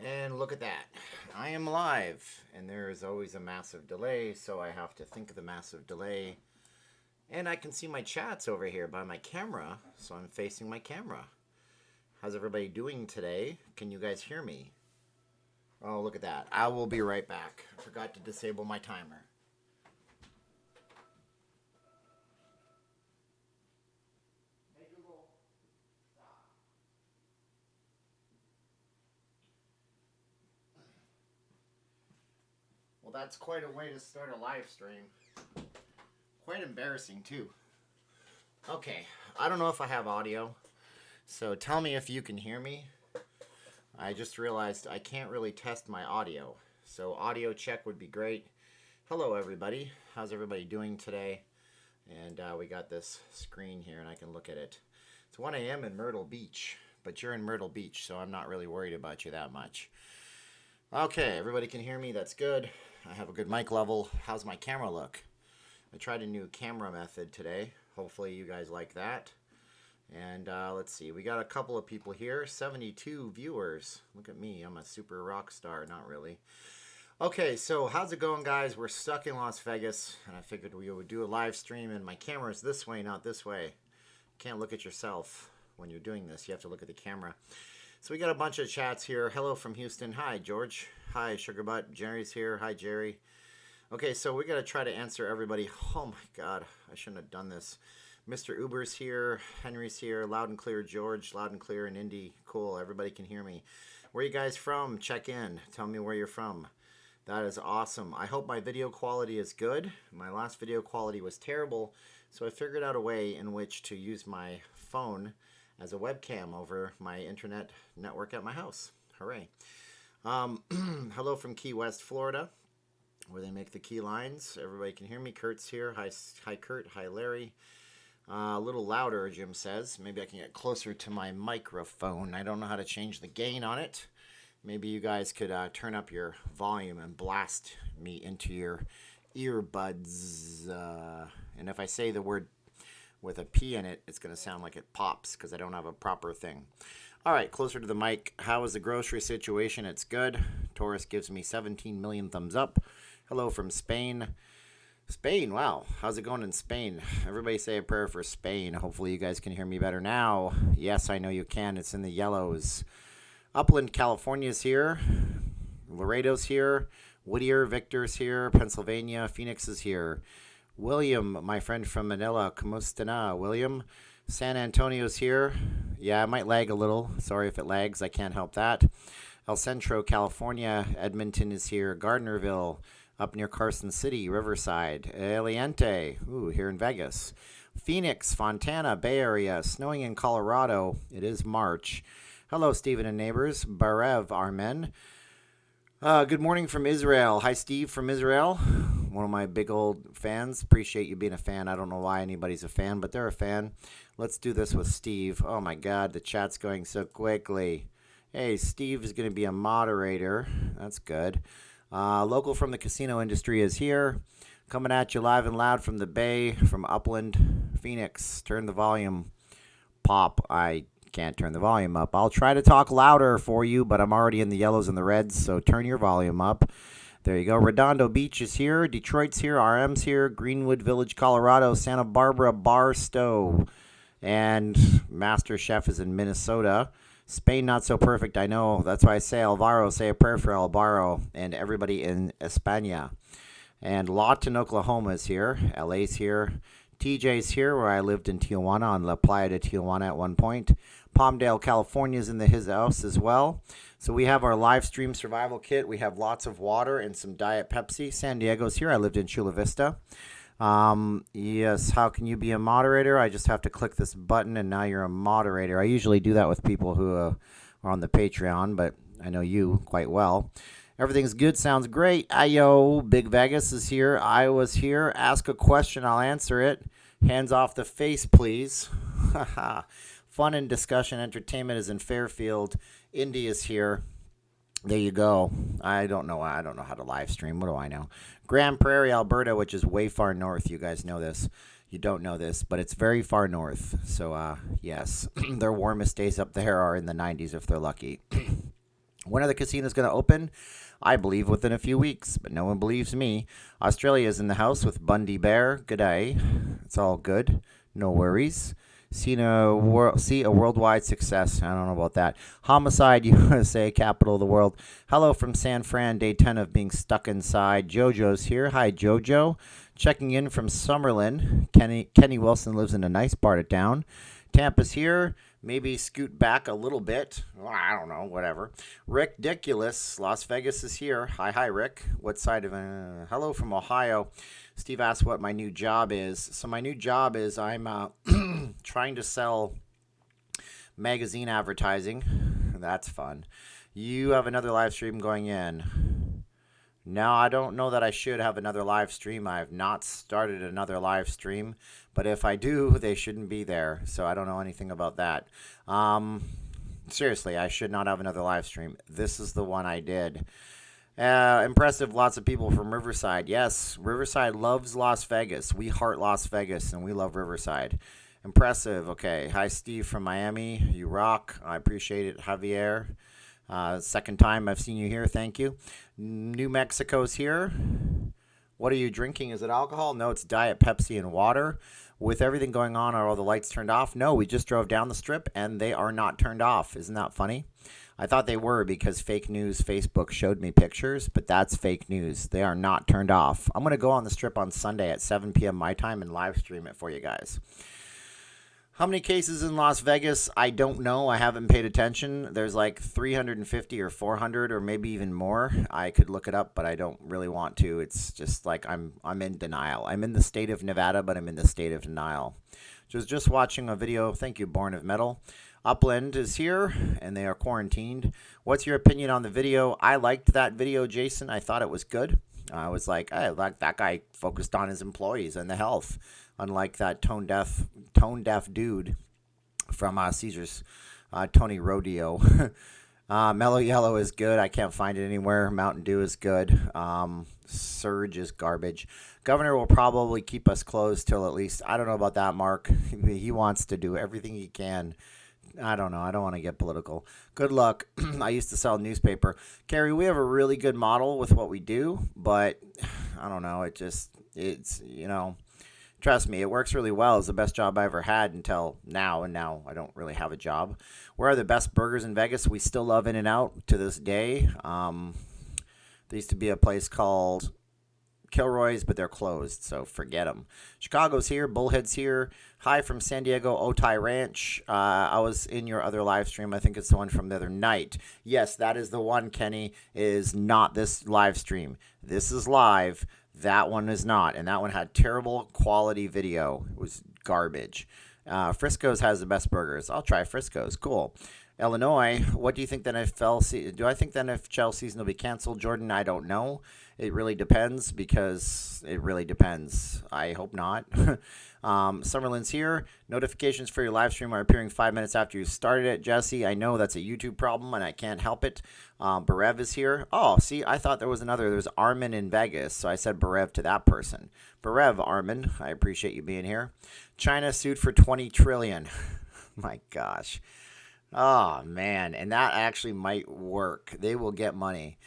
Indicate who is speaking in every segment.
Speaker 1: And look at that. I am live, and there is always a massive delay, so I have to think of the massive delay. And I can see my chats over here by my camera, so I'm facing my camera. How's everybody doing today? Can you guys hear me? Oh, look at that. I will be right back. I forgot to disable my timer. Well, that's quite a way to start a live stream. Quite embarrassing, too. Okay, I don't know if I have audio, so tell me if you can hear me. I just realized I can't really test my audio, so audio check would be great. Hello, everybody. How's everybody doing today? And we got this screen here, and I can look at it. It's 1 a.m. in Myrtle Beach, but you're in Myrtle Beach, so I'm not really worried about you that much. Okay, everybody can hear me. That's good. I have a good mic level. How's my camera look? I tried a new camera method today. Hopefully you guys like that. And let's see. We got a couple of people here. 72 viewers. Look at me. I'm a super rock star. Not really. Okay, so how's it going, guys? We're stuck in Las Vegas, and I figured we would do a live stream, and my camera's this way, not this way. You can't look at yourself when you're doing this. You have to look at the camera. So we got a bunch of chats here. Hello from Houston. Hi, George. Hi, Sugarbutt. Jerry's here. Hi, Jerry. Okay, so we got to try to answer everybody. Oh, my God. I shouldn't have done this. Mr. Uber's here. Henry's here. Loud and clear, George. Loud and clear in Indy. Cool. Everybody can hear me. Where are you guys from? Check in. Tell me where you're from. That is awesome. I hope my video quality is good. My last video quality was terrible, so I figured out a way in which to use my phone as a webcam over my internet network at my house. Hooray. Hello from Key West, Florida, where they make the key lines. Everybody can hear me. Kurt's here. Hi Kurt. Hi, Larry. A little louder, Jim says. Maybe I can get closer to my microphone. I don't know how to change the gain on it. Maybe you guys could turn up your volume and blast me into your earbuds. And if I say the word with a P in it, it's going to sound like it pops because I don't have a proper thing. All right, closer to the mic. How is the grocery situation? It's good. Taurus gives me 17 million thumbs up. Hello from Spain. Spain, wow. How's it going in Spain? Everybody say a prayer for Spain. Hopefully you guys can hear me better now. Yes, I know you can. It's in the yellows. Upland, California's here. Laredo's here. Whittier, Victor's here. Pennsylvania, Phoenix is here. William, my friend from Manila, ¿Cómo está, William? San Antonio's here. Yeah, I might lag a little. Sorry if it lags. I can't help that. El Centro, California. Edmonton is here. Gardnerville, up near Carson City. Riverside. Eliente, here in Vegas. Phoenix, Fontana, Bay Area. Snowing in Colorado. It is March. Hello, Stephen and neighbors. Barev, Armen. Good morning from Israel. Hi, Steve from Israel. One of my big old fans. Appreciate you being a fan. I don't know why anybody's a fan, but they're a fan. Let's do this with Steve. Oh, my God. The chat's going so quickly. Hey, Steve is going to be a moderator. That's good. Local from the casino industry is here. Coming at you live and loud from the Bay, from Upland, Phoenix. Turn the volume. Pop. I can't turn the volume up. I'll try to talk louder for you, but I'm already in the yellows and the reds, so turn your volume up. There you go. Redondo Beach is here. Detroit's here. RM's here. Greenwood Village, Colorado. Santa Barbara, Barstow. And Master Chef is in Minnesota. Spain, not so perfect, I know. That's why I say Alvaro, say a prayer for Alvaro and everybody in España. And Lawton, Oklahoma is here. LA's here. TJ's here, where I lived in Tijuana, on La Playa de Tijuana at one point. Palmdale, California is in his house as well. So we have our live stream survival kit. We have lots of water and some Diet Pepsi. San Diego's here. I lived in Chula Vista. Yes, how can you be a moderator? I just have to click this button, and now you're a moderator. I usually do that with people who are on the Patreon, but I know you quite well. Everything's good. Sounds great. Ayo, Big Vegas is here. I was here. Ask a question. I'll answer it. Hands off the face, please. Fun and discussion entertainment is in Fairfield. Indy is here. There you go. I don't know how to live stream. What do I know? Grand Prairie, Alberta, which is way far north. You guys know this. You don't know this, but it's very far north. So, yes, their warmest days up there are in the 90s if they're lucky. When are the casinos going to open? I believe within a few weeks, but no one believes me. Australia is in the house with Bundy Bear. Good day. It's all good. No worries. See a worldwide success. I don't know about that. Homicide USA, capital of the world. Hello from San Fran, day 10 of being stuck inside. JoJo's here. Hi, JoJo. Checking in from Summerlin. Kenny Wilson lives in a nice part of town. Tampa's here. Maybe scoot back a little bit. Well, I don't know, whatever. Rick Diculous, Las Vegas is here. Hi, Rick. What side of... hello from Ohio. Steve asked what my new job is. So my new job is I'm trying to sell magazine advertising. That's fun. You have another live stream going in. No, I don't know that I should have another live stream. I have not started another live stream. But if I do, they shouldn't be there. So I don't know anything about that. Seriously, I should not have another live stream. This is the one I did. Impressive. Lots of people from Riverside. Yes, Riverside loves Las Vegas. We heart Las Vegas, and we love Riverside. Impressive. Okay. Hi, Steve from Miami. You rock. I appreciate it, Javier. Second time I've seen you here. Thank you. New Mexico's here. What are you drinking? Is it alcohol? No, it's Diet Pepsi and water. With everything going on, are all the lights turned off? No, we just drove down the strip, and they are not turned off. Isn't that funny? I thought they were because fake news Facebook showed me pictures, but that's fake news. They are not turned off. I'm going to go on the strip on Sunday at 7 p.m. my time and live stream it for you guys. How many cases in Las Vegas? I don't know. I haven't paid attention. There's like 350 or 400 or maybe even more. I could look it up, but I don't really want to. It's just like I'm in denial. I'm in the state of Nevada, but I'm in the state of denial. Just watching a video. Thank you, Born of Metal. Upland is here, and they are quarantined. What's your opinion on the video? I liked that video, Jason. I thought it was good. I was like, I like that guy focused on his employees and the health. Unlike that tone deaf dude from Caesars, Tony Rodeo. Mellow Yellow is good. I can't find it anywhere. Mountain Dew is good. Surge is garbage. Governor will probably keep us closed till at least, I don't know about that, Mark. He wants to do everything he can. I don't know. I don't want to get political. Good luck. I used to sell newspaper. Carrie, we have a really good model with what we do, but I don't know. It's trust me, it works really well. It's the best job I ever had until now, and now I don't really have a job. Where are the best burgers in Vegas? We still love In-N-Out to this day. There used to be a place called Kilroy's, but they're closed, so forget them. Chicago's here. Bullhead's here. Hi from San Diego, Otay Ranch. I was in your other live stream. I think it's the one from the other night. Yes, that is the one, Kenny, is not this live stream. This is live. That one is not, and that one had terrible quality video. It was garbage. Frisco's has the best burgers. I'll try Frisco's. Cool. Illinois, what do you think the NFL do I think the NHL season will be canceled? Jordan, I don't know. It really depends because it really depends. I hope not. Summerlin's here. Notifications for your live stream are appearing 5 minutes after you started it. Jesse, I know that's a YouTube problem and I can't help it. Barev is here. Oh, see, I thought there was another. There's Armin in Vegas, so I said Barev to that person. Barev, Armin, I appreciate you being here. China sued for $20 trillion. My gosh. Oh, man. And that actually might work. They will get money.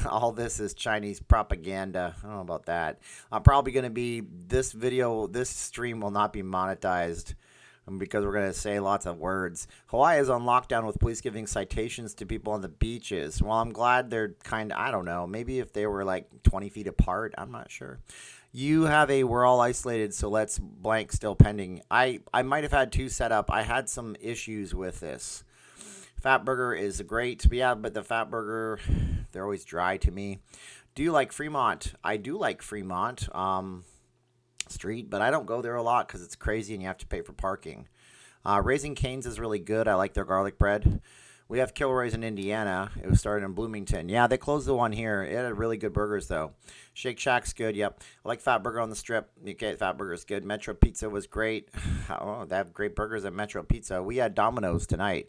Speaker 1: All this is Chinese propaganda. I don't know about that. I'm probably going to be, this stream will not be monetized because we're going to say lots of words. Hawaii is on lockdown with police giving citations to people on the beaches. Well, I'm glad they're I don't know, maybe if they were like 20 feet apart, I'm not sure. You have we're all isolated, so let's blank still pending. I might have had two set up. I had some issues with this. Fat Burger is great. Yeah, but the Fat Burger, they're always dry to me. Do you like Fremont? I do like Fremont Street, but I don't go there a lot because it's crazy and you have to pay for parking. Raising Cane's is really good. I like their garlic bread. We have Kilroy's in Indiana. It was started in Bloomington. Yeah, they closed the one here. It had really good burgers, though. Shake Shack's good, yep. I like Fat Burger on the Strip. Okay, Fat Burger's good. Metro Pizza was great. Oh, they have great burgers at Metro Pizza. We had Domino's tonight.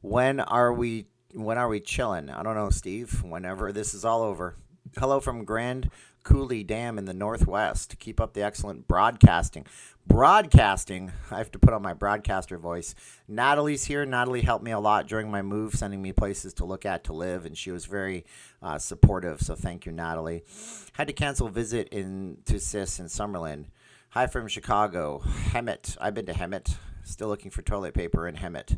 Speaker 1: When are we chilling? I don't know, Steve. Whenever this is all over. Hello from Grand Cooley Dam in the Northwest. Keep up the excellent broadcasting. Broadcasting. I have to put on my broadcaster voice. Natalie's here. Natalie helped me a lot during my move, sending me places to look at, to live, and she was very supportive. So thank you, Natalie. Had to cancel visit to Sis in Summerlin. Hi from Chicago. Hemet. I've been to Hemet. Still looking for toilet paper in Hemet.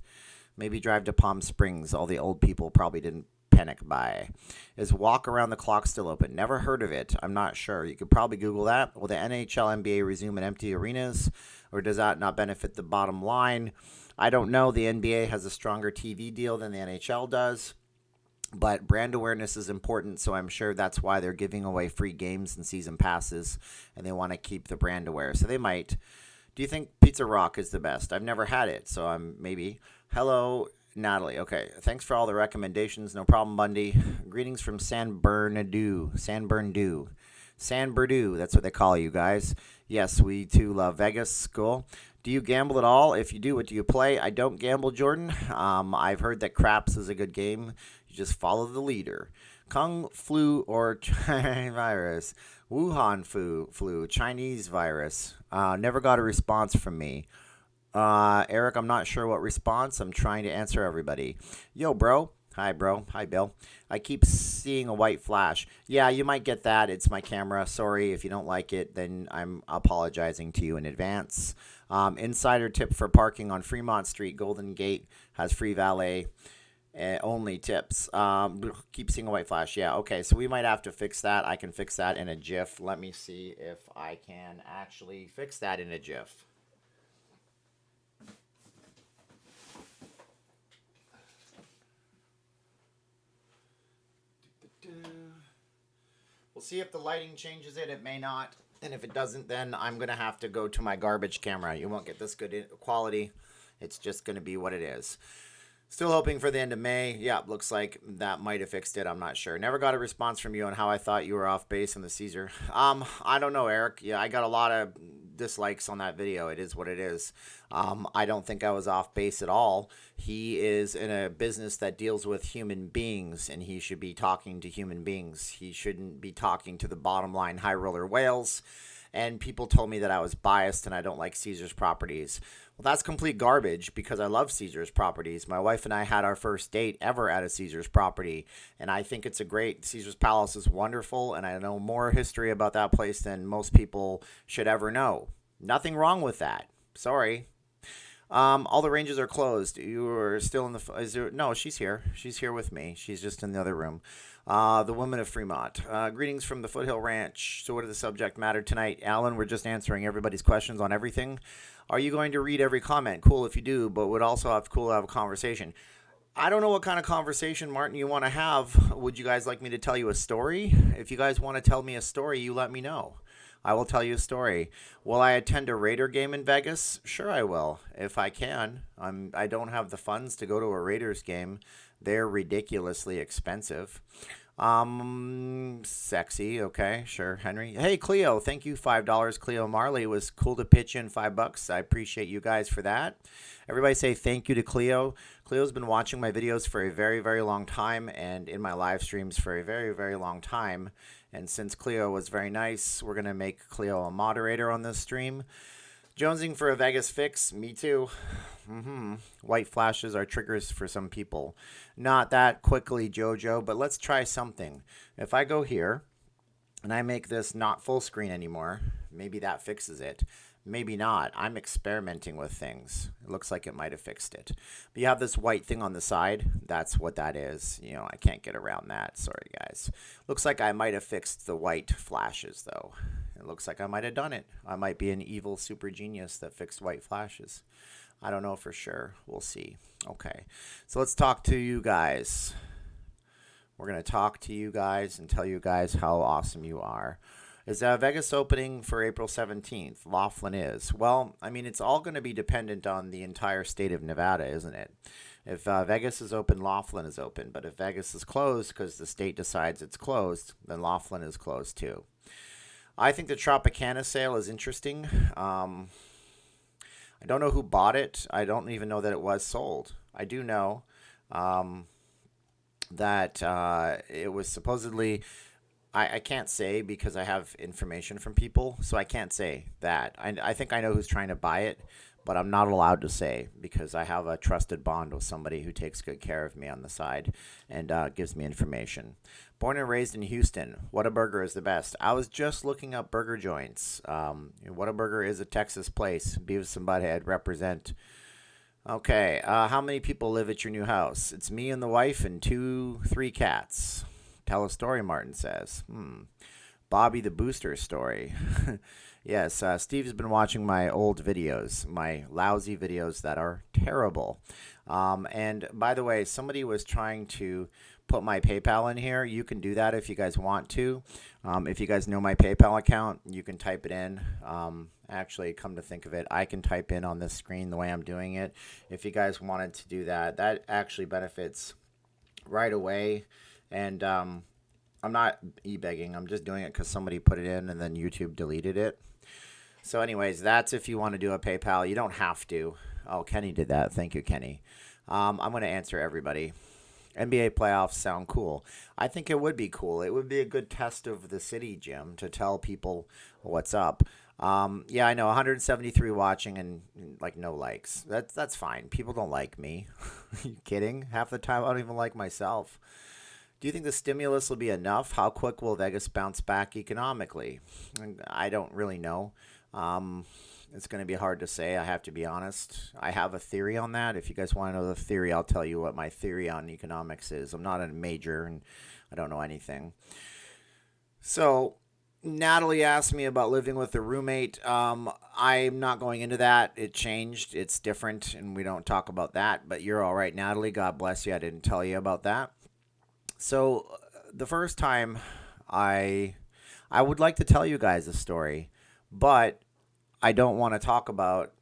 Speaker 1: Maybe drive to Palm Springs. All the old people probably didn't panic buy. Is Walk Around the Clock still open? Never heard of it. I'm not sure. You could probably Google that. Will the NHL, NBA resume in empty arenas, or does that not benefit the bottom line? I don't know. The NBA has a stronger TV deal than the NHL does, but brand awareness is important, so I'm sure that's why they're giving away free games and season passes, and they want to keep the brand aware. So they might. Do you think Pizza Rock is the best? I've never had it, so I'm maybe. Hello, Natalie. Okay, thanks for all the recommendations. No problem, Bundy. Greetings from San Bernardino. That's what they call you guys. Yes, we too love Vegas. Cool. Do you gamble at all? If you do, what do you play? I don't gamble, Jordan. I've heard that craps is a good game. You just follow the leader. Kung flu or Chinese virus. Wuhan flu. Chinese virus. Never got a response from me. Eric, I'm not sure what response. I'm trying to answer everybody. Yo, bro. Hi, bro. Hi, Bill. I keep seeing a white flash. Yeah, you might get that. It's my camera. Sorry if you don't like it. Then I'm apologizing to you in advance. Insider tip for parking on Fremont Street. Golden Gate has free valet. Only tips. Keep seeing a white flash. Yeah, okay. So we might have to fix that. I can fix that in a GIF. Let me see if I can actually fix that in a GIF. We'll see if the lighting changes it. It may not. And if it doesn't, then I'm going to have to go to my garbage camera. You won't get this good quality. It's just going to be what it is. Still hoping for the end of May. Yeah, looks like that might have fixed it. I'm not sure. Never got a response from you on how I thought you were off base on the Caesar. I don't know, Eric. Yeah, I got a lot of dislikes on that video. It is what it is. I don't think I was off base at all. He is in a business that deals with human beings, and he should be talking to human beings. He shouldn't be talking to the bottom line high roller whales. And people told me that I was biased and I don't like Caesar's properties. Well, that's complete garbage because I love Caesar's properties. My wife and I had our first date ever at a Caesar's property, and I think it's a great, Caesar's Palace is wonderful, and I know more history about that place than most people should ever know. Nothing wrong with that. Sorry. All the ranges are closed. You are still in the, no, she's here. She's here with me. She's just in the other room. The woman of Fremont. Greetings from the Foothill Ranch. So what is the subject matter tonight? Alan, we're just answering everybody's questions on everything. Are you going to read every comment? Cool if you do, but would also have cool to have a conversation. I don't know what kind of conversation, Martin, you want to have. Would you guys like me to tell you a story? If you guys want to tell me a story, you let me know. I will tell you a story. Will I attend a Raider game in Vegas? Sure I will, if I can. I don't have the funds to go to a Raiders game. They're ridiculously expensive. Sexy. Okay, sure, Henry. Hey, Cleo, thank you, $5. Cleo Marley, it was cool to pitch in $5. I appreciate you guys for that. Everybody say thank you to Cleo. Cleo's been watching my videos for a very, very long time and in my live streams for a very, very long time. And since Cleo was very nice, we're going to make Cleo a moderator on this stream. Jonesing for a Vegas fix? Me too. White flashes are triggers for some people. Not that quickly, Jojo, but let's try something. If I go here and I make this not full screen anymore, maybe that fixes it. Maybe not. I'm experimenting with things. It looks like it might have fixed it. But you have this white thing on the side. That's what that is. You know, I can't get around that. Sorry, guys. Looks like I might have fixed the white flashes, though. It looks like I might have done it. I might be an evil super genius that fixed white flashes. I don't know for sure. We'll see. Okay. So let's talk to you guys. We're going to talk to you guys and tell you guys how awesome you are. Is Vegas opening for April 17th? Laughlin is. Well, I mean, it's all going to be dependent on the entire state of Nevada, isn't it? If Vegas is open, Laughlin is open. But if Vegas is closed because the state decides it's closed, then Laughlin is closed too. I think the Tropicana sale is interesting. I don't know who bought it. I don't even know that it was sold. I do know that it was supposedly... I can't say because I have information from people, so I can't say that. I think I know who's trying to buy it, but I'm not allowed to say because I have a trusted bond with somebody who takes good care of me on the side and gives me information. Born and raised in Houston, Whataburger is the best. I was just looking up burger joints. Whataburger is a Texas place. Beavis and Butthead represent. Okay, how many people live at your new house? It's me and the wife and 3 cats. Tell a story, Martin says. Bobby the Booster story. Yes, Steve's been watching my old videos, my lousy videos that are terrible. And by the way, somebody was trying to put my PayPal in here. You can do that if you guys want to. If you guys know my PayPal account, you can type it in. Actually, come to think of it, I can type in on this screen the way I'm doing it. If you guys wanted to do that, that actually benefits right away. And I'm not e-begging. I'm just doing it because somebody put it in and then YouTube deleted it. So anyways, that's if you want to do a PayPal. You don't have to. Oh, Kenny did that. Thank you, Kenny. I'm going to answer everybody. NBA playoffs sound cool. I think it would be cool. It would be a good test of the city, Jim, to tell people what's up. Yeah, I know, 173 watching and like no likes. That's fine. People don't like me. Are you kidding? Half the time I don't even like myself. Do you think the stimulus will be enough? How quick will Vegas bounce back economically? I don't really know. It's going to be hard to say. I have to be honest. I have a theory on that. If you guys want to know the theory, I'll tell you what my theory on economics is. I'm not a major and I don't know anything. So Natalie asked me about living with a roommate. I'm not going into that. It changed. It's different, and we don't talk about that. But you're all right, Natalie. God bless you. I didn't tell you about that. So the first time I would like to tell you guys a story, but I don't want to talk about,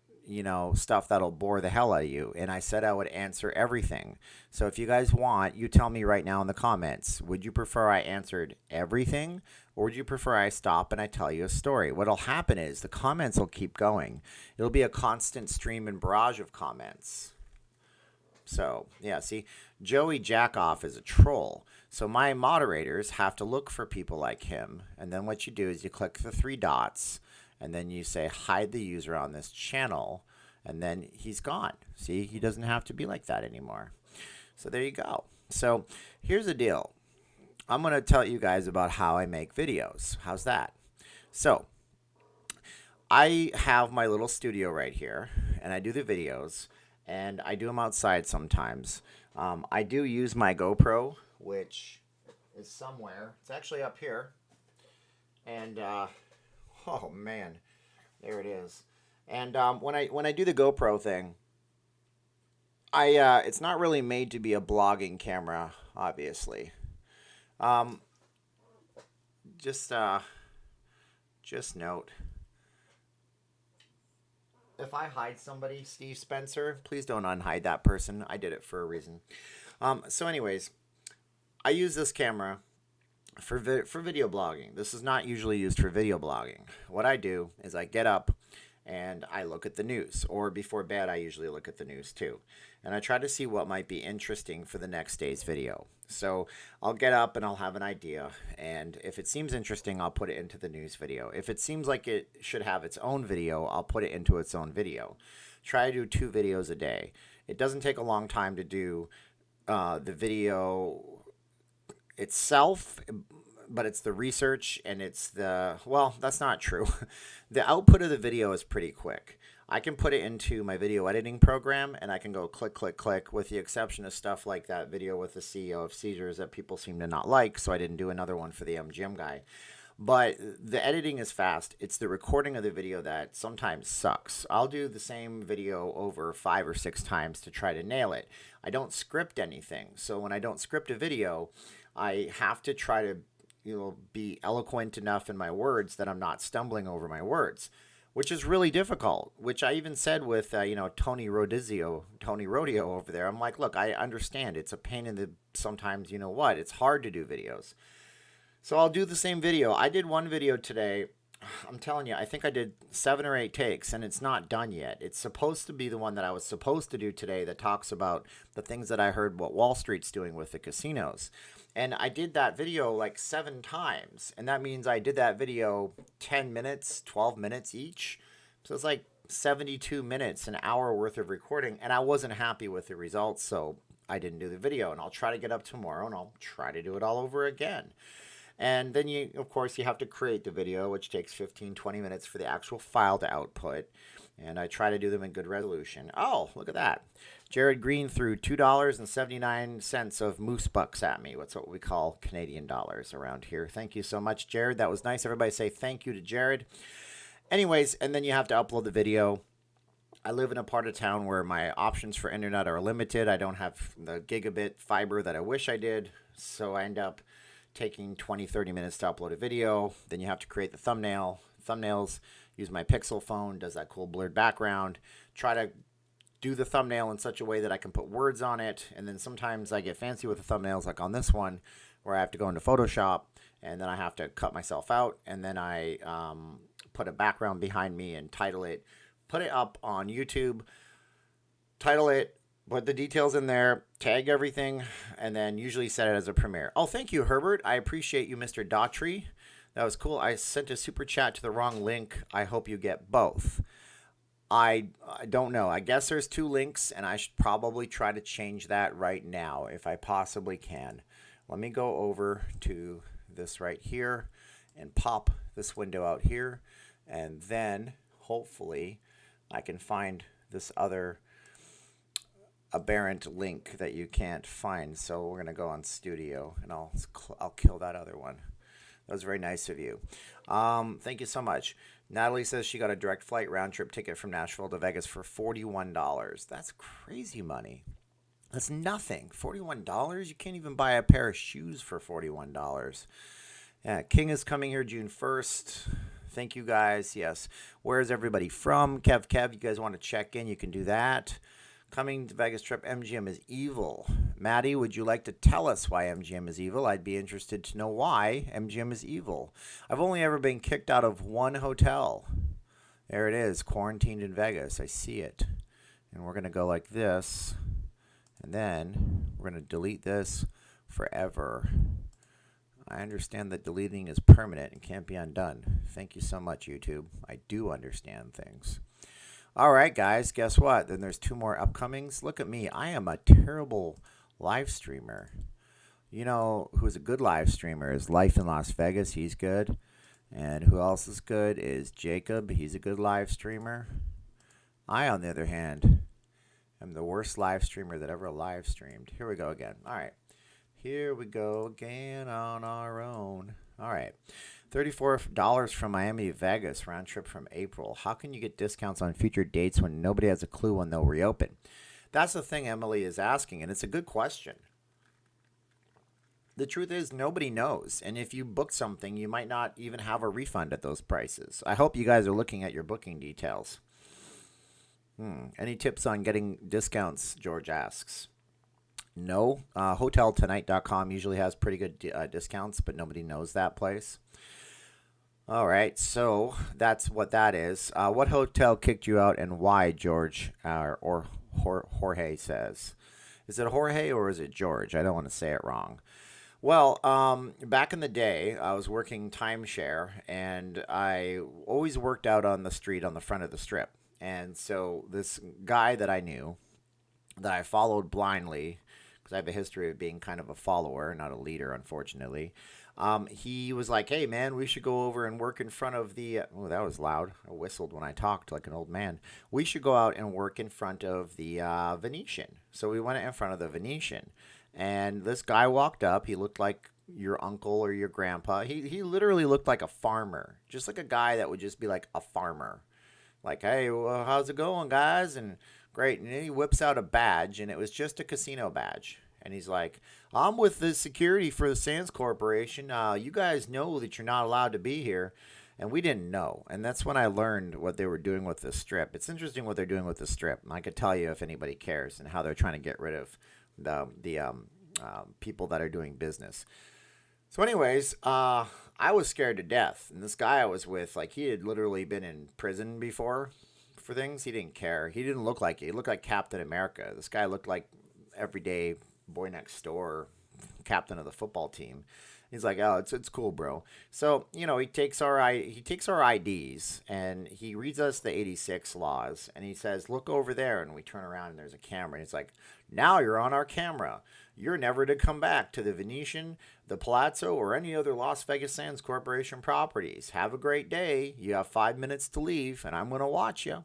Speaker 1: stuff that'll bore the hell out of you. And I said I would answer everything. So if you guys want, you tell me right now in the comments, would you prefer I answered everything or would you prefer I stop and I tell you a story? What'll happen is the comments will keep going. It'll be a constant stream and barrage of comments. So, yeah, see, Joey Jackoff is a troll. So my moderators have to look for people like him. And then what you do is you click the 3 dots. And then you say, hide the user on this channel. And then he's gone. See, he doesn't have to be like that anymore. So there you go. So here's the deal. I'm going to tell you guys about how I make videos. How's that? So I have my little studio right here. And I do the videos. And I do them outside sometimes. I do use my GoPro, which is somewhere. It's actually up here. And oh man, there it is. And when I do the GoPro thing, it's not really made to be a blogging camera, obviously. Just note, if I hide somebody, Steve Spencer, please don't unhide that person. I did it for a reason. So anyways, I use this camera for video blogging. This is not usually used for video blogging. What I do is I get up and I look at the news, or before bed I usually look at the news too, and I try to see what might be interesting for the next day's video. So I'll get up and I'll have an idea, and if it seems interesting, I'll put it into the news video. If it seems like it should have its own video, I'll put it into its own video. Try to do 2 videos a day. It doesn't take a long time to do the video itself, but it's the research and it's well, that's not true. The output of the video is pretty quick. I can put it into my video editing program and I can go click, click, click, with the exception of stuff like that video with the CEO of Caesars that people seem to not like, so I didn't do another one for the MGM guy. But the editing is fast. It's the recording of the video that sometimes sucks. I'll do the same video over 5 or 6 times to try to nail it. I don't script anything. So when I don't script a video, I have to try to be eloquent enough in my words that I'm not stumbling over my words, which is really difficult, which I even said with, Tony Rodeo over there. I'm like, look, I understand. It's a pain in the sometimes, it's hard to do videos. So I'll do the same video. I did one video today, I'm telling you, I think I did 7 or 8 takes, and it's not done yet. It's supposed to be the one that I was supposed to do today that talks about the things that I heard what Wall Street's doing with the casinos. And I did that video like 7 times, and that means I did that video 10 minutes, 12 minutes each. So it's like 72 minutes, an hour worth of recording, and I wasn't happy with the results, so I didn't do the video. And I'll try to get up tomorrow, and I'll try to do it all over again. And then you, of course, you have to create the video, which takes 15, 20 minutes for the actual file to output. And I try to do them in good resolution. Oh, look at that. Jared Green threw $2.79 of moose bucks at me. What's what we call Canadian dollars around here. Thank you so much, Jared. That was nice. Everybody say thank you to Jared. Anyways, and then you have to upload the video. I live in a part of town where my options for internet are limited. I don't have the gigabit fiber that I wish I did. So I end up taking 20, 30 minutes to upload a video. Then you have to create the thumbnails, use my Pixel phone, does that cool blurred background, try to do the thumbnail in such a way that I can put words on it. And then sometimes I get fancy with the thumbnails, like on this one, where I have to go into Photoshop, and then I have to cut myself out, and then I put a background behind me and title it, put it up on YouTube, title it, put the details in there, tag everything, and then usually set it as a premiere. Oh, thank you, Herbert. I appreciate you, Mr. Daughtry. That was cool. I sent a super chat to the wrong link. I hope you get both. I don't know. I guess there's 2 links, and I should probably try to change that right now if I possibly can. Let me go over to this right here and pop this window out here, and then hopefully I can find this other aberrant link that you can't find. So we're going to go on Studio, and I'll kill that other one. That was very nice of you. Thank you so much. Natalie says she got a direct flight round trip ticket from Nashville to Vegas for $41. That's crazy money. That's nothing. $41? You can't even buy a pair of shoes for $41. Yeah, King is coming here June 1st. Thank you guys. Yes. Where is everybody from? Kev, you guys want to check in? You can do that. Coming to Vegas trip, MGM is evil. Maddie, would you like to tell us why MGM is evil? I'd be interested to know why MGM is evil. I've only ever been kicked out of one hotel. There it is, quarantined in Vegas. I see it. And we're going to go like this. And then we're going to delete this forever. I understand that deleting is permanent and can't be undone. Thank you so much, YouTube. I do understand things. All right, guys, guess what? Then there's 2 more upcomings. Look at me. I am a terrible live streamer. You know who's a good live streamer is Life in Las Vegas. He's good. And who else is good is Jacob. He's a good live streamer. I, on the other hand, am the worst live streamer that ever live streamed. Here we go again. All right. Here we go again on our own. All right. $34 from Miami to Vegas, round trip from April. How can you get discounts on future dates when nobody has a clue when they'll reopen? That's the thing Emily is asking, and it's a good question. The truth is, nobody knows. And if you book something, you might not even have a refund at those prices. I hope you guys are looking at your booking details. Any tips on getting discounts, George asks. No. HotelTonight.com usually has pretty good discounts, but nobody knows that place. All right, so that's what that is. What hotel kicked you out and why, George, or Jorge says? Is it Jorge or is it George? I don't want to say it wrong. Well, back in the day, I was working timeshare, and I always worked out on the street on the front of the strip. And so this guy that I knew, that I followed blindly, because I have a history of being kind of a follower, not a leader, unfortunately. He was like, hey, man, we should go over and work in front of the... oh, that was loud. I whistled when I talked like an old man. We should go out and work in front of the Venetian. So we went in front of the Venetian. And this guy walked up. He looked like your uncle or your grandpa. He literally looked like a farmer. Just like a guy that would just be like a farmer. Like, hey, well, how's it going, guys? And great. And then he whips out a badge, and it was just a casino badge. And he's like, I'm with the security for the Sands Corporation. You guys know that you're not allowed to be here. And we didn't know. And that's when I learned what they were doing with the strip. It's interesting what they're doing with the strip. And I could tell you if anybody cares and how they're trying to get rid of the people that are doing business. So anyways, I I was scared to death. And this guy I was with, like, he had literally been in prison before for things. He didn't care. He didn't look like it. He looked like Captain America. This guy looked like everyday boy next door, captain of the football team. He's like, oh, it's cool, bro. So he takes our IDs and he reads us the '86 laws and he says, look over there. And we turn around and there's a camera. And it's like, now you're on our camera. You're never to come back to the Venetian, the Palazzo, or any other Las Vegas Sands Corporation properties. Have a great day. You have 5 minutes to leave, and I'm going to watch you.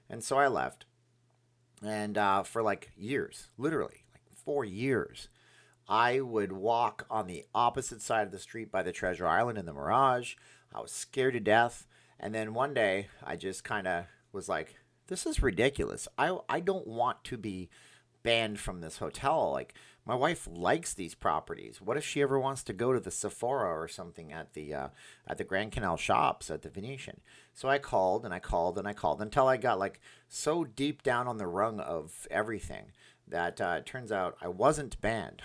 Speaker 1: And so I left. And for like years, literally, like 4 years, I would walk on the opposite side of the street by the Treasure Island in the Mirage. I was scared to death. And then one day, I just kind of was like, this is ridiculous. I don't want to be banned from this hotel. Like, my wife likes these properties. What if she ever wants to go to the Sephora or something at the Grand Canal Shops at the Venetian? So I called and I called and I called until I got like so deep down on the rung of everything that it turns out I wasn't banned.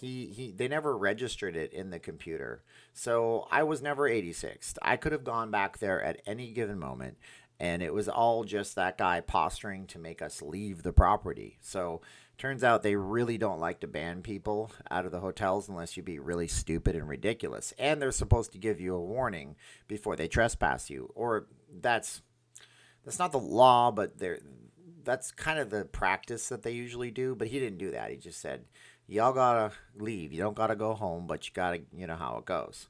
Speaker 1: They never registered it in the computer. So I was never 86th. I could have gone back there at any given moment. And it was all just that guy posturing to make us leave the property. So turns out they really don't like to ban people out of the hotels unless you be really stupid and ridiculous. And they're supposed to give you a warning before they trespass you. Or that's not the law, but that's kind of the practice that they usually do. But he didn't do that. He just said, y'all gotta leave. You don't gotta go home, but you gotta, how it goes.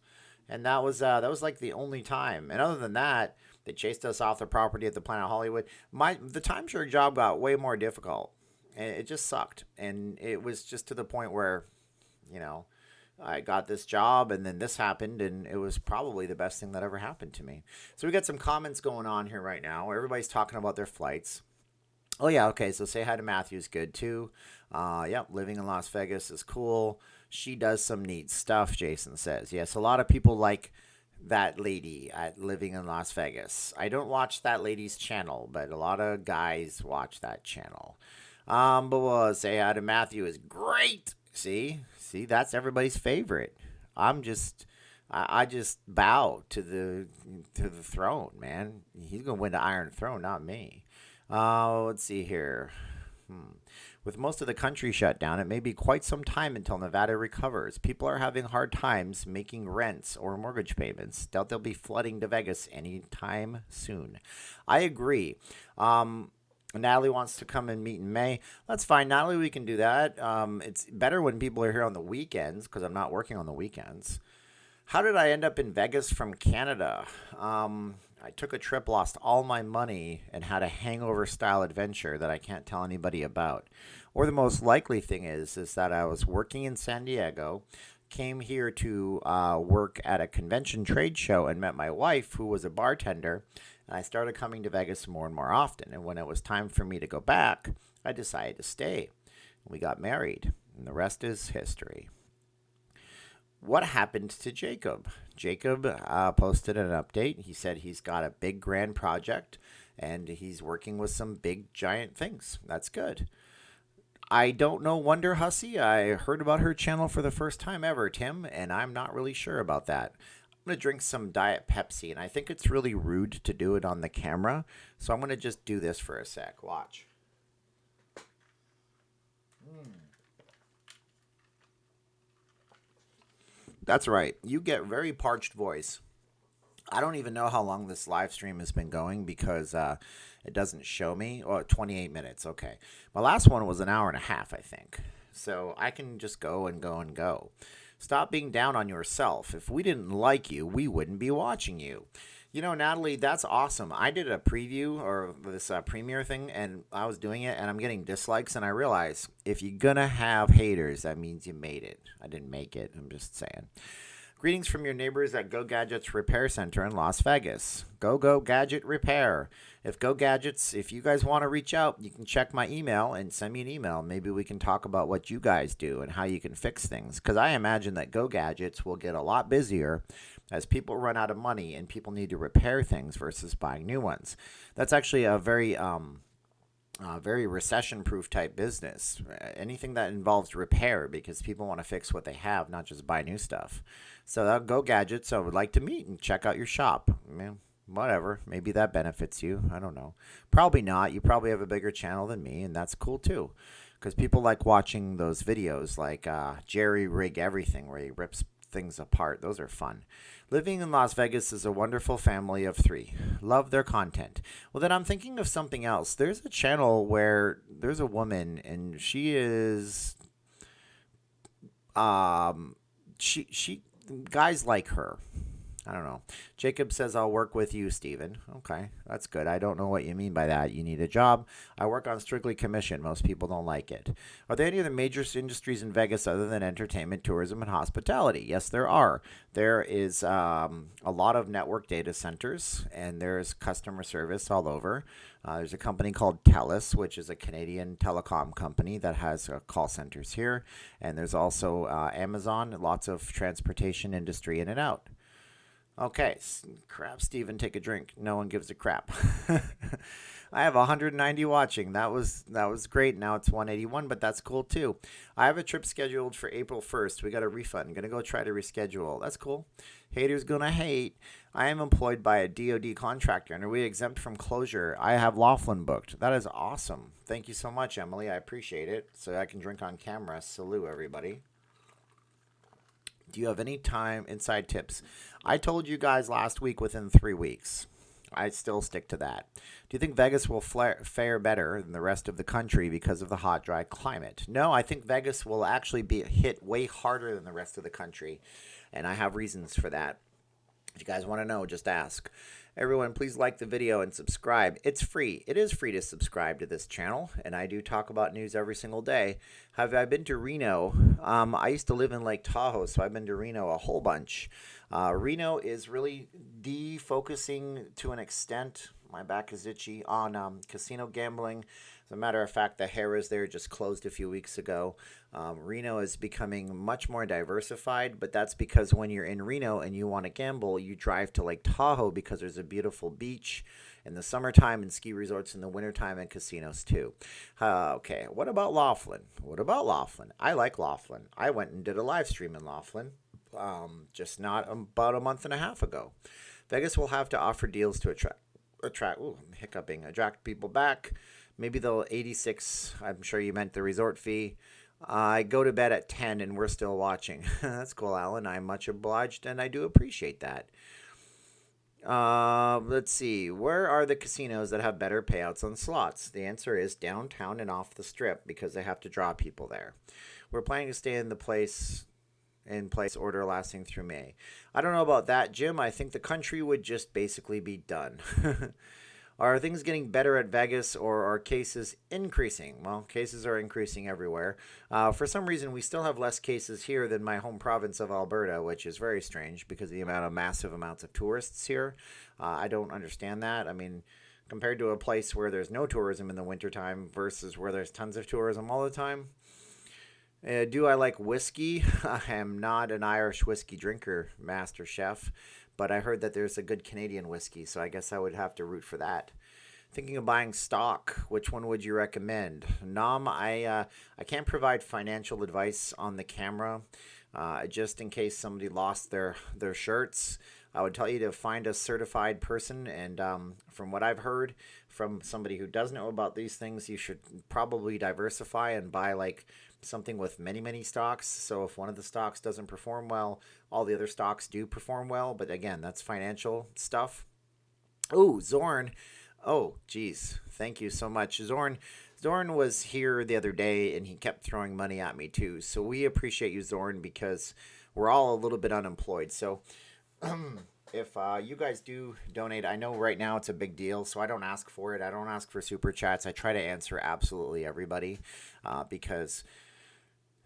Speaker 1: And that was like the only time. And other than that, they chased us off the property at the Planet Hollywood. The timeshare job got way more difficult. And it just sucked. And it was just to the point where, I got this job and then this happened. And it was probably the best thing that ever happened to me. So we got some comments going on here right now. Everybody's talking about their flights. Oh, yeah. Okay. So say hi to Matthew's good too. Yep. Living in Las Vegas is cool. She does some neat stuff, Jason says. Yes. A lot of people like that lady at Living in Las Vegas. I don't watch that lady's channel, but a lot of guys watch that channel. But we'll say hi to Matthew is great. See, that's everybody's favorite. I just bow to the throne, man. He's gonna win the Iron Throne, not me. Let's see here. With most of the country shut down, it may be quite some time until Nevada recovers. People are having hard times making rents or mortgage payments. Doubt they'll be flooding to Vegas anytime soon. I agree. Natalie wants to come and meet in May. That's fine, Natalie. We can do that. It's better when people are here on the weekends because I'm not working on the weekends. How did I end up in Vegas from Canada? I took a trip, lost all my money, and had a hangover-style adventure that I can't tell anybody about. Or the most likely thing is that I was working in San Diego, came here to work at a convention trade show, and met my wife, who was a bartender, and I started coming to Vegas more and more often. And when it was time for me to go back, I decided to stay. We got married, and the rest is history. What happened to Jacob? Jacob posted an update. He said he's got a big grand project and he's working with some big giant things. That's good. I don't know Wonder Hussy. I heard about her channel for the first time ever, Tim, and I'm not really sure about that. I'm going to drink some Diet Pepsi, and I think it's really rude to do it on the camera, so I'm going to just do this for a sec. Watch. That's right. You get very parched voice. I don't even know how long this live stream has been going because it doesn't show me. Oh, 28 minutes. Okay. My last one was an hour and a half, I think. So I can just go and go and go. Stop being down on yourself. If we didn't like you, we wouldn't be watching you. Natalie, that's awesome. I did a preview or this premiere thing, and I was doing it, and I'm getting dislikes, and I realized if you're going to have haters, that means you made it. I didn't make it. I'm just saying. Greetings from your neighbors at Go Gadgets Repair Center in Las Vegas. Go Gadget Repair. If you guys want to reach out, you can check my email and send me an email. Maybe we can talk about what you guys do and how you can fix things. Because I imagine that Go Gadgets will get a lot busier as people run out of money and people need to repair things versus buying new ones. That's actually a very very recession-proof type business. Anything that involves repair, because people want to fix what they have, not just buy new stuff. So Go Gadgets, I would like to meet and check out your shop. Whatever, maybe that benefits you. I don't know. Probably not. You probably have a bigger channel than me, and that's cool too. Because people like watching those videos like Jerry Rig Everything, where he rips things apart. Those are fun. Living in Las Vegas is a wonderful family of 3. Love their content. Well, then I'm thinking of something else. There's a channel where there's a woman, and she is, she guys like her. I don't know. Jacob says, I'll work with you, Steven. Okay, that's good. I don't know what you mean by that. You need a job. I work on strictly commission. Most people don't like it. Are there any other major industries in Vegas other than entertainment, tourism, and hospitality? Yes, there are. There is a lot of network data centers, and there's customer service all over. There's a company called TELUS, which is a Canadian telecom company that has call centers here. And there's also Amazon, lots of transportation industry in and out. Okay, crap, Steven, take a drink. No one gives a crap. I have 190 watching. That was great. Now it's 181, but that's cool too. I have a trip scheduled for April 1st. We got a refund. Gonna go try to reschedule. That's cool. Haters gonna hate. I am employed by a DoD contractor, and are we exempt from closure? I have Laughlin booked. That is awesome. Thank you so much, Emily. I appreciate it. So I can drink on camera. Salute, everybody. Do you have any time inside tips? I told you guys last week within 3 weeks. I still stick to that. Do you think Vegas will fare better than the rest of the country because of the hot, dry climate? No, I think Vegas will actually be hit way harder than the rest of the country, and I have reasons for that. If you guys want to know, just ask. Everyone, please like the video and subscribe. It's free. It is free to subscribe to this channel, and I do talk about news every single day. Have I been to Reno? I used to live in Lake Tahoe, so I've been to Reno a whole bunch. Reno is really defocusing to an extent. My back is itchy on casino gambling. As a matter of fact, the Harrah's there just closed a few weeks ago. Reno is becoming much more diversified, but that's because when you're in Reno and you want to gamble, you drive to Lake Tahoe because there's a beautiful beach in the summertime and ski resorts in the wintertime and casinos too. Okay, what about Laughlin? I like Laughlin. I went and did a live stream in Laughlin just not about a month and a half ago. Vegas will have to offer deals to attract people back. Maybe they'll 86. I'm sure you meant the resort fee. I go to bed at 10 and we're still watching. That's cool, Alan. I'm much obliged and I do appreciate that. Let's see. Where are the casinos that have better payouts on slots? The answer is downtown and off the strip because they have to draw people there. We're planning to stay in place order lasting through May. I don't know about that, Jim. I think the country would just basically be done. Are things getting better at Vegas or are cases increasing? Well, cases are increasing everywhere. For some reason, we still have less cases here than my home province of Alberta, which is very strange because of the massive amounts of tourists here. I don't understand that. I mean, compared to a place where there's no tourism in the wintertime versus where there's tons of tourism all the time. Do I like whiskey? I am not an Irish whiskey drinker, Master Chef, but I heard that there's a good Canadian whiskey, so I guess I would have to root for that. Thinking of buying stock, which one would you recommend? Nom, I can't provide financial advice on the camera, just in case somebody lost their shirts. I would tell you to find a certified person, and from what I've heard from somebody who does know about these things, you should probably diversify and buy like something with many stocks. So if one of the stocks doesn't perform well, all the other stocks do perform well. But again, that's financial stuff. Oh, Zorn. Oh, geez. Thank you so much. Zorn was here the other day and he kept throwing money at me too. So we appreciate you, Zorn, because we're all a little bit unemployed. So if you guys do donate, I know right now it's a big deal, so I don't ask for it. I don't ask for super chats. I try to answer absolutely everybody because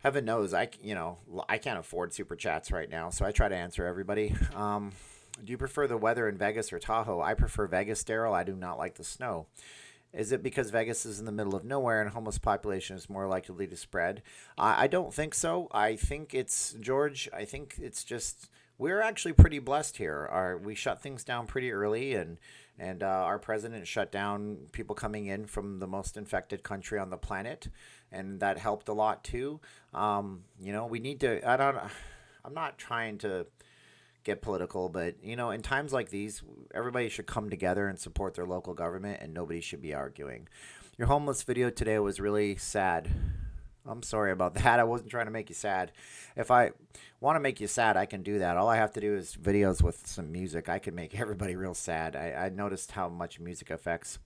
Speaker 1: heaven knows I can't afford super chats right now, so I try to answer everybody. Do you prefer the weather in Vegas or Tahoe? I prefer Vegas, Daryl. I do not like the snow. Is it because Vegas is in the middle of nowhere and homeless population is more likely to spread? I don't think so. I think it's, George, I think it's just, we're actually pretty blessed here. We shut things down pretty early, and And our president shut down people coming in from the most infected country on the planet, and that helped a lot too. We need to. I'm not trying to get political, but in times like these, everybody should come together and support their local government, and nobody should be arguing. Your homeless video today was really sad. I'm sorry about that. I wasn't trying to make you sad. If I want to make you sad, I can do that. All I have to do is videos with some music. I can make everybody real sad. I noticed how much music affects.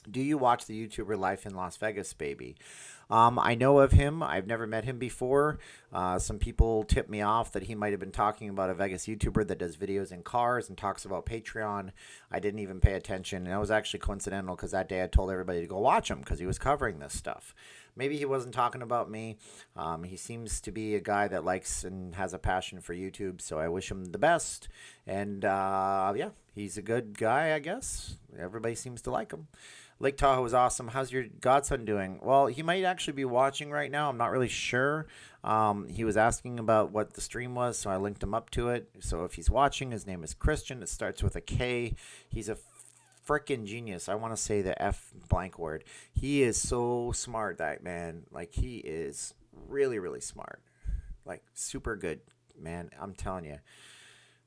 Speaker 1: Do you watch the YouTuber Life in Las Vegas, baby? I know of him. I've never met him before. Some people tipped me off that he might have been talking about a Vegas YouTuber that does videos in cars and talks about Patreon. I didn't even pay attention. And that was actually coincidental because that day I told everybody to go watch him because he was covering this stuff. Maybe he wasn't talking about me. He seems to be a guy that likes and has a passion for YouTube, so I wish him the best. And yeah, he's a good guy, I guess. Everybody seems to like him. Lake Tahoe is awesome. How's your godson doing? Well, he might actually be watching right now. I'm not really sure. He was asking about what the stream was, so I linked him up to it. So if he's watching, his name is Christian. It starts with a K. He's a freaking genius. I want to say the F blank word. He is so smart, that man. Like, he is really, really smart. Like, super good, man. I'm telling you.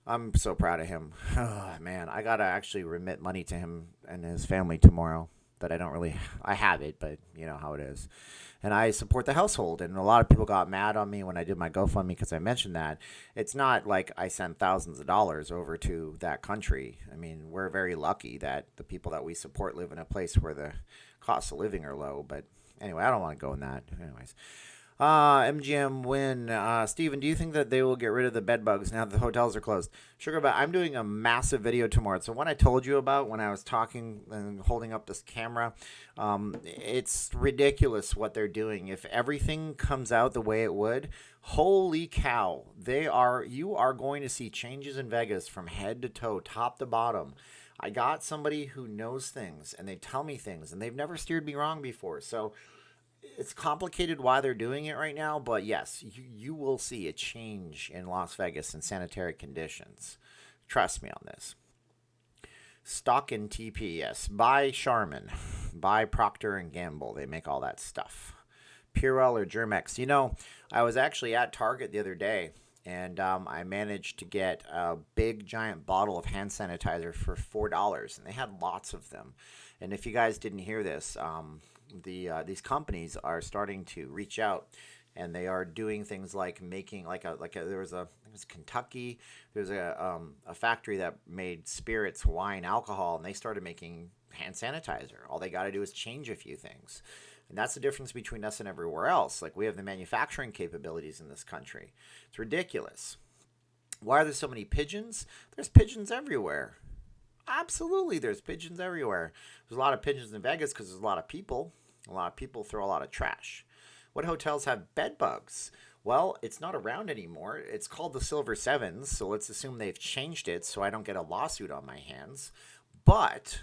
Speaker 1: I'm so proud of him. Oh, man. I got to actually remit money to him and his family tomorrow. But I have it, but you know how it is. And I support the household. And a lot of people got mad on me when I did my GoFundMe because I mentioned that. It's not like I sent thousands of dollars over to that country. I mean, we're very lucky that the people that we support live in a place where the costs of living are low. But anyway, I don't want to go in that. Anyways. MGM win. Steven, do you think that they will get rid of the bed bugs now that the hotels are closed? Sugar, but I'm doing a massive video tomorrow. So one I told you about when I was talking and holding up this camera, it's ridiculous what they're doing. If everything comes out the way it would, holy cow, you are going to see changes in Vegas from head to toe, top to bottom. I got somebody who knows things and they tell me things and they've never steered me wrong before. So it's complicated why they're doing it right now, but yes, you will see a change in Las Vegas in sanitary conditions. Trust me on this. Stock in TP, yes. Buy Charmin. Buy Procter & Gamble. They make all that stuff. Purell or Germex. I was actually at Target the other day, and I managed to get a big, giant bottle of hand sanitizer for $4, and they had lots of them. And if you guys didn't hear this, these companies are starting to reach out, and they are doing things like making there was Kentucky. There's a factory that made spirits, wine, alcohol, and they started making hand sanitizer. All they got to do is change a few things, and that's the difference between us and everywhere else. Like, we have the manufacturing capabilities in this country. It's ridiculous. Why are there so many pigeons? There's pigeons everywhere. Absolutely, there's pigeons everywhere. There's a lot of pigeons in Vegas because there's a lot of people. A lot of people throw a lot of trash. What hotels have bed bugs? Well, it's not around anymore. It's called the Silver Sevens, so let's assume they've changed it so I don't get a lawsuit on my hands. But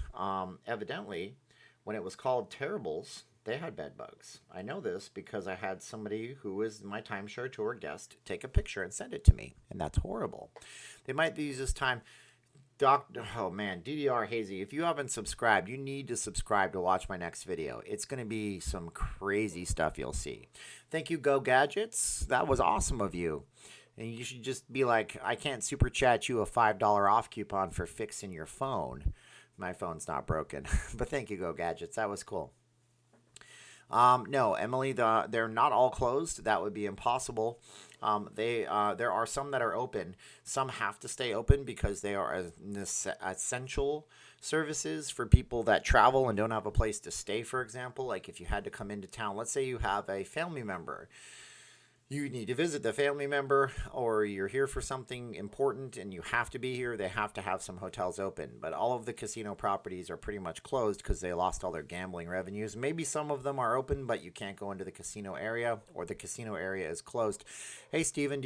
Speaker 1: evidently, when it was called Terribles, they had bed bugs. I know this because I had somebody who was my timeshare tour guest take a picture and send it to me, and that's horrible. They might use this time. Oh man, DDR Hazy, if you haven't subscribed, you need to subscribe to watch my next video. It's going to be some crazy stuff you'll see. Thank you, Go Gadgets. That was awesome of you. And you should just be like, I can't super chat you a $5 off coupon for fixing your phone. My phone's not broken. But thank you, Go Gadgets. That was cool. No, Emily, they're not all closed. That would be impossible. There are some that are open. Some have to stay open because they are essential services for people that travel and don't have a place to stay, for example. Like if you had to come into town, let's say you have a family member. You need to visit the family member, or you're here for something important and you have to be here, they have to have some hotels open. But all of the casino properties are pretty much closed because they lost all their gambling revenues. Maybe some of them are open, but you can't go into the casino area, or the casino area is closed. Hey, Steven,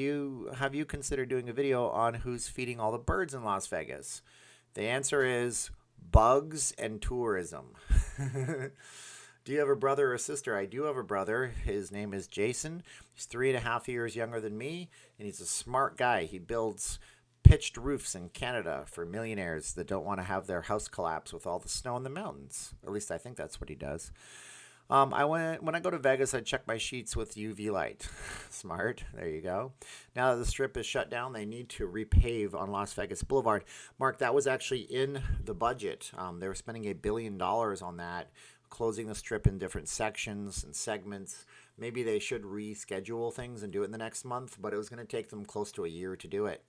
Speaker 1: have you considered doing a video on who's feeding all the birds in Las Vegas? The answer is bugs and tourism. Do you have a brother or sister? I do have a brother. His name is Jason. He's 3.5 years younger than me, and he's a smart guy. He builds pitched roofs in Canada for millionaires that don't want to have their house collapse with all the snow in the mountains. At least I think that's what he does. When I go to Vegas, I check my sheets with UV light. Smart. There you go. Now that the strip is shut down, they need to repave on Las Vegas Boulevard. Mark, that was actually in the budget. They were spending $1 billion on that, closing the strip in different sections and segments. Maybe they should reschedule things and do it in the next month, but it was going to take them close to a year to do it.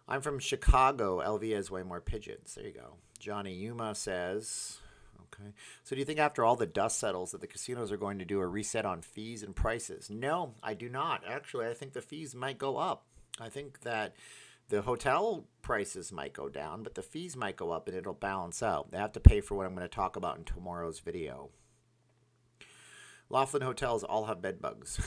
Speaker 1: I'm from Chicago. LV has way more pigeons. There you go. Johnny Yuma says... Okay. So do you think after all the dust settles that the casinos are going to do a reset on fees and prices? No, I do not. Actually, I think the fees might go up. I think that the hotel prices might go down, but the fees might go up and it'll balance out. They have to pay for what I'm going to talk about in tomorrow's video. Laughlin hotels all have bed bugs.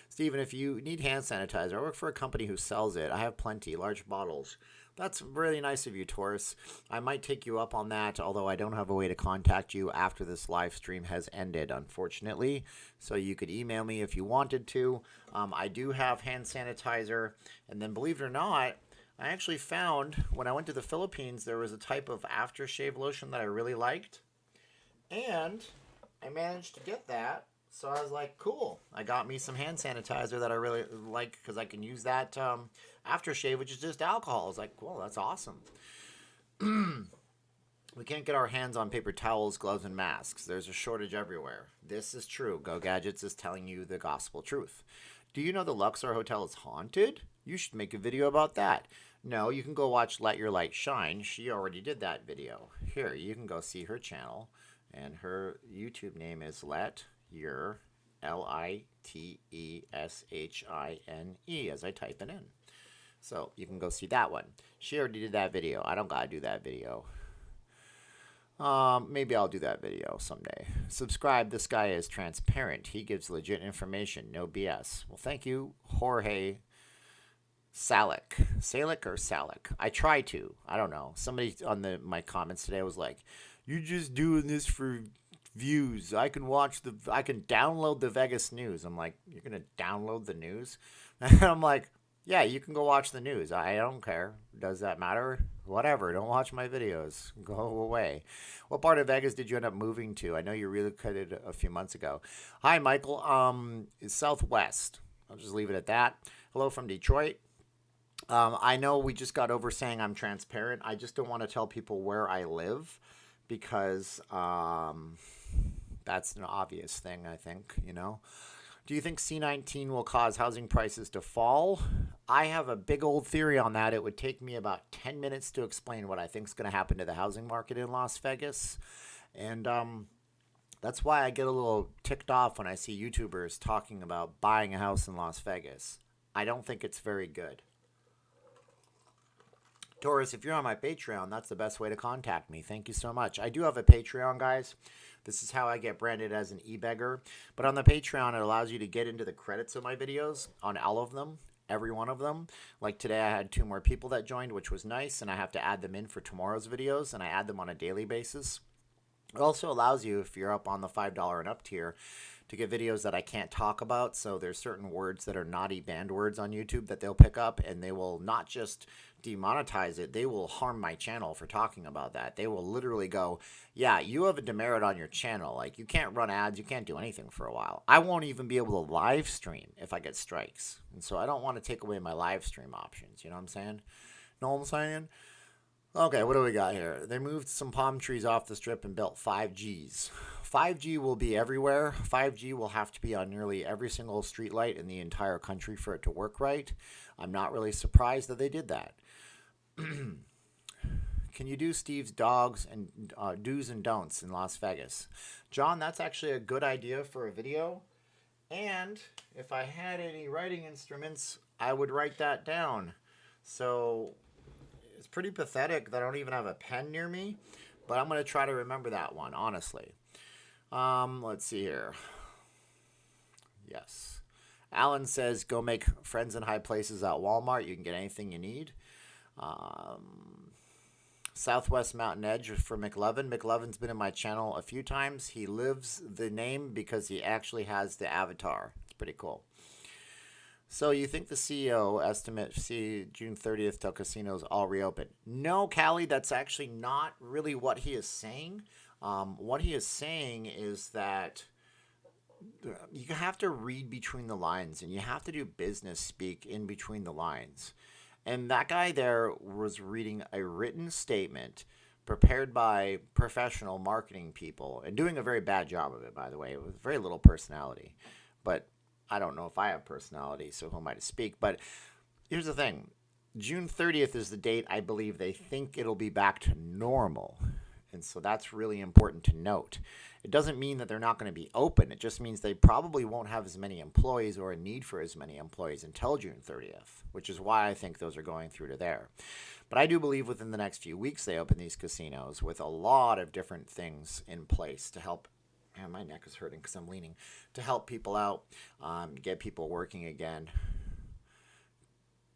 Speaker 1: Steven, if you need hand sanitizer, I work for a company who sells it. I have plenty, large bottles. That's really nice of you, Taurus. I might take you up on that, although I don't have a way to contact you after this live stream has ended, unfortunately. So you could email me if you wanted to. I do have hand sanitizer. And then, believe it or not, I actually found when I went to the Philippines, there was a type of aftershave lotion that I really liked. And I managed to get that. So I was like, cool. I got me some hand sanitizer that I really like because I can use that aftershave, which is just alcohol. I was like, cool, that's awesome. We can't get our hands on paper towels, gloves, and masks. There's a shortage everywhere. This is true. Go Gadgets is telling you the gospel truth. Do you know the Luxor Hotel is haunted? You should make a video about that. No, you can go watch Let Your Light Shine. She already did that video. Here, you can go see her channel. And her YouTube name is Let Your, Liteshine, as I type it in. So you can go see that one. She already did that video. I don't gotta do that video. Maybe I'll do that video someday. Subscribe. This guy is transparent. He gives legit information. No BS. Well, thank you, Jorge Salick. Salick or Salick? I try to. I don't know. Somebody on my comments today was like, "You're just doing this for views. I can download the Vegas news." I'm like, "You're gonna download the news?" And I'm like, "Yeah, you can go watch the news. I don't care. Does that matter? Whatever. Don't watch my videos. Go away." What part of Vegas did you end up moving to? I know you relocated a few months ago. Hi, Michael. It's Southwest. I'll just leave it at that. Hello from Detroit. I know we just got over saying I'm transparent. I just don't want to tell people where I live because that's an obvious thing, I think, you know. Do you think C19 will cause housing prices to fall? I have a big old theory on that. It would take me about 10 minutes to explain what I think is going to happen to the housing market in Las Vegas. And that's why I get a little ticked off when I see YouTubers talking about buying a house in Las Vegas. I don't think it's very good. Taurus, if you're on my Patreon, that's the best way to contact me. Thank you so much. I do have a Patreon, guys. This is how I get branded as an e-beggar. But on the Patreon, it allows you to get into the credits of my videos on all of them, every one of them. Like today, I had 2 more people that joined, which was nice, and I have to add them in for tomorrow's videos, and I add them on a daily basis. It also allows you, if you're up on the $5 and up tier, to get videos that I can't talk about. So there's certain words that are naughty banned words on YouTube that they'll pick up, and they will not just demonetize it, they will harm my channel for talking about that. They will literally go, yeah, you have a demerit on your channel. Like, you can't run ads, you can't do anything for a while. I won't even be able to live stream if I get strikes. And so I don't want to take away my live stream options. You know what I'm saying? Know what I'm saying? Okay, what do we got here? They moved some palm trees off the strip and built 5Gs. 5G will be everywhere. 5G will have to be on nearly every single street light in the entire country for it to work right. I'm not really surprised that they did that. Can you do Steve's dogs and do's and don'ts in Las Vegas? John, that's actually a good idea for a video. And if I had any writing instruments, I would write that down. So it's pretty pathetic that I don't even have a pen near me, but I'm going to try to remember that one, honestly. Let's see here. Yes. Alan says, go make friends in high places at Walmart. You can get anything you need. Southwest Mountain Edge for McLovin. McLovin's been in my channel a few times. He lives the name because he actually has the avatar. It's pretty cool. So you think the CEO estimate see June 30th till casinos all reopen? No, Callie, that's actually not really what he is saying. What he is saying is that you have to read between the lines and you have to do business speak in between the lines. And that guy there was reading a written statement prepared by professional marketing people and doing a very bad job of it, by the way, with very little personality. But I don't know if I have personality, so who am I to speak? But here's the thing. June 30th is the date I believe they think it'll be back to normal. And so that's really important to note. It doesn't mean that they're not going to be open. It just means they probably won't have as many employees or a need for as many employees until June 30th, which is why I think those are going through to there. But I do believe within the next few weeks they open these casinos with a lot of different things in place to help. Man, my neck is hurting because I'm leaning. To help people out, get people working again.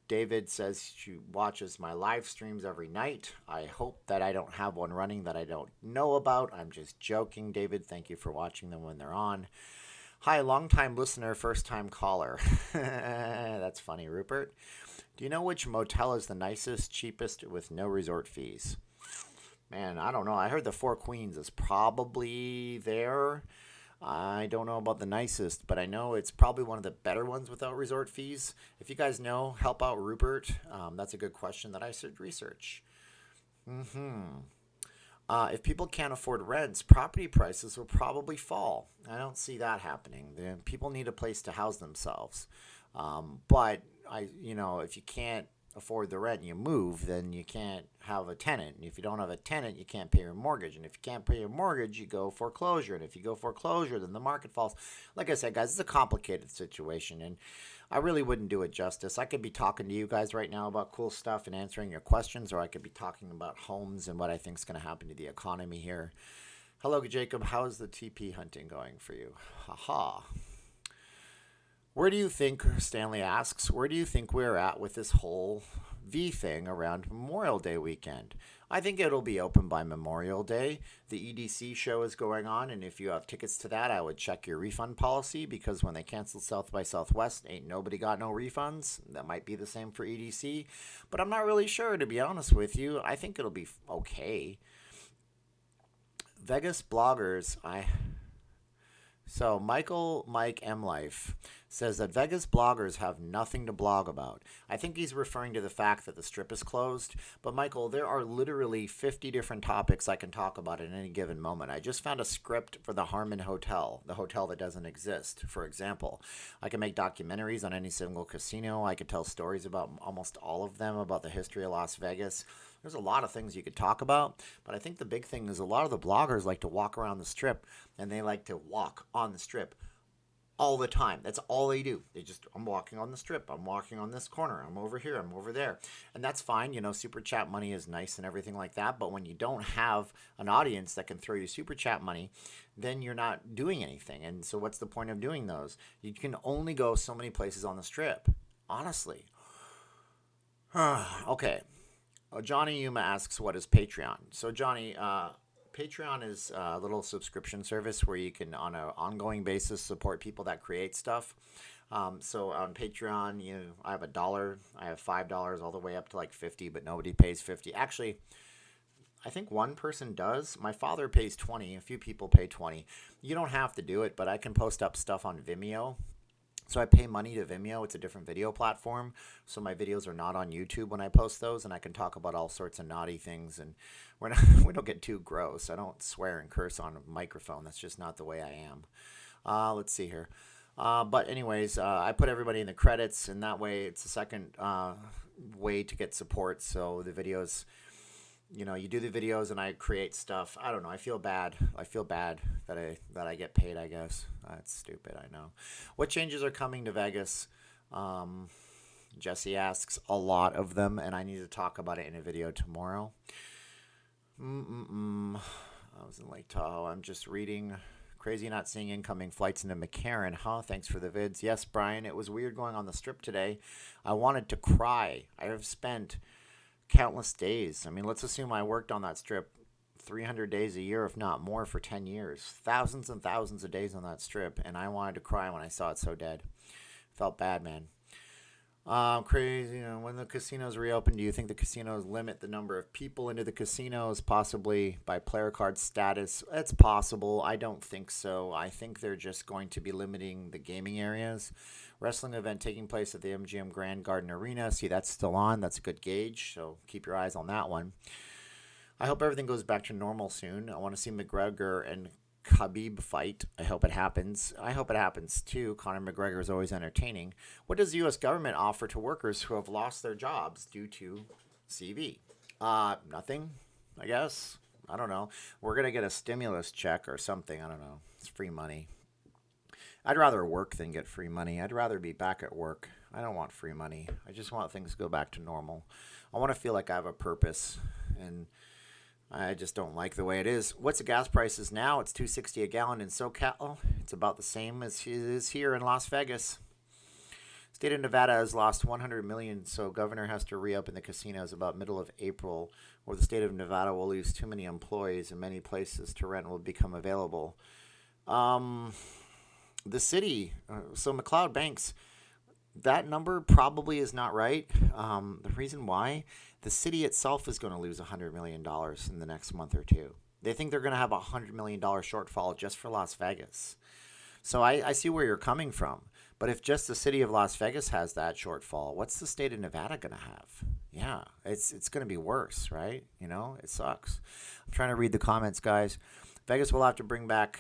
Speaker 1: David says she watches my live streams every night. I hope that I don't have one running that I don't know about. I'm just joking, David. Thank you for watching them when they're on. Hi, long-time listener, first-time caller. That's funny, Rupert. Do you know which motel is the nicest, cheapest, with no resort fees? Man, I don't know. I heard the Four Queens is probably there. I don't know about the nicest, but I know it's probably one of the better ones without resort fees. If you guys know, help out Rupert. That's a good question that I should research. If people can't afford rents, property prices will probably fall. I don't see that happening. People need a place to house themselves. But if you can't afford the rent and you move, then you can't have a tenant. And if you don't have a tenant, you can't pay your mortgage. And if you can't pay your mortgage, you go foreclosure. And if you go foreclosure, then the market falls. Like I said, guys, it's a complicated situation. And I really wouldn't do it justice. I could be talking to you guys right now about cool stuff and answering your questions, or I could be talking about homes and what I think is going to happen to the economy here. Hello, Jacob. How's the TP hunting going for you? Haha. Where do you think, Stanley asks, where do you think we're at with this whole V thing around Memorial Day weekend? I think it'll be open by Memorial Day. The EDC show is going on, and if you have tickets to that, I would check your refund policy, because when they canceled South by Southwest, ain't nobody got no refunds. That might be the same for EDC, but I'm not really sure, to be honest with you. I think it'll be okay. Vegas bloggers, So Mike M. Life says that Vegas bloggers have nothing to blog about. I think he's referring to the fact that the strip is closed. But Michael, there are literally 50 different topics I can talk about at any given moment. I just found a script for the Harmon Hotel, the hotel that doesn't exist, for example. I can make documentaries on any single casino. I could tell stories about almost all of them, about the history of Las Vegas. There's a lot of things you could talk about, but I think the big thing is a lot of the bloggers like to walk around the strip, and they like to walk on the strip all the time. That's all they do. I'm walking on the strip. I'm walking on this corner. I'm over here. I'm over there. And that's fine. Super chat money is nice and everything like that. But when you don't have an audience that can throw you super chat money, then you're not doing anything. And so what's the point of doing those? You can only go so many places on the strip, honestly. Okay. Johnny Yuma asks, what is Patreon? So Johnny, Patreon is a little subscription service where you can, on an ongoing basis, support people that create stuff. So on Patreon, I have $1, I have $5, all the way up to like 50, but nobody pays 50. Actually, I think one person does. My father pays 20. A few people pay 20. You don't have to do it, but I can post up stuff on Vimeo. So I pay money to Vimeo. It's a different video platform. So my videos are not on YouTube when I post those, and I can talk about all sorts of naughty things. And we don't get too gross. I don't swear and curse on a microphone. That's just not the way I am. Let's see here. But anyways, I put everybody in the credits, and that way it's a second way to get support. So the videos, you do the videos and I create stuff. I don't know. I feel bad. I feel bad that I get paid, I guess. That's stupid, I know. What changes are coming to Vegas? Jesse asks, a lot of them, and I need to talk about it in a video tomorrow. I was in Lake Tahoe. I'm just reading. Crazy not seeing incoming flights into McCarran, huh? Thanks for the vids. Yes, Brian, it was weird going on the strip today. I wanted to cry. I have spent countless days. I mean, let's assume I worked on that strip 300 days a year, if not more, for 10 years. Thousands and thousands of days on that strip, and I wanted to cry when I saw it so dead. Felt bad, man. Crazy. When the casinos reopen, do you think the casinos limit the number of people into the casinos, possibly by player card status? It's possible. I don't think so. I think they're just going to be limiting the gaming areas. Wrestling event taking place at the MGM Grand Garden Arena. See, that's still on. That's a good gauge. So keep your eyes on that one. I hope everything goes back to normal soon. I want to see McGregor and Khabib fight. I hope it happens. I hope it happens too. Conor McGregor is always entertaining. What does the U.S. government offer to workers who have lost their jobs due to CV? Nothing, I guess. I don't know. We're going to get a stimulus check or something. I don't know. It's free money. I'd rather work than get free money. I'd rather be back at work. I don't want free money. I just want things to go back to normal. I want to feel like I have a purpose, and I just don't like the way it is. What's the gas prices now? It's $2.60 a gallon in SoCal. It's about the same as it is here in Las Vegas. State of Nevada has lost $100 million, so governor has to reopen the casinos about middle of April, or the state of Nevada will lose too many employees and many places to rent will become available. The city, so McLeod Banks, that number probably is not right. The reason why, the city itself is going to lose $100 million in the next month or two. They think they're going to have a $100 million shortfall just for Las Vegas. So I see where you're coming from. But if just the city of Las Vegas has that shortfall, what's the state of Nevada going to have? Yeah, it's going to be worse, right? It sucks. I'm trying to read the comments, guys. Vegas will have to bring back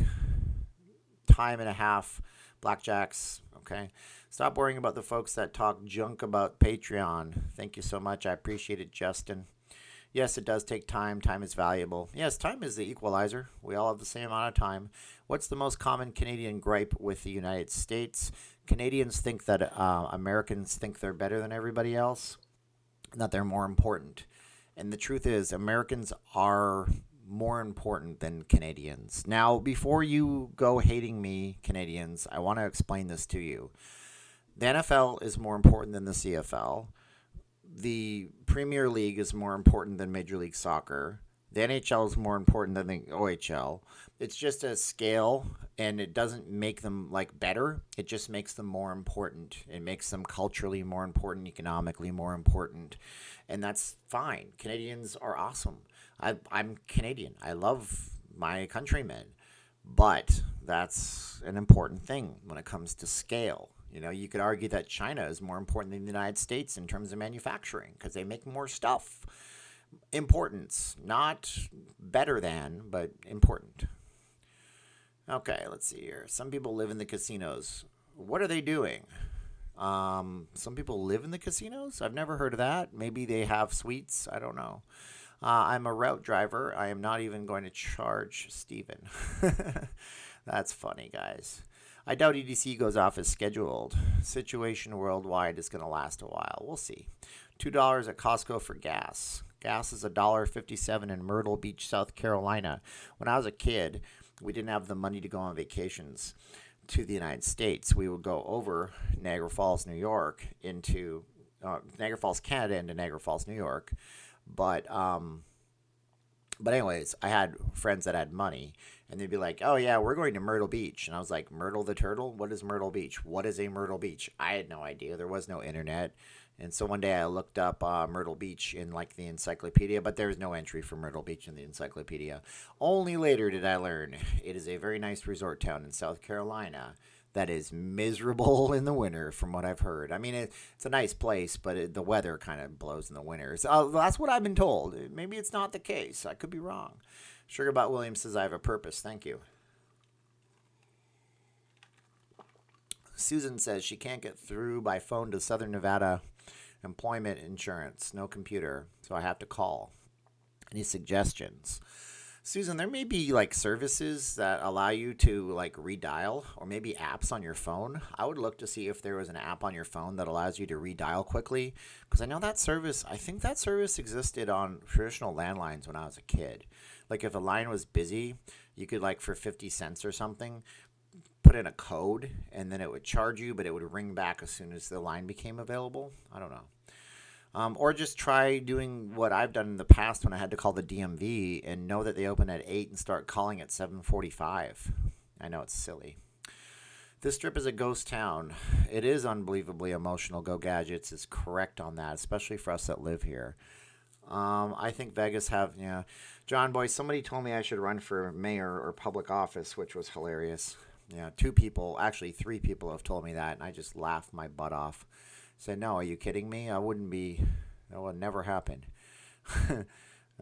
Speaker 1: time and a half blackjacks. Okay. Stop worrying about the folks that talk junk about Patreon. Thank you so much. I appreciate it, Justin. Yes, it does take time. Time is valuable. Yes, time is the equalizer. We all have the same amount of time. What's the most common Canadian gripe with the United States? Canadians think that Americans think they're better than everybody else, and that they're more important. And the truth is, Americans are more important than Canadians. Now, before you go hating me, Canadians, I want to explain this to you. The NFL is more important than the CFL. The Premier League is more important than Major League Soccer. The NHL is more important than the OHL. It's just a scale, and it doesn't make them better. It just makes them more important. It makes them culturally more important, economically more important, and that's fine. Canadians are awesome. I'm Canadian. I love my countrymen, but that's an important thing when it comes to scale. You could argue that China is more important than the United States in terms of manufacturing because they make more stuff. Importance, not better than, but important. Okay, let's see here. Some people live in the casinos. What are they doing? Some people live in the casinos? I've never heard of that. Maybe they have suites. I don't know. I'm a route driver. I am not even going to charge Steven. That's funny, guys. I doubt EDC goes off as scheduled. Situation worldwide is going to last a while. We'll see. $2 at Costco for gas. Gas is $1.57 in Myrtle Beach, South Carolina. When I was a kid, we didn't have the money to go on vacations to the United States. We would go over Niagara Falls, New York, into Niagara Falls, Canada, into Niagara Falls, New York. But anyways, I had friends that had money, and they'd be like, oh, yeah, we're going to Myrtle Beach. And I was like, Myrtle the Turtle? What is Myrtle Beach? What is a Myrtle Beach? I had no idea. There was no internet. And so one day I looked up Myrtle Beach in the encyclopedia, but there was no entry for Myrtle Beach in the encyclopedia. Only later did I learn it is a very nice resort town in South Carolina that is miserable in the winter, from what I've heard. I mean, it's a nice place, but the weather kind of blows in the winter. So, that's what I've been told. Maybe it's not the case. I could be wrong. Sugarbot Williams says, I have a purpose. Thank you. Susan says she can't get through by phone to Southern Nevada Employment Insurance. No computer, so I have to call. Any suggestions? Susan, there may be services that allow you to redial, or maybe apps on your phone. I would look to see if there was an app on your phone that allows you to redial quickly, because I know that service, I think that service existed on traditional landlines when I was a kid. If a line was busy, you could for 50 cents or something, put in a code, and then it would charge you, but it would ring back as soon as the line became available. I don't know. Or just try doing what I've done in the past when I had to call the DMV and know that they open at 8 and start calling at 7:45. I know it's silly. This strip is a ghost town. It is unbelievably emotional. Go Gadgets is correct on that, especially for us that live here. I think Vegas John Boy, somebody told me I should run for mayor or public office, which was hilarious. Yeah, 2 people, actually 3 people have told me that, and I just laughed my butt off. Said, no, are you kidding me? That would never happen.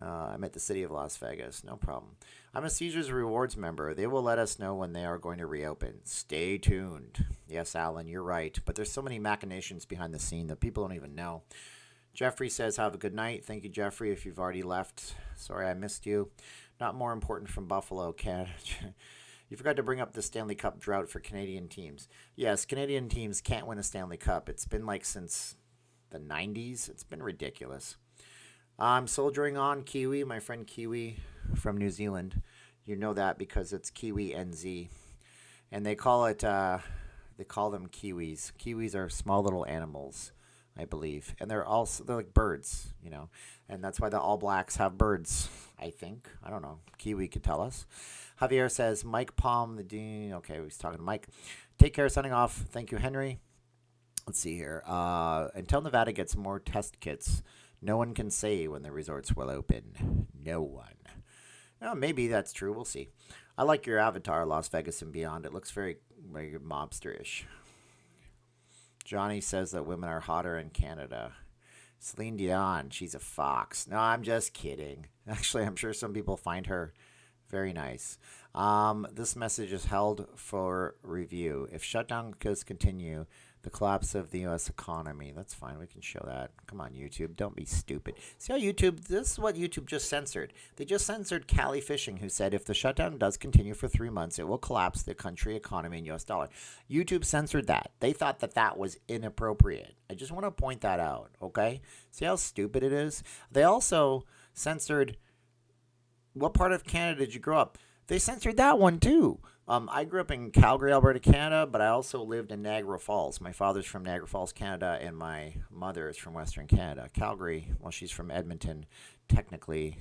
Speaker 1: I'm at the city of Las Vegas. No problem. I'm a Caesars Rewards member. They will let us know when they are going to reopen. Stay tuned. Yes, Alan, you're right. But there's so many machinations behind the scene that people don't even know. Jeffrey says, have a good night. Thank you, Jeffrey, if you've already left. Sorry I missed you. Not more important from Buffalo, Cat. You forgot to bring up the Stanley Cup drought for Canadian teams. Yes, Canadian teams can't win a Stanley Cup. It's been like since the 90s. It's been ridiculous. I'm soldiering on, Kiwi, my friend Kiwi from New Zealand. You know that because it's Kiwi NZ. And they call them Kiwis. Kiwis are small little animals, I believe. And they're like birds, And that's why the All Blacks have birds, I think. I don't know. Kiwi could tell us. Javier says, Mike Palm, the Dean. Okay, he's talking to Mike. Take care, signing off. Thank you, Henry. Let's see here. Until Nevada gets more test kits, no one can say when the resorts will open. No one. Maybe that's true. We'll see. I like your avatar, Las Vegas and beyond. It looks very, very mobster-ish. Johnny says that women are hotter in Canada. Celine Dion, she's a fox. No, I'm just kidding. Actually, I'm sure some people find her very nice. This message is held for review. If shutdown does continue, the collapse of the U.S. economy. That's fine. We can show that. Come on, YouTube. Don't be stupid. See how this is what YouTube just censored. They just censored Callie Fishing, who said if the shutdown does continue for 3 months, it will collapse the country economy in U.S. dollar. YouTube censored that. They thought that was inappropriate. I just want to point that out, okay? See how stupid it is? They also censored, what part of Canada did you grow up? They censored that one, too. I grew up in Calgary, Alberta, Canada, but I also lived in Niagara Falls. My father's from Niagara Falls, Canada, and my mother is from Western Canada. Calgary, well, she's from Edmonton. Technically,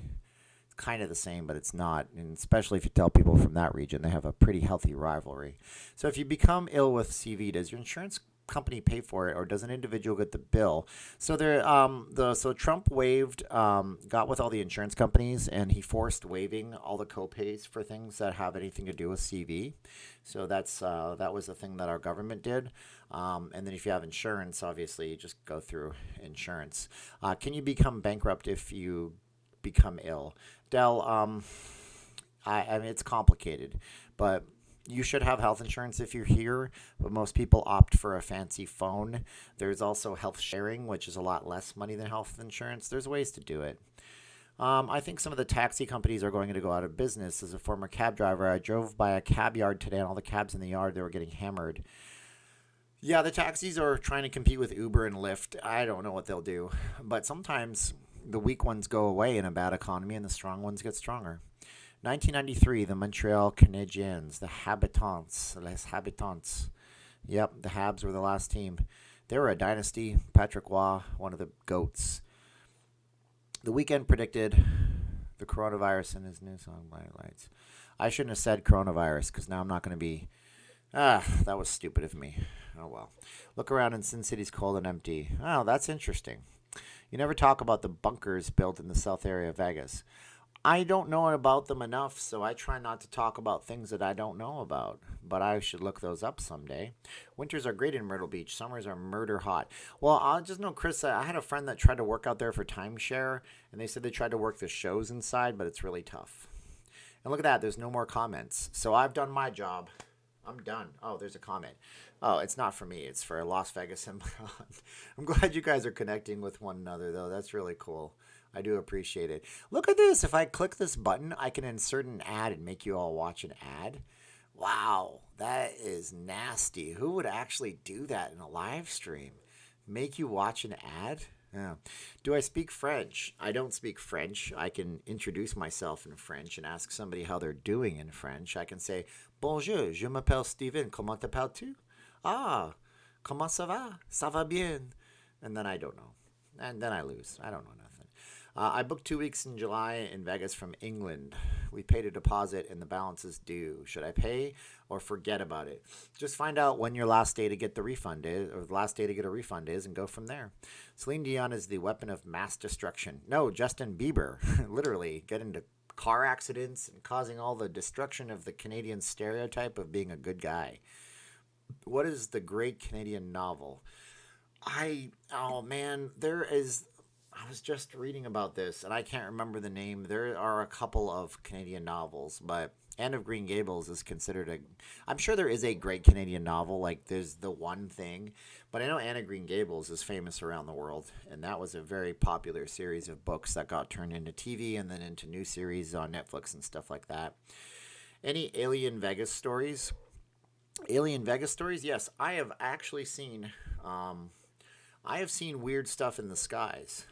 Speaker 1: it's kind of the same, but it's not. And especially if you tell people from that region, they have a pretty healthy rivalry. So if you become ill with CV, does your insurance company pay for it, or does an individual get the bill? So Trump got with all the insurance companies, and he forced waiving all the copays for things that have anything to do with CV. So that was the thing that our government did. And then if you have insurance, obviously you just go through insurance. Can you become bankrupt if you become ill? Dell, I mean, it's complicated, but you should have health insurance if you're here, but most people opt for a fancy phone. There's also health sharing, which is a lot less money than health insurance. There's ways to do it. I think some of the taxi companies are going to go out of business. As a former cab driver, I drove by a cab yard today, and all the cabs in the yard, they were getting hammered. Yeah, the taxis are trying to compete with Uber and Lyft. I don't know what they'll do, but sometimes the weak ones go away in a bad economy, and the strong ones get stronger. 1993, the Montreal Canadiens, the Habitants, Les Habitants. Yep, the Habs were the last team. They were a dynasty. Patrick Waugh, one of the GOATs. The Weeknd predicted the coronavirus in his new song, Blinding Lights. I shouldn't have said coronavirus, because now I'm not going to be... that was stupid of me. Oh, well. Look around and Sin City's cold and empty. Oh, that's interesting. You never talk about the bunkers built in the south area of Vegas. I don't know about them enough, so I try not to talk about things that I don't know about. But I should look those up someday. Winters are great in Myrtle Beach. Summers are murder hot. Well, I just know, Chris, I had a friend that tried to work out there for timeshare, and they said they tried to work the shows inside, but it's really tough. And look at that. There's no more comments. So I've done my job. I'm done. Oh, there's a comment. Oh, it's not for me. It's for Las Vegas and beyond. I'm glad you guys are connecting with one another, though. That's really cool. I do appreciate it. Look at this. If I click this button, I can insert an ad and make you all watch an ad. Wow, that is nasty. Who would actually do that in a live stream? Make you watch an ad? Yeah. Do I speak French? I don't speak French. I can introduce myself in French and ask somebody how they're doing in French. I can say, Bonjour, je m'appelle Steven. Comment t'appelles-tu? Ah, comment ça va? Ça va bien. And then I don't know. And then I lose. I don't know nothing. I booked 2 weeks in July in Vegas from England. We paid a deposit and the balance is due. Should I pay or forget about it? Just find out when your last day to get the refund is, or the last day to get a refund is, and go from there. Celine Dion is the weapon of mass destruction. No, Justin Bieber, literally, get into car accidents and causing all the destruction of the Canadian stereotype of being a good guy. What is the great Canadian novel? Oh man, I was just reading about this and I can't remember the name. There are a couple of Canadian novels, but Anne of Green Gables is considered I'm sure there is a great Canadian novel, like there's the one thing, but I know Anne of Green Gables is famous around the world, and that was a very popular series of books that got turned into TV and then into new series on Netflix and stuff like that. Any Alien Vegas stories? Alien Vegas stories? Yes, I have actually seen. I have seen weird stuff in the skies.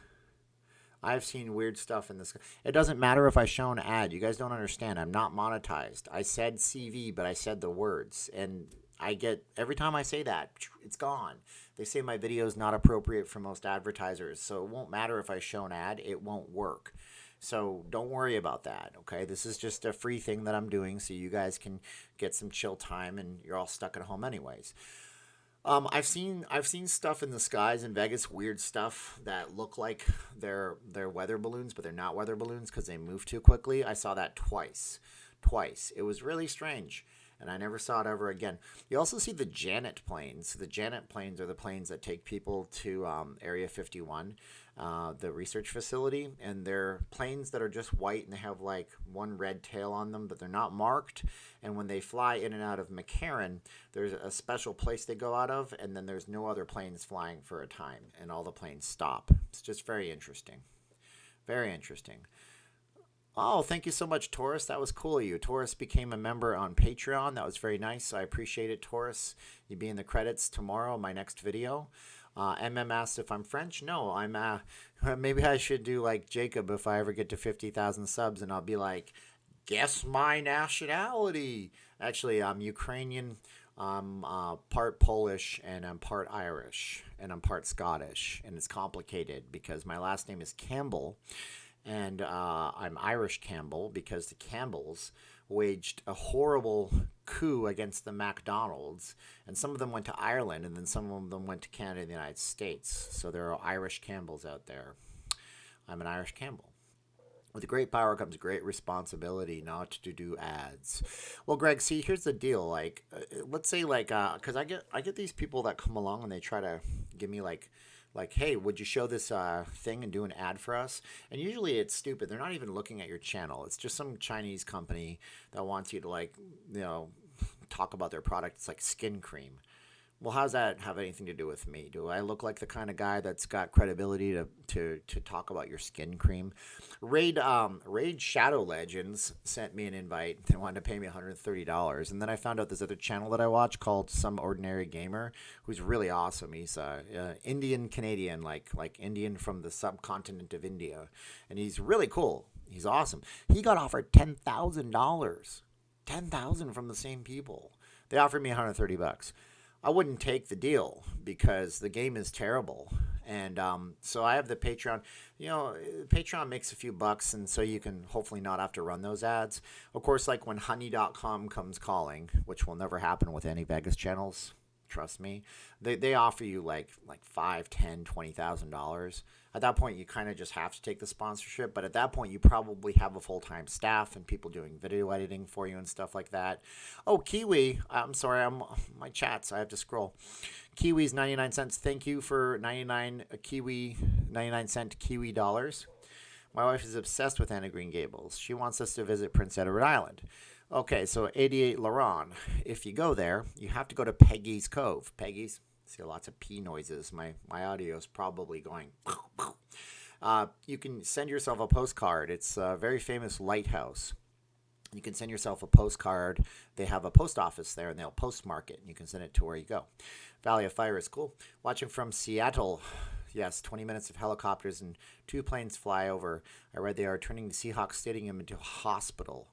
Speaker 1: I've seen weird stuff in the sky. It doesn't matter if I show an ad. You guys don't understand. I'm not monetized. I said CV, but I said the words, and I get every time I say that, it's gone. They say my video is not appropriate for most advertisers, so it won't matter if I show an ad. It won't work. So don't worry about that, okay? This is just a free thing that I'm doing so you guys can get some chill time, and you're all stuck at home anyways. I've seen stuff in the skies in Vegas, weird stuff that look like they're weather balloons, but they're not weather balloons because they move too quickly. I saw that twice. It was really strange, and I never saw it ever again. You also see the Janet planes. The Janet planes are the planes that take people to Area 51, the research facility, and they're planes that are just white and they have like one red tail on them, but they're not marked. And when they fly in and out of McCarran, there's a special place they go out of, and then there's no other planes flying for a time, and all the planes stop. It's just very interesting. Very interesting. Oh, thank you so much, Taurus. That was cool of you. Taurus became a member on Patreon. That was very nice. I appreciate it, Taurus. You'll be in the credits tomorrow, my next video. MM asked if I'm French. No, I'm. Maybe I should do like Jacob if I ever get to 50,000 subs, and I'll be like, guess my nationality. Actually, I'm Ukrainian. I'm part Polish, and I'm part Irish, and I'm part Scottish, and it's complicated because my last name is Campbell, and I'm Irish Campbell because the Campbells waged a horrible coup against the MacDonalds, and some of them went to Ireland, and then some of them went to Canada and the United States. So there are Irish Campbells out there. I'm an Irish Campbell. With great power comes great responsibility not to do ads. Well, Greg, see, here's the deal. Like, let's say, like, because I get these people that come along and they try to give me like, hey, would you show this thing and do an ad for us? And usually it's stupid. They're not even looking at your channel. It's just some Chinese company that wants you to, like, talk about their product. It's like skin cream. Well, how's that have anything to do with me? Do I look like the kind of guy that's got credibility to talk about your skin cream? Raid Shadow Legends sent me an invite. They wanted to pay me $130, and then I found out this other channel that I watch called Some Ordinary Gamer, who's really awesome. He's Indian Canadian, like Indian from the subcontinent of India, and he's really cool. He's awesome. He got offered $10,000, $10,000 from the same people. They offered me $130. I wouldn't take the deal because the game is terrible. And so I have the Patreon. Patreon makes a few bucks, and so you can hopefully not have to run those ads. Of course, like when honey.com comes calling, which will never happen with any Vegas channels, trust me, they offer you like $5, $10, $20,000. At that point, you kind of just have to take the sponsorship. But at that point, you probably have a full-time staff and people doing video editing for you and stuff like that. Oh, Kiwi. I'm sorry. My chats. I have to scroll. Kiwi's 99 cents. Thank you for 99 cent Kiwi dollars. My wife is obsessed with Anna Green Gables. She wants us to visit Prince Edward Island. Okay, so 88 Laron. If you go there, you have to go to Peggy's Cove. Peggy's. See lots of P noises. My audio is probably going. You can send yourself a postcard. It's a very famous lighthouse. You can send yourself a postcard. They have a post office there, and they'll postmark it. And you can send it to where you go. Valley of Fire is cool. Watching from Seattle. Yes, 20 minutes of helicopters and 2 planes fly over. I read they are turning the Seahawks Stadium into a hospital.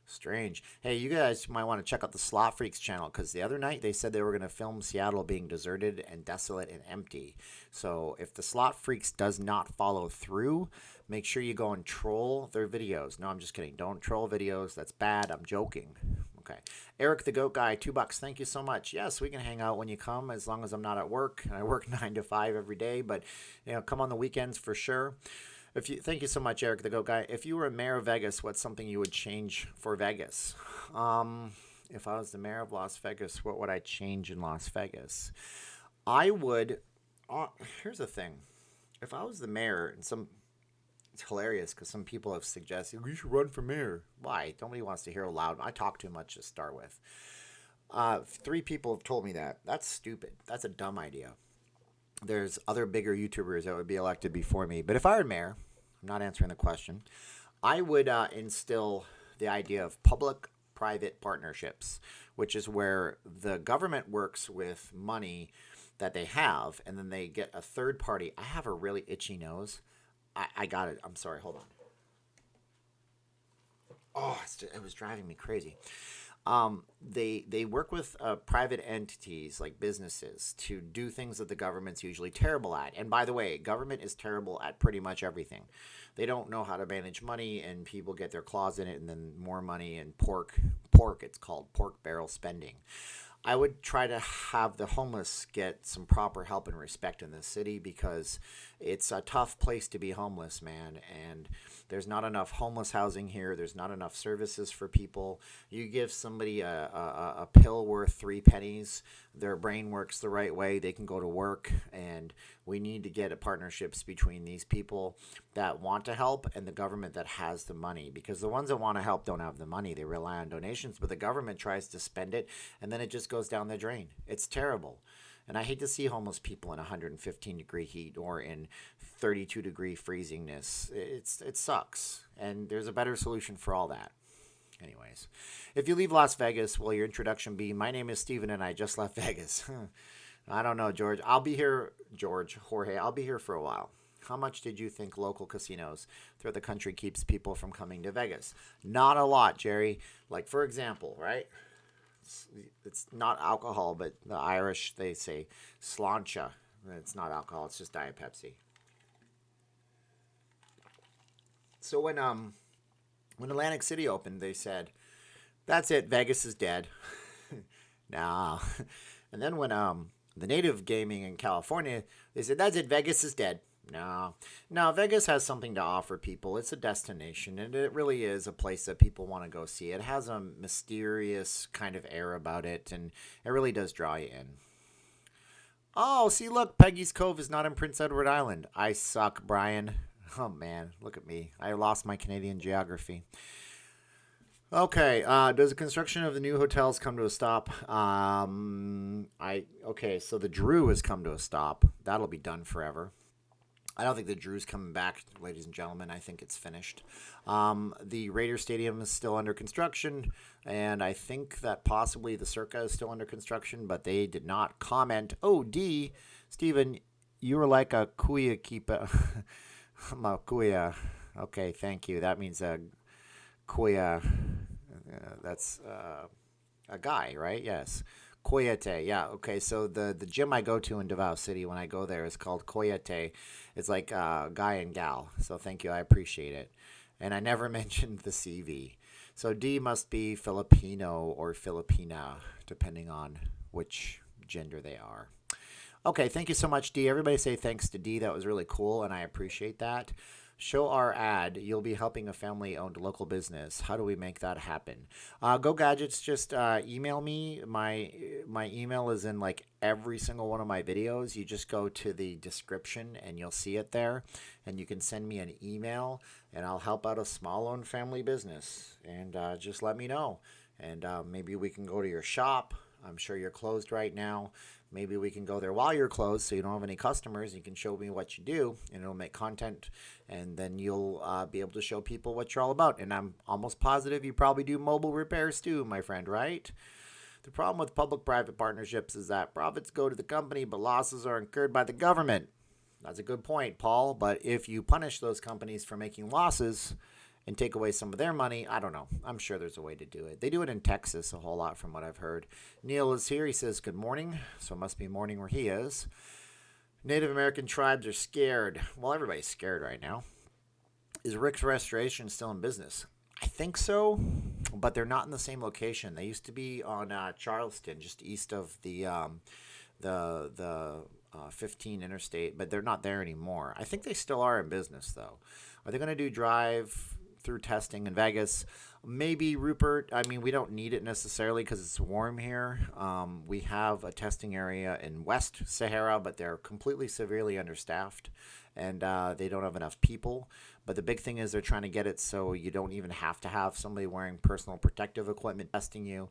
Speaker 1: Strange. Hey, you guys might want to check out the Slot Freaks channel because the other night they said they were going to film Seattle being deserted and desolate and empty. So if the Slot Freaks does not follow through, make sure you go and troll their videos. No, I'm just kidding. Don't troll videos. That's bad. I'm joking. Okay. Eric the Goat Guy, $2. Thank you so much. Yes, we can hang out when you come as long as I'm not at work. I work 9 to 5 every day, but come on the weekends for sure. Thank you so much, Eric the Goat Guy. If you were a mayor of Vegas, what's something you would change for Vegas? If I was the mayor of Las Vegas, what would I change in Las Vegas? I would. Here's the thing: if I was the mayor, it's hilarious because some people have suggested you should run for mayor. Why? Nobody wants to hear loud. I talk too much to start with. 3 people have told me that. That's stupid. That's a dumb idea. There's other bigger YouTubers that would be elected before me. But if I were mayor, I'm not answering the question, I would instill the idea of public-private partnerships, which is where the government works with money that they have, and then they get a third party. I have a really itchy nose. I got it. I'm sorry. Hold on. Oh, it was driving me crazy. They work with private entities like businesses to do things that the government's usually terrible at. And by the way, government is terrible at pretty much everything. They don't know how to manage money, and people get their claws in it, and then more money and pork. It's called pork barrel spending. I would try to have the homeless get some proper help and respect in this city because it's a tough place to be homeless, man. And there's not enough homeless housing here. There's not enough services for people. You give somebody a pill worth 3 pennies, their brain works the right way. They can go to work, and we need to get partnerships between these people that want to help and the government that has the money, because the ones that want to help don't have the money. They rely on donations, but the government tries to spend it, and then it just goes down the drain. It's terrible. And I hate to see homeless people in 115-degree heat or in 32-degree freezingness. It sucks. And there's a better solution for all that. Anyways, if you leave Las Vegas, will your introduction be, "My name is Steven and I just left Vegas"? I don't know, George. I'll be here, Jorge, I'll be here for a while. How much did you think local casinos throughout the country keeps people from coming to Vegas? Not a lot, Jerry. Like, for example, right? It's not alcohol, but the Irish, they say sláinte. It's not alcohol, it's just Diet Pepsi. So when Atlantic City opened, they said, "That's it, Vegas is dead." Nah. And then when the native gaming in California, they said, "That's it, Vegas is dead." No, Vegas has something to offer people. It's a destination, and it really is a place that people want to go see. It has a mysterious kind of air about it, and it really does draw you in. Oh, see, look, Peggy's Cove is not in Prince Edward Island. I suck, Brian. Oh, man, look at me. I lost my Canadian geography. Okay, does the construction of the new hotels come to a stop? Okay, so the Drew has come to a stop. That'll be done forever. I don't think the Drew's coming back, ladies and gentlemen. I think it's finished. The Raider Stadium is still under construction, and I think that possibly the Circa is still under construction, but they did not comment. Oh, D, Steven, you were like a kuya keeper. Kuya. Okay, thank you. That means a kuya. That's a guy, right? Yes. Coyote, yeah, okay, so the gym I go to in Davao City when I go there is called Coyote. It's like guy and gal, so thank you, I appreciate it. And I never mentioned the CV. So D must be Filipino or Filipina, depending on which gender they are. Okay, thank you so much, D. Everybody say thanks to D. That was really cool, and I appreciate that. Show our ad. You'll be helping a family-owned local business. How do we make that happen? Go Gadgets, just email me. My email is in like every single one of my videos. You just go to the description and you'll see it there. And you can send me an email and I'll help out a small-owned family business. And just let me know. And maybe we can go to your shop. I'm sure you're closed right now. Maybe we can go there while you're closed so you don't have any customers. You can show me what you do, and it'll make content, and then you'll be able to show people what you're all about. And I'm almost positive you probably do mobile repairs too, my friend, right? The problem with public-private partnerships is that profits go to the company, but losses are incurred by the government. That's a good point, Paul. But if you punish those companies for making losses and take away some of their money. I don't know. I'm sure there's a way to do it. They do it in Texas a whole lot from what I've heard. Neil is here. He says, good morning. So it must be morning where he is. Native American tribes are scared. Well, everybody's scared right now. Is Rick's Restoration still in business? I think so, but they're not in the same location. They used to be on Charleston, just east of the 15 interstate, but they're not there anymore. I think they still are in business, though. Are they going to do drive-through testing in Vegas? Maybe, Rupert. I mean, we don't need it necessarily because it's warm here. We have a testing area in West Sahara, but they're completely severely understaffed, and they don't have enough people. But the big thing is they're trying to get it so you don't even have to have somebody wearing personal protective equipment testing you.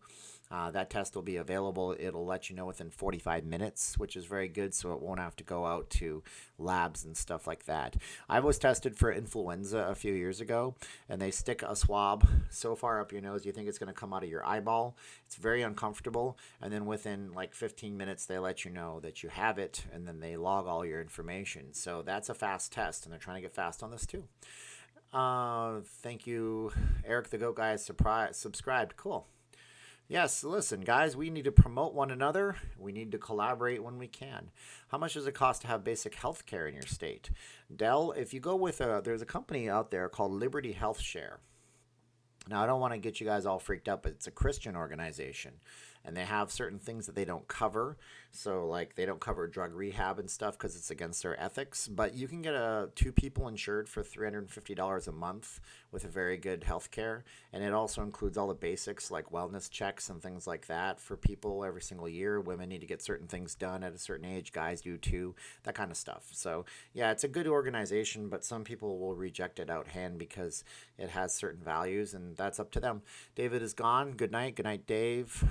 Speaker 1: That test will be available. It'll let you know within 45 minutes, which is very good, so it won't have to go out to labs and stuff like that. I was tested for influenza a few years ago, and they stick a swab so far up your nose you think it's going to come out of your eyeball. It's very uncomfortable, and then within like 15 minutes they let you know that you have it, and then they log all your information. So that's a fast test, and they're trying to get fast on this too. Thank you, Eric the Goat Guy is subscribed. Cool. Yes, listen, guys, we need to promote one another. We need to collaborate when we can. How much does it cost to have basic health care in your state? Dell, if you go with there's a company out there called Liberty Health Share. Now, I don't want to get you guys all freaked out, but it's a Christian organization, and they have certain things that they don't cover. So, like, they don't cover drug rehab and stuff because it's against their ethics. But you can get 2 people insured for $350 a month with a very good health care. And it also includes all the basics like wellness checks and things like that for people every single year. Women need to get certain things done at a certain age. Guys do too. That kind of stuff. So, yeah, it's a good organization, but some people will reject it out hand because it has certain values, and that's up to them. David is gone. Good night. Good night, Dave.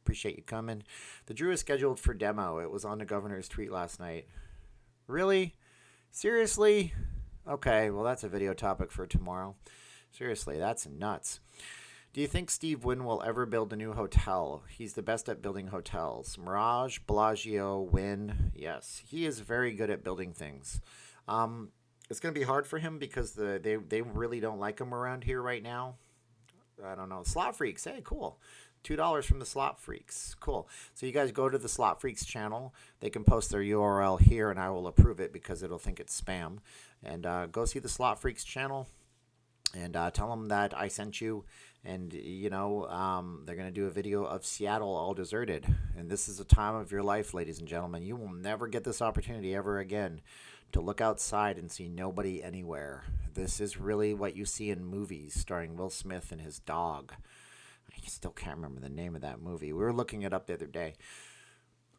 Speaker 1: Appreciate you coming. The Drew is scheduled for demo. It was on the governor's tweet last night. Really? Seriously? Okay, well, that's a video topic for tomorrow. Seriously, that's nuts. Do you think Steve Wynn will ever build a new hotel? He's the best at building hotels. Mirage, Bellagio, Wynn. Yes, he is very good at building things. It's going to be hard for him because they really don't like him around here right now. I don't know. Slot Freaks. Hey, cool. $2 from the Slot Freaks. Cool. So you guys go to the Slot Freaks channel. They can post their URL here, and I will approve it because it'll think it's spam. And go see the Slot Freaks channel and tell them that I sent you. And, you know, they're going to do a video of Seattle all deserted. And this is a time of your life, ladies and gentlemen. You will never get this opportunity ever again to look outside and see nobody anywhere. This is really what you see in movies starring Will Smith and his dog. I still can't remember the name of that movie. We were looking it up the other day.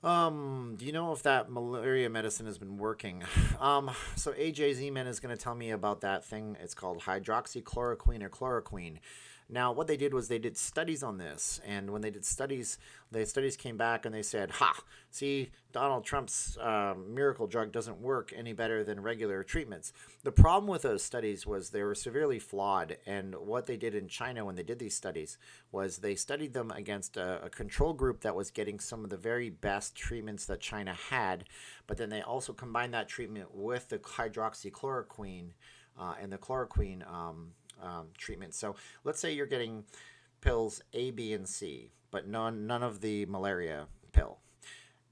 Speaker 1: Do you know if that malaria medicine has been working? So AJ Z-Man is going to tell me about that thing. It's called hydroxychloroquine or chloroquine. Now, what they did was they did studies on this, and when they did studies, the studies came back and they said, see, Donald Trump's miracle drug doesn't work any better than regular treatments. The problem with those studies was they were severely flawed, and what they did in China when they did these studies was they studied them against a control group that was getting some of the very best treatments that China had, but then they also combined that treatment with the hydroxychloroquine and the chloroquine treatment. So let's say you're getting pills A, B, and C, but none of the malaria pill.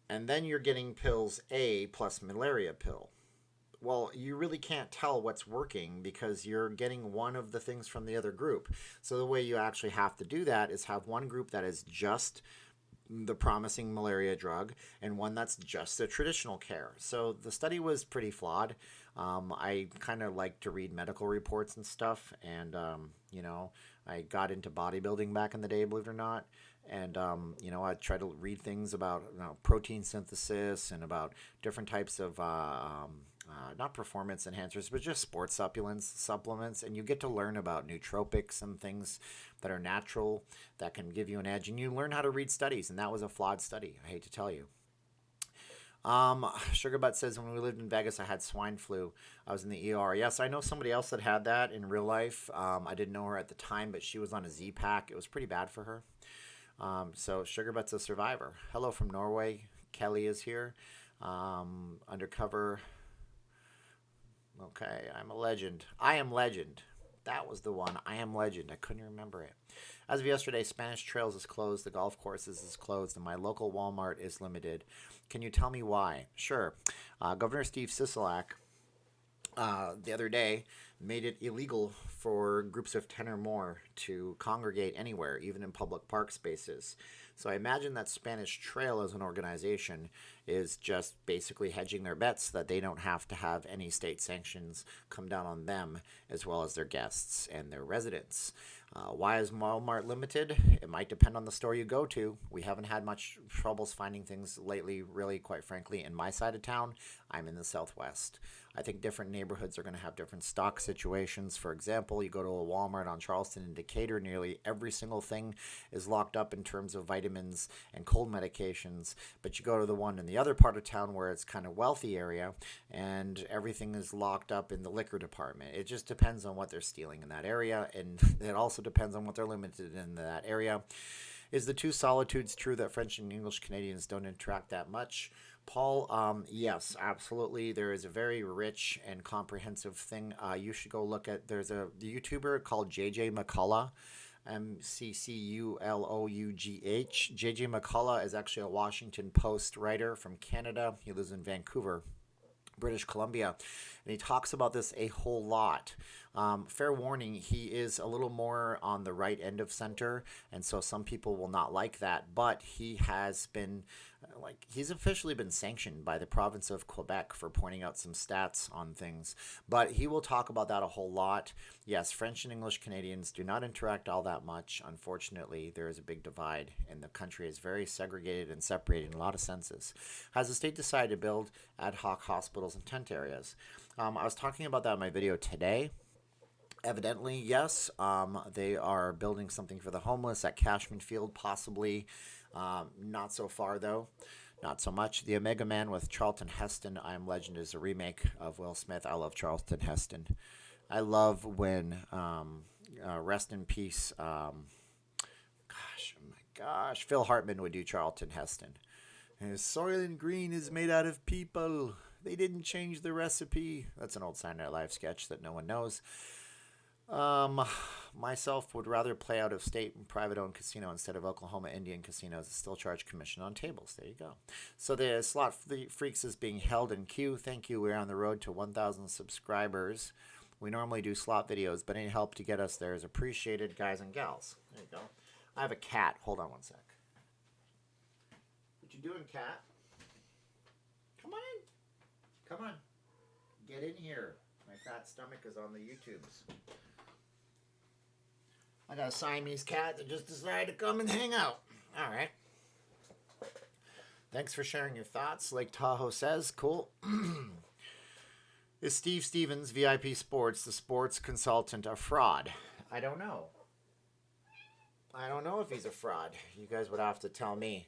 Speaker 1: And then you're getting pills A plus malaria pill. Well, you really can't tell what's working because you're getting one of the things from the other group. So the way you actually have to do that is have one group that is just the promising malaria drug and one that's just the traditional care. So the study was pretty flawed. I kind of like to read medical reports and stuff, and you know, I got into bodybuilding back in the day, believe it or not, and you know, I try to read things about protein synthesis and about different types of not performance enhancers, but just sports supplements, and you get to learn about nootropics and things that are natural that can give you an edge, and you learn how to read studies, and that was a flawed study, I hate to tell you. Sugarbutt says, when we lived in Vegas, I had swine flu. I was in the ER. Yes, I know somebody else that had that in real life. I didn't know her at the time, but she was on a Z-Pack. It was pretty bad for her. So Sugarbutt's a survivor. Hello from Norway. Kelly is here. Undercover. Okay, I'm a legend. I am legend. That was the one. I Am Legend. I couldn't remember it. As of yesterday, Spanish Trails is closed, the golf courses is closed, and my local Walmart is limited. Can you tell me why? Sure. Governor Steve Sisolak the other day made it illegal for groups of 10 or more to congregate anywhere, even in public park spaces. So I imagine that Spanish Trail as an organization is just basically hedging their bets that they don't have to have any state sanctions come down on them as well as their guests and their residents. Why is Walmart limited? It might depend on the store you go to. We haven't had much troubles finding things lately, really, quite frankly, in my side of town. I'm in the Southwest. I think different neighborhoods are going to have different stock situations. For example, you go to a Walmart on Charleston and Decatur, nearly every single thing is locked up in terms of vitamins and cold medications. But you go to the one in the other part of town where it's kind of wealthy area and everything is locked up in the liquor department. It just depends on what they're stealing in that area, and it also depends on what they're limited in that area. Is the two solitudes true that French and English Canadians don't interact that much? Paul, yes, absolutely. There is a very rich and comprehensive thing. You should go look at, there's a YouTuber called JJ McCullough, McCullough. JJ McCullough is actually a Washington Post writer from Canada. He lives in Vancouver, British Columbia, and he talks about this a whole lot. Fair warning, he is a little more on the right end of center, and so some people will not like that, but he has been, he's officially been sanctioned by the province of Quebec for pointing out some stats on things, but he will talk about that a whole lot. Yes, French and English Canadians do not interact all that much. Unfortunately, there is a big divide, and the country is very segregated and separated in a lot of senses. Has the state decided to build ad hoc hospitals in tent areas? I was talking about that in my video today. Evidently, yes. They are building something for the homeless at Cashman Field, possibly. Not so far, though. Not so much. The Omega Man with Charlton Heston, I Am Legend, is a remake of Will Smith. I love Charlton Heston. I love when, rest in peace, oh my gosh, Phil Hartman would do Charlton Heston. Soylent Green is made out of people. They didn't change the recipe. That's an old Saturday Night Live sketch that no one knows. Myself would rather play out of state and private-owned casino instead of Oklahoma Indian casinos that still charge commission on tables. There you go. So the Slot Freaks is being held in queue. Thank you. We're on the road to 1,000 subscribers. We normally do slot videos, but any help to get us there is appreciated, guys and gals. There you go. I have a cat. Hold on one sec. What you doing, cat? Come on. Come on. Get in here. My fat stomach is on the YouTubes. I got a Siamese cat that just decided to come and hang out. All right. Thanks for sharing your thoughts. Lake Tahoe says, cool. Is Steve Stevens, VIP Sports, the sports consultant, a fraud? I don't know. I don't know if he's a fraud. You guys would have to tell me.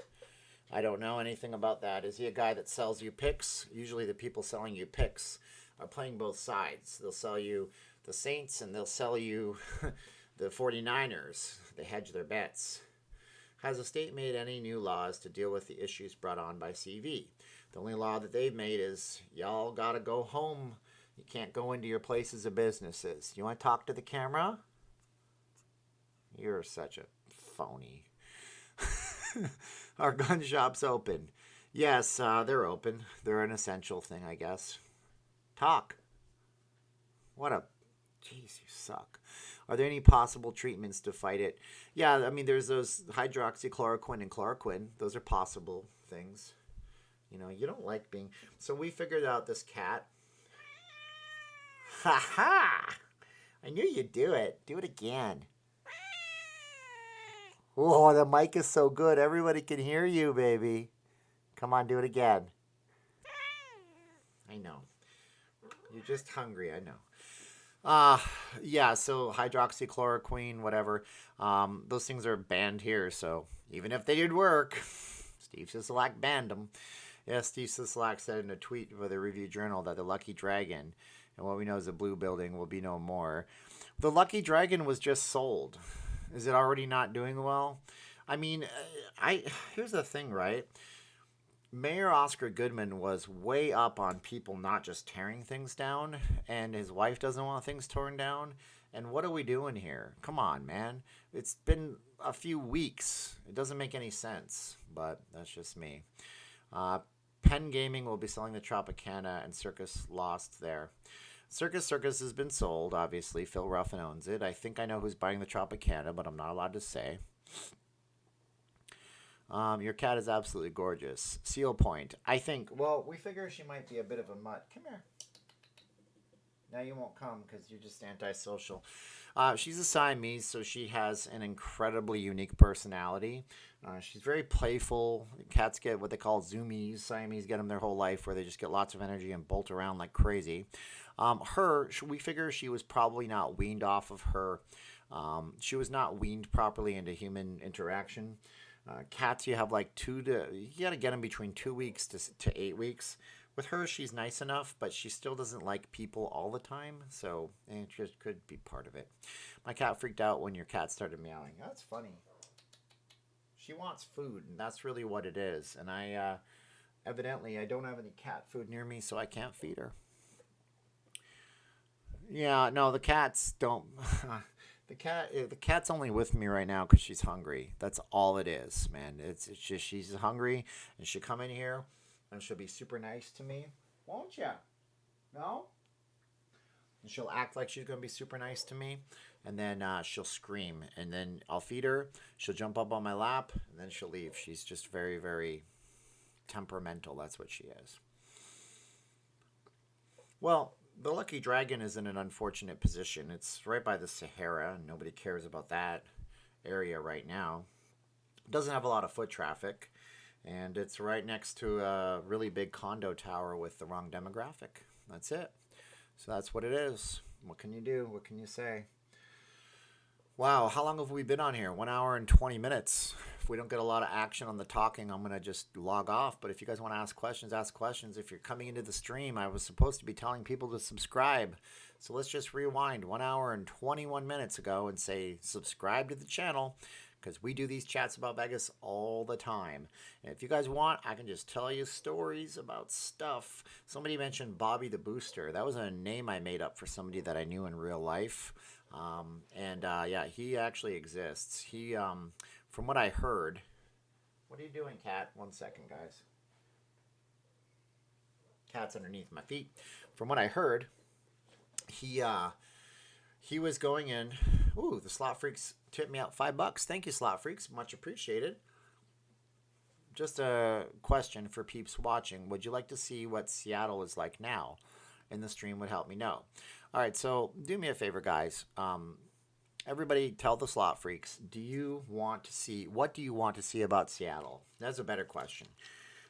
Speaker 1: I don't know anything about that. Is he a guy that sells you picks? Usually the people selling you picks are playing both sides. They'll sell you the Saints and they'll sell you the 49ers. They hedge their bets. Has the state made any new laws to deal with the issues brought on by CV? The only law that they've made is y'all gotta go home. You can't go into your places of businesses. You want to talk to the camera? You're such a phony. Our gun shop's open. Yes, they're open. They're an essential thing, I guess. Talk. Jeez, you suck. Are there any possible treatments to fight it? Yeah, I mean, there's those hydroxychloroquine and chloroquine. Those are possible things. You know, you don't like being... So we figured out this cat. Ha ha! I knew you'd do it. Do it again. Oh, the mic is so good. Everybody can hear you, baby. Come on, do it again. I know. You're just hungry, I know. Yeah, so hydroxychloroquine, whatever. Those things are banned here, so even if they did work, Steve Sisolak banned them. Yes, Steve Sisolak said in a tweet for the Review Journal that the Lucky Dragon, and what we know is the Blue Building, will be no more. The Lucky Dragon was just sold. Is it already not doing well? I mean, here's the thing, right? Mayor Oscar Goodman was way up on people not just tearing things down, and his wife doesn't want things torn down. And what are we doing here? Come on, man. It's been a few weeks. It doesn't make any sense, but that's just me. Penn Gaming will be selling the Tropicana, and Circus lost there. Circus has been sold, obviously. Phil Ruffin owns it. I think I know who's buying the Tropicana, but I'm not allowed to say. Your cat is absolutely gorgeous. Seal Point. I think, well, we figure she might be a bit of a mutt. Come here. Now you won't come because you're just antisocial. She's a Siamese, so she has an incredibly unique personality. She's very playful. Cats get what they call zoomies. Siamese get them their whole life, where they just get lots of energy and bolt around like crazy. We figure she was probably not weaned off of her. She was not weaned properly into human interaction. Cats, you have like you got to get them between 2 weeks to 8 weeks. With her, she's nice enough, but she still doesn't like people all the time, so it just could be part of it. My cat freaked out when your cat started meowing. That's funny. She wants food, and that's really what it is. And evidently, I don't have any cat food near me, so I can't feed her. Yeah, no, the cats don't. The cat's only with me right now because she's hungry. That's all it is, man. It's just she's hungry, and she'll come in here. And she'll be super nice to me. Won't ya? No? And she'll act like she's going to be super nice to me. And then she'll scream. And then I'll feed her. She'll jump up on my lap. And then she'll leave. She's just very, very temperamental. That's what she is. Well, the Lucky Dragon is in an unfortunate position. It's right by the Sahara. And nobody cares about that area right now. It doesn't have a lot of foot traffic. And it's right next to a really big condo tower with the wrong demographic. That's it. So that's what it is. What can you do? What can you say? Wow, how long have we been on here? 1 hour and 20 minutes. If we don't get a lot of action on the talking, I'm going to just log off. But if you guys want to ask questions, ask questions. If you're coming into the stream, I was supposed to be telling people to subscribe. So let's just rewind 1 hour and 21 minutes ago and say subscribe to the channel, because we do these chats about Vegas all the time. And if you guys want, I can just tell you stories about stuff. Somebody mentioned Bobby the Booster. That was a name I made up for somebody that I knew in real life. Yeah, he actually exists. He, from what I heard... What are you doing, cat? 1 second, guys. Cat's underneath my feet. From what I heard, he was going in... Ooh, the Slot Freaks tipped me out $5. Thank you, Slot Freaks. Much appreciated. Just a question for peeps watching. Would you like to see what Seattle is like now? And the stream would help me know. All right, so do me a favor, guys. Everybody tell the Slot Freaks, what do you want to see about Seattle? That's a better question.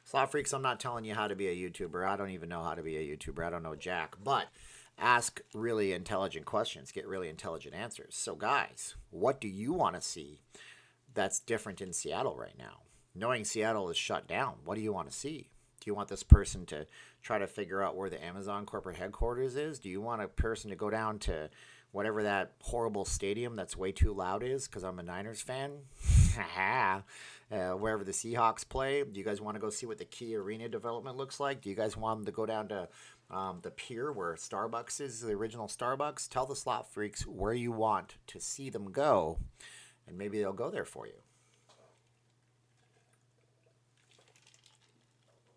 Speaker 1: Slot Freaks, I'm not telling you how to be a YouTuber. I don't even know how to be a YouTuber. I don't know jack. But ask really intelligent questions. Get really intelligent answers. So, guys, what do you want to see that's different in Seattle right now? Knowing Seattle is shut down, what do you want to see? Do you want this person to try to figure out where the Amazon corporate headquarters is? Do you want a person to go down to whatever that horrible stadium that's way too loud is, because I'm a Niners fan? Wherever the Seahawks play. Do you guys want to go see what the Key Arena development looks like? Do you guys want them to go down to the pier where Starbucks is, the original Starbucks? Tell the Slot Freaks where you want to see them go, and maybe they'll go there for you.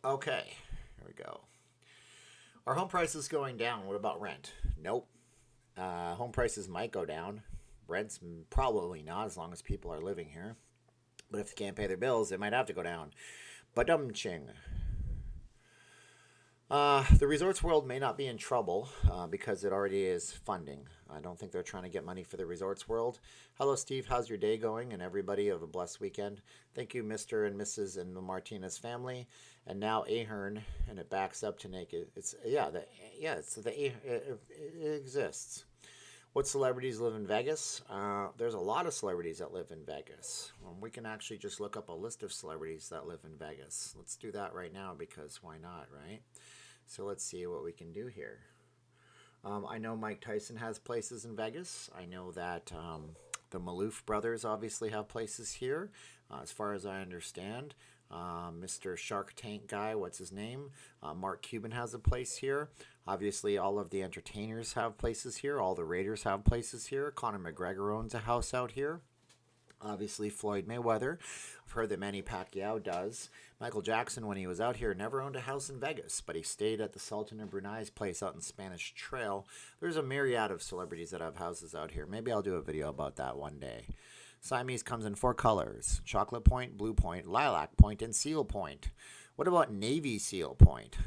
Speaker 1: Okay, here we go. Are home prices going down? What about rent? Nope. Home prices might go down. Rent's probably not, as long as people are living here. But if they can't pay their bills, they might have to go down. Badum-ching. The Resorts World may not be in trouble because it already is funding. I don't think they're trying to get money for the Resorts World. Hello, Steve. How's your day going? And everybody, have a blessed weekend. Thank you, Mr. and Mrs. and the Martinez family. And now Ahern, and it backs up to naked. It exists. What celebrities live in Vegas? There's a lot of celebrities that live in Vegas. We can actually just look up a list of celebrities that live in Vegas. Let's do that right now, because why not, right? So let's see what we can do here. I know Mike Tyson has places in Vegas. I know that the Maloof brothers obviously have places here, as far as I understand. Mr. Shark Tank guy, what's his name? Mark Cuban has a place here. Obviously, all of the entertainers have places here. All the Raiders have places here. Conor McGregor owns a house out here. Obviously, Floyd Mayweather. I've heard that Manny Pacquiao does. Michael Jackson, when he was out here, never owned a house in Vegas, but he stayed at the Sultan of Brunei's place out in Spanish Trail. There's a myriad of celebrities that have houses out here. Maybe I'll do a video about that one day. Siamese comes in 4 colors: chocolate point, blue point, lilac point, and seal point. What about navy seal point?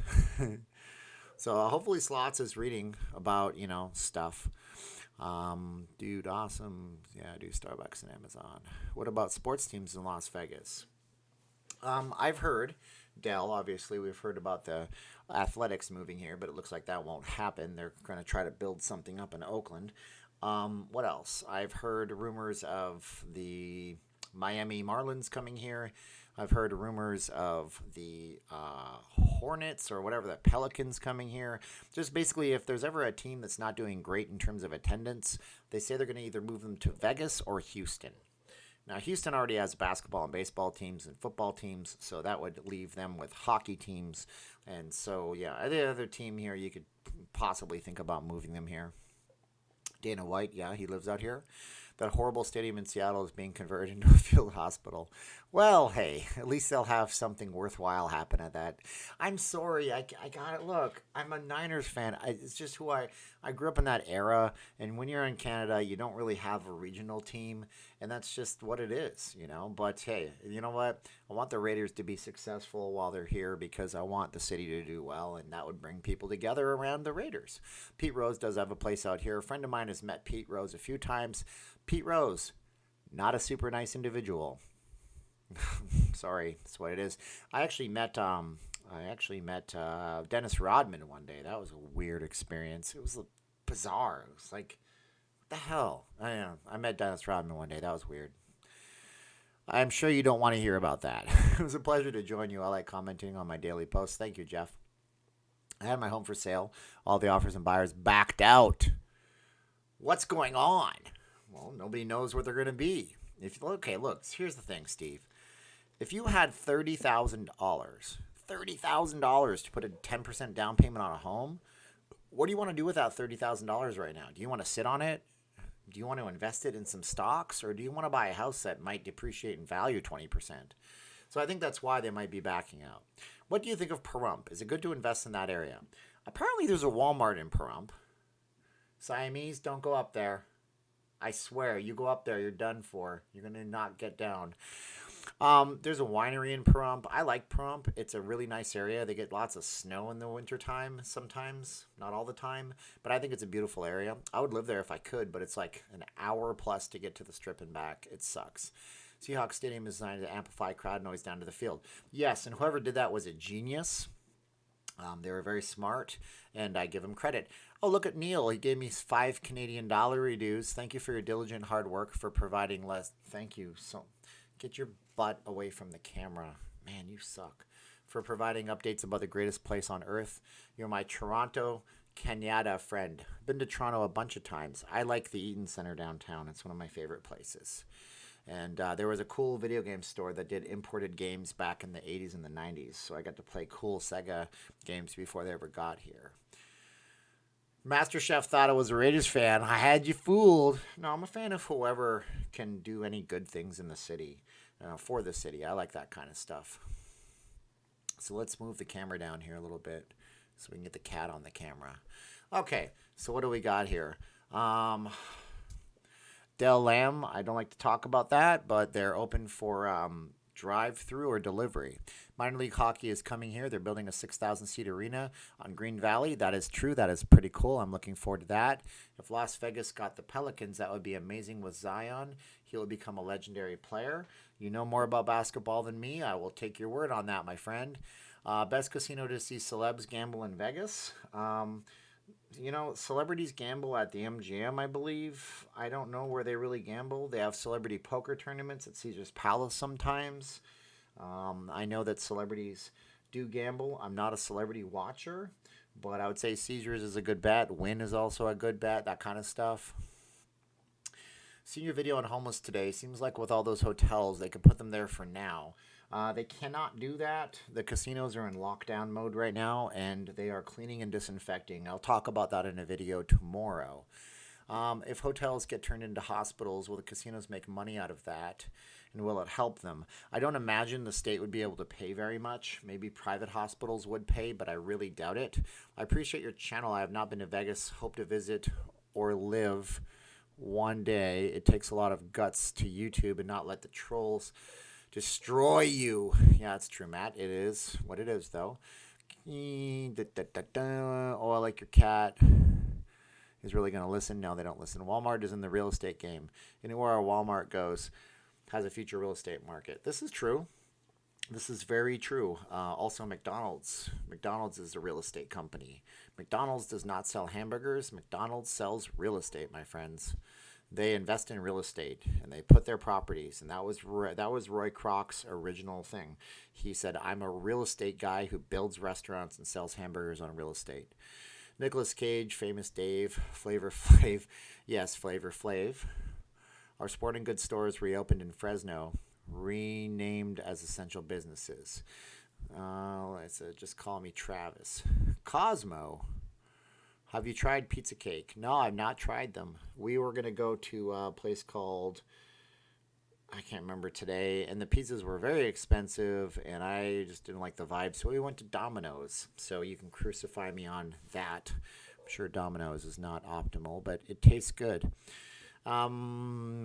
Speaker 1: So hopefully Slots is reading about, stuff. Dude, awesome. Yeah, do Starbucks and Amazon. What about sports teams in Las Vegas? I've heard, Dell, obviously, we've heard about the Athletics moving here, but it looks like that won't happen. They're going to try to build something up in Oakland. What else? I've heard rumors of the Miami Marlins coming here. I've heard rumors of the Hornets or whatever, the Pelicans coming here. Just basically, if there's ever a team that's not doing great in terms of attendance, they say they're going to either move them to Vegas or Houston. Now, Houston already has basketball and baseball teams and football teams, so that would leave them with hockey teams. And so, yeah, the other team here, you could possibly think about moving them here. Dana White, yeah, he lives out here. That horrible stadium in Seattle is being converted into a field hospital. Well, hey, at least they'll have something worthwhile happen at that. I'm sorry, I got it. Look, I'm a Niners fan. It's just who I grew up in that era. And when you're in Canada, you don't really have a regional team. And that's just what it is, But hey, you know what? I want the Raiders to be successful while they're here because I want the city to do well. And that would bring people together around the Raiders. Pete Rose does have a place out here. A friend of mine has met Pete Rose a few times. Pete Rose, not a super nice individual. Sorry, that's what it is. I actually met Dennis Rodman one day. That was a weird experience. It was bizarre. It was like, what the hell? I met Dennis Rodman one day. That was weird. I'm sure you don't want to hear about that. It was a pleasure to join you. I like commenting on my daily posts. Thank you, Jeff. I had my home for sale. All the offers and buyers backed out. What's going on? Well, nobody knows where they're going to be. Okay, look, here's the thing, Steve. If you had $30,000 to put a 10% down payment on a home, what do you want to do with that $30,000 right now? Do you want to sit on it? Do you want to invest it in some stocks? Or do you want to buy a house that might depreciate in value 20%? So I think that's why they might be backing out. What do you think of Pahrump? Is it good to invest in that area? Apparently there's a Walmart in Pahrump. Siamese, don't go up there. I swear, you go up there, you're done for. You're going to not get down. There's a winery in Pahrump. I like Pahrump. It's a really nice area. They get lots of snow in the wintertime sometimes. Not all the time. But I think it's a beautiful area. I would live there if I could, but it's like an hour plus to get to the Strip and back. It sucks. Seahawks Stadium is designed to amplify crowd noise down to the field. Yes, and whoever did that was a genius. They were very smart, and I give them credit. Oh, look at Neil. He gave me 5 Canadian dollar reduce. Thank you for your diligent hard work for providing less. Thank you. So get your butt away from the camera. Man, you suck. For providing updates about the greatest place on earth. You're my Toronto, Canada friend. Been to Toronto a bunch of times. I like the Eaton Center downtown. It's one of my favorite places. And there was a cool video game store that did imported games back in the 80s and the 90s. So I got to play cool Sega games before they ever got here. MasterChef thought I was a Raiders fan. I had you fooled. No, I'm a fan of whoever can do any good things in the city, for the city. I like that kind of stuff. So let's move the camera down here a little bit so we can get the cat on the camera. Okay, so what do we got here? Del Lamb, I don't like to talk about that, but they're open for drive-through or delivery. Minor League Hockey is coming here. They're building a 6,000-seat arena on Green Valley. That is true. That is pretty cool. I'm looking forward to that. If Las Vegas got the Pelicans, that would be amazing with Zion. He will become a legendary player. You know more about basketball than me. I will take your word on that, my friend. Best casino to see celebs gamble in Vegas. Celebrities gamble at the MGM, I believe. I don't know where they really gamble. They have celebrity poker tournaments at Caesar's Palace sometimes. I know that celebrities do gamble. I'm not a celebrity watcher, but I would say Caesar's is a good bet. Wynn is also a good bet, that kind of stuff. Seen your video on homeless today. Seems like with all those hotels, they could put them there for now. They cannot do that. The casinos are in lockdown mode right now, and they are cleaning and disinfecting. I'll talk about that in a video tomorrow. If hotels get turned into hospitals, will the casinos make money out of that? And will it help them? I don't imagine the state would be able to pay very much. Maybe private hospitals would pay, but I really doubt it. I appreciate your channel. I have not been to Vegas. Hope to visit or live one day. It takes a lot of guts to YouTube and not let the trolls destroy you. Yeah, it's true, Matt. It is what it is, though. Oh, I like your cat. Is really going to listen? No, they don't listen. Walmart is in the real estate game. Anywhere a Walmart goes has a future real estate market. This is true. This is very true. Also, McDonald's. McDonald's is a real estate company. McDonald's does not sell hamburgers. McDonald's sells real estate, my friends. They invest in real estate and they put their properties. And that was Roy Kroc's original thing. He said, I'm a real estate guy who builds restaurants and sells hamburgers on real estate. Nicolas Cage, Famous Dave, Flavor Flav. Yes, Flavor Flav. Our sporting goods stores reopened in Fresno, renamed as essential businesses. Just call me Travis. Cosmo. Have you tried pizza cake? No, I've not tried them. We were going to go to a place called, I can't remember today, and the pizzas were very expensive, and I just didn't like the vibe, so we went to Domino's. So you can crucify me on that. I'm sure Domino's is not optimal, but it tastes good. I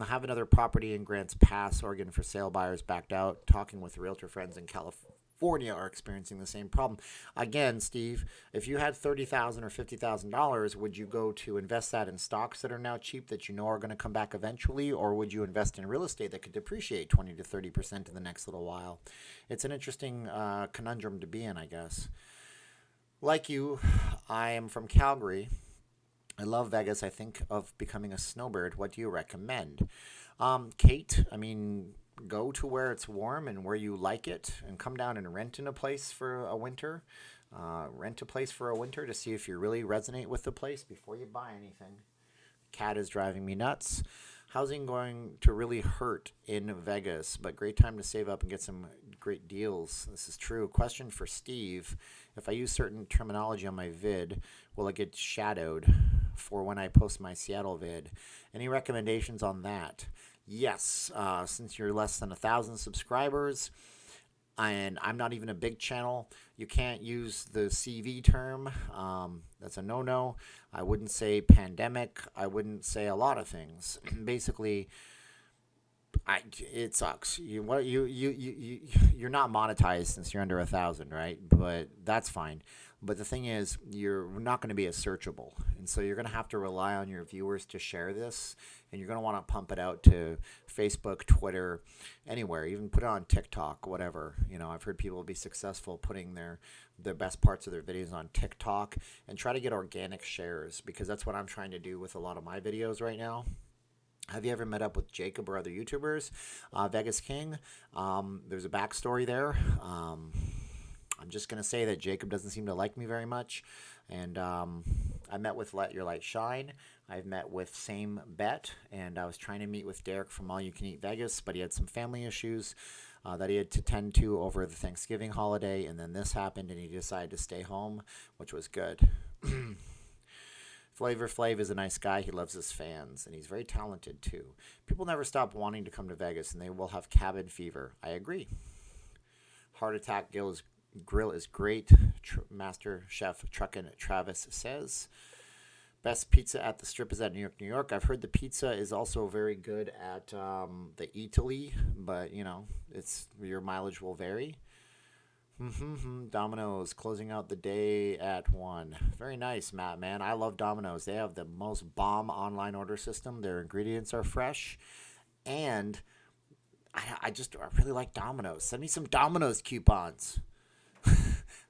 Speaker 1: have another property in Grants Pass, Oregon for sale. Buyers backed out. Talking with realtor friends in California are experiencing the same problem. Again, Steve, if you had $30,000 or $50,000, would you go to invest that in stocks that are now cheap that you know are going to come back eventually, or would you invest in real estate that could depreciate 20 to 30% in the next little while? It's an interesting conundrum to be in, I guess. Like you, I am from Calgary. I love Vegas. I think of becoming a snowbird. What do you recommend? Kate, go to where it's warm and where you like it and come down and rent a place for a winter. Rent a place for a winter to see if you really resonate with the place before you buy anything. Cat is driving me nuts. Housing going to really hurt in Vegas, but great time to save up and get some great deals. This is true. Question for Steve. If I use certain terminology on my vid, will it get shadowed for when I post my Seattle vid? Any recommendations on that? Yes. Since you're less than 1,000 subscribers, and I'm not even a big channel, you can't use the CV term. That's a no-no. I wouldn't say pandemic. I wouldn't say a lot of things. Basically, it sucks. You're not monetized since you're under 1,000, right? But that's fine. But the thing is, you're not going to be as searchable, and so you're going to have to rely on your viewers to share this, and you're going to want to pump it out to Facebook, Twitter, anywhere, even put it on TikTok, whatever. I've heard people be successful putting the best parts of their videos on TikTok and try to get organic shares, because that's what I'm trying to do with a lot of my videos right now. Have you ever met up with Jacob or other YouTubers? Vegas King, there's a backstory there. I'm just going to say that Jacob doesn't seem to like me very much. And I met with Let Your Light Shine. I've met with Same Bet. And I was trying to meet with Derek from All You Can Eat Vegas, but he had some family issues that he had to tend to over the Thanksgiving holiday. And then this happened, and he decided to stay home, which was good. Flavor Flav is a nice guy. He loves his fans, and he's very talented, too. People never stop wanting to come to Vegas, and they will have cabin fever. I agree. Heart Attack Grill is great. Master Chef Truckin' Travis says. Best pizza at the Strip is at New York, New York. I've heard the pizza is also very good at the Italy, but, it's your mileage will vary. Domino's closing out the day at 1. Very nice, Matt, man. I love Domino's. They have the most bomb online order system. Their ingredients are fresh. And I really like Domino's. Send me some Domino's coupons.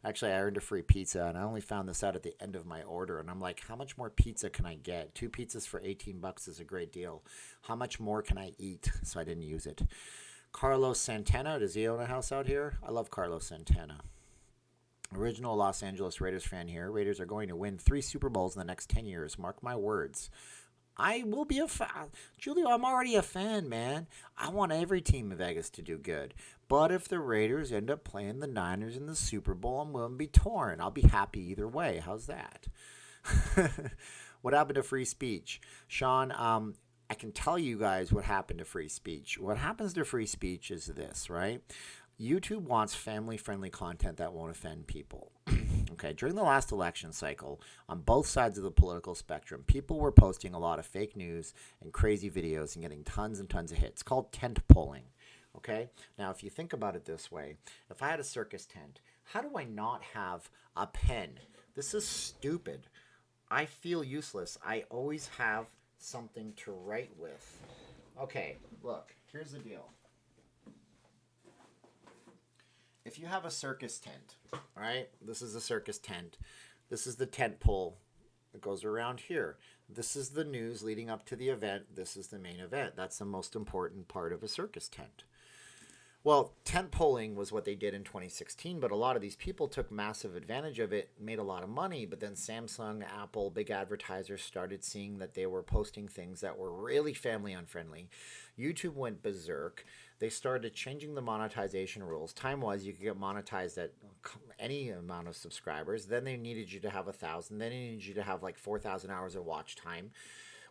Speaker 1: Actually, I earned a free pizza, and I only found this out at the end of my order. And I'm like, how much more pizza can I get? 2 pizzas for $18 is a great deal. How much more can I eat? So I didn't use it. Carlos Santana, does he own a house out here? I love Carlos Santana. Original Los Angeles Raiders fan here. Raiders are going to win 3 Super Bowls in the next 10 years. Mark my words.
Speaker 2: I will be a fan. Julio, I'm already a fan, man. I want every team in Vegas to do good. But if the Raiders end up playing the Niners in the Super Bowl, I'm willing to be torn. I'll be happy either way. How's that? What happened to free speech? Sean, I can tell you guys what happened to free speech. What happens to free speech is this, right? YouTube wants family friendly content that won't offend people. Okay, during the last election cycle, on both sides of the political spectrum, people were posting a lot of fake news and crazy videos and getting tons and tons of hits. It's called tent polling. Okay, now if you think about it this way, if I had a circus tent, how do I not have a pen? This is stupid. I feel useless. I always have something to write with. Okay, look, here's the deal. If you have a circus tent, right? This is a circus tent. This is the tent pole that goes around here. This is the news leading up to the event. This is the main event. That's the most important part of a circus tent. Well, tent polling was what they did in 2016, but a lot of these people took massive advantage of it, made a lot of money, but then Samsung, Apple, big advertisers started seeing that they were posting things that were really family unfriendly. YouTube went berserk. They started changing the monetization rules. Time-wise, you could get monetized at any amount of subscribers. Then they needed you to have 1,000. Then they needed you to have like 4,000 hours of watch time,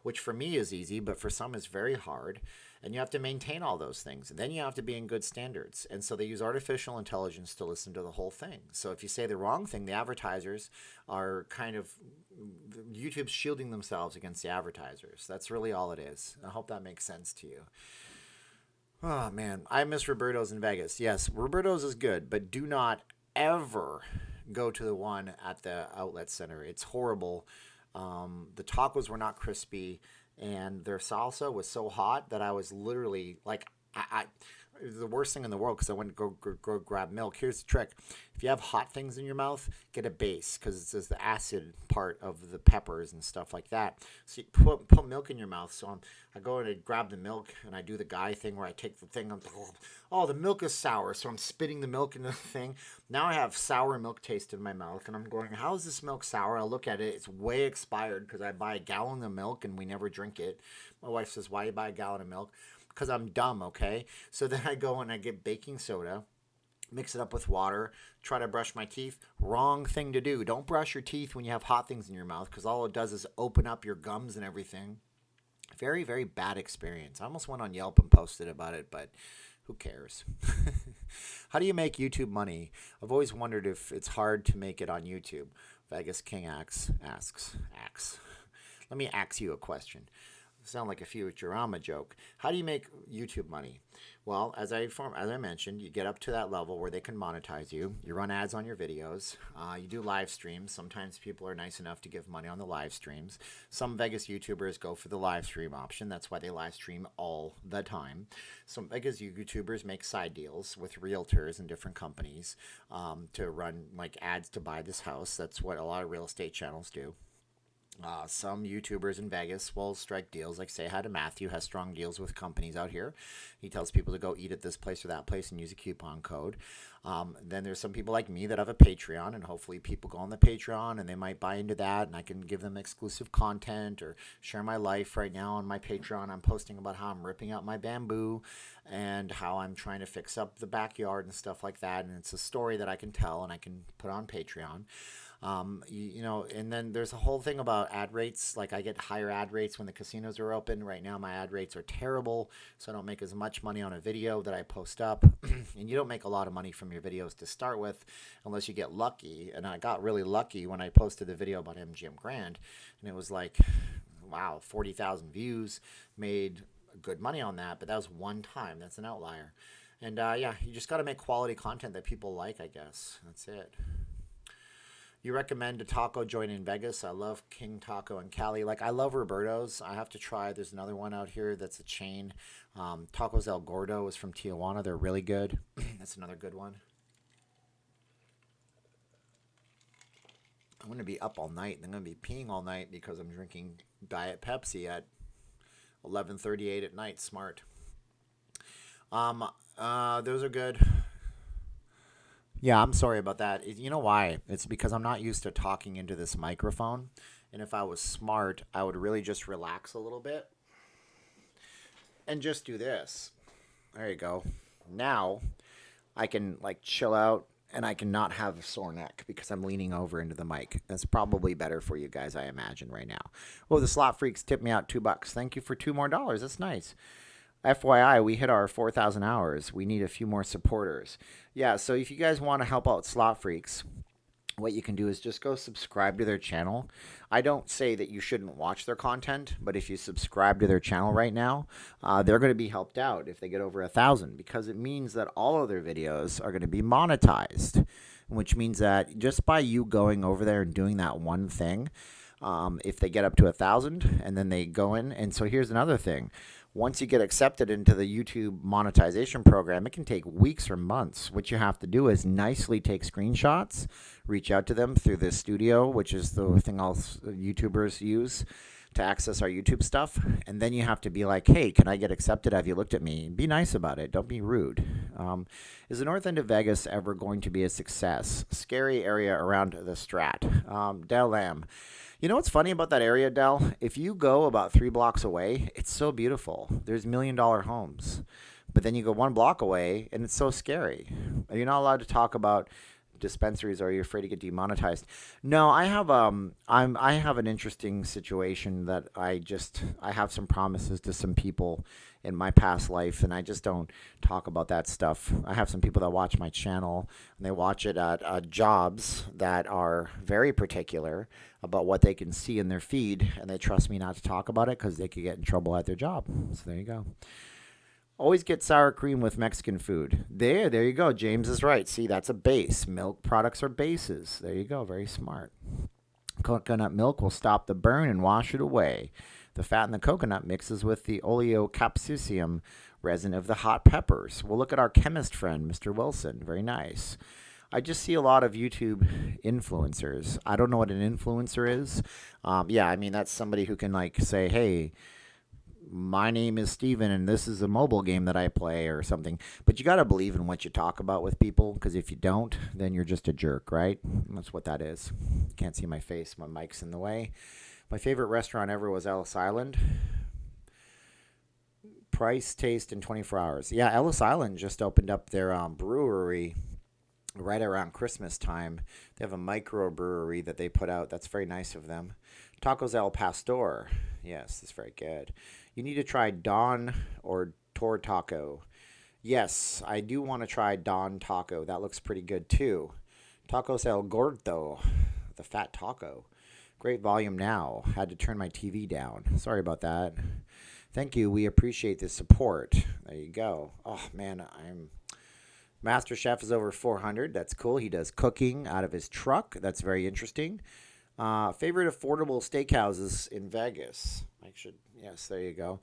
Speaker 2: which for me is easy, but for some is very hard. And you have to maintain all those things. And then you have to be in good standards. And so they use artificial intelligence to listen to the whole thing. So if you say the wrong thing, the advertisers are kind of, YouTube's shielding themselves against the advertisers. That's really all it is. I hope that makes sense to you. Oh, man. I miss Roberto's in Vegas. Yes, Roberto's is good, but do not ever go to the one at the outlet center. It's horrible. The tacos were not crispy, and their salsa was so hot that I was literally like, it was the worst thing in the world because I went to go grab milk. Here's the trick: if you have hot things in your mouth, get a base because it's the acid part of the peppers and stuff like that. So you put milk in your mouth. So I go and I grab the milk and I do the guy thing where I take the thing. Oh, the milk is sour, so I'm spitting the milk into the thing. Now I have sour milk taste in my mouth, and I'm going, "How is this milk sour?" I look at it; it's way expired because I buy a gallon of milk and we never drink it. My wife says, "Why do you buy a gallon of milk?" Because I'm dumb, okay? So then I go and I get baking soda, mix it up with water, try to brush my teeth. Wrong thing to do. Don't brush your teeth when you have hot things in your mouth because all it does is open up your gums and everything. Very, very bad experience. I almost went on Yelp and posted about it, but who cares? How do you make YouTube money? I've always wondered if it's hard to make it on YouTube. Vegas King asks. Let me ask you a question. Sound like a Futurama joke. How do you make YouTube money? Well, as I mentioned, you get up to that level where they can monetize you. You run ads on your videos. You do live streams. Sometimes people are nice enough to give money on the live streams. Some Vegas YouTubers go for the live stream option. That's why they live stream all the time. Some Vegas YouTubers make side deals with realtors and different companies to run like ads to buy this house. That's what a lot of real estate channels do. Some YouTubers in Vegas will strike deals, like say hi to Matthew, has strong deals with companies out here. He tells people to go eat at this place or that place and use a coupon code. Then there's some people like me that have a Patreon, and hopefully people go on the Patreon and they might buy into that, and I can give them exclusive content or share my life. Right now on my Patreon, I'm posting about how I'm ripping out my bamboo and how I'm trying to fix up the backyard and stuff like that, and it's a story that I can tell and I can put on Patreon. And then there's a whole thing about ad rates. Like I get higher ad rates when the casinos are open. Right now my ad rates are terrible, so I don't make as much money on a video that I post up. And you don't make a lot of money from your videos to start with unless you get lucky. And I got really lucky when I posted the video about MGM Grand, and it was like, wow, 40,000 views, made good money on that, but that was one time. That's an outlier. And you just got to make quality content that people like, I guess. That's it. You recommend a taco joint in Vegas? I love King Taco in Cali. Like, I love Roberto's. I have to try. There's another one out here that's a chain. Tacos El Gordo is from Tijuana. They're really good. That's another good one. I'm going to be up all night, and I'm going to be peeing all night because I'm drinking Diet Pepsi at 11:38 at night. Smart. Those are good. Yeah, I'm sorry about that. You know why? It's because I'm not used to talking into this microphone. And if I was smart, I would really just relax a little bit and just do this. There you go. Now I can like chill out and I can not have a sore neck because I'm leaning over into the mic. That's probably better for you guys, I imagine, right now. Oh, the Slot Freaks tipped me out $2. Thank you for $2 more. That's nice. FYI, we hit our 4,000 hours. We need a few more supporters. Yeah, so if you guys want to help out Slot Freaks, what you can do is just go subscribe to their channel. I don't say that you shouldn't watch their content, but if you subscribe to their channel right now, they're going to be helped out if they get over 1,000, because it means that all of their videos are going to be monetized, which means that just by you going over there and doing that one thing, if they get up to 1,000 and then they go in, and so here's another thing. Once you get accepted into the YouTube monetization program, it can take weeks or months. What you have to do is nicely take screenshots, reach out to them through the studio, which is the thing all YouTubers use to access our YouTube stuff. And then you have to be like, hey, can I get accepted? Have you looked at me? Be nice about it. Don't be rude. Is the north end of Vegas ever going to be a success? Scary area around the Strat. Del Lamb. You know what's funny about that area, Del? If you go about 3 blocks away, it's so beautiful. There's $1 million homes. But then you go 1 block away, and it's so scary. You're not allowed to talk about dispensaries, or are you afraid to get demonetized? No, I have I have an interesting situation that I have some promises to some people in my past life, and I just don't talk about that stuff. I have some people that watch my channel, and they watch it at jobs that are very particular about what they can see in their feed, and they trust me not to talk about it because they could get in trouble at their job. So there you go. Always get sour cream with Mexican food. There you go. James is right. See, that's a base. Milk products are bases. There you go. Very smart. Coconut milk will stop the burn and wash it away. The fat in the coconut mixes with the oleocapsicum resin of the hot peppers. We'll look at our chemist friend, Mr. Wilson. Very nice. I just see a lot of YouTube influencers. I don't know what an influencer is. Yeah, I mean, that's somebody who can like say, hey, my name is Steven and this is a mobile game that I play or something. But you got to believe in what you talk about with people, because if you don't, then you're just a jerk, right? That's what that is. Can't see my face. My mic's in the way. My favorite restaurant ever was Ellis Island. Price, taste, in 24 hours. Yeah, Ellis Island just opened up their brewery right around Christmas time. They have a microbrewery that they put out. That's very nice of them. Tacos El Pastor. Yes, that's very good. You need to try Don or Tor Taco. Yes, I do want to try Don Taco. That looks pretty good too. Tacos El Gordo. The fat taco. Great volume now. Had to turn my TV down. Sorry about that. Thank you. We appreciate the support. There you go. Oh, man, Master Chef is over 400. That's cool. He does cooking out of his truck. That's very interesting. Favorite affordable steakhouses in Vegas. Yes, there you go.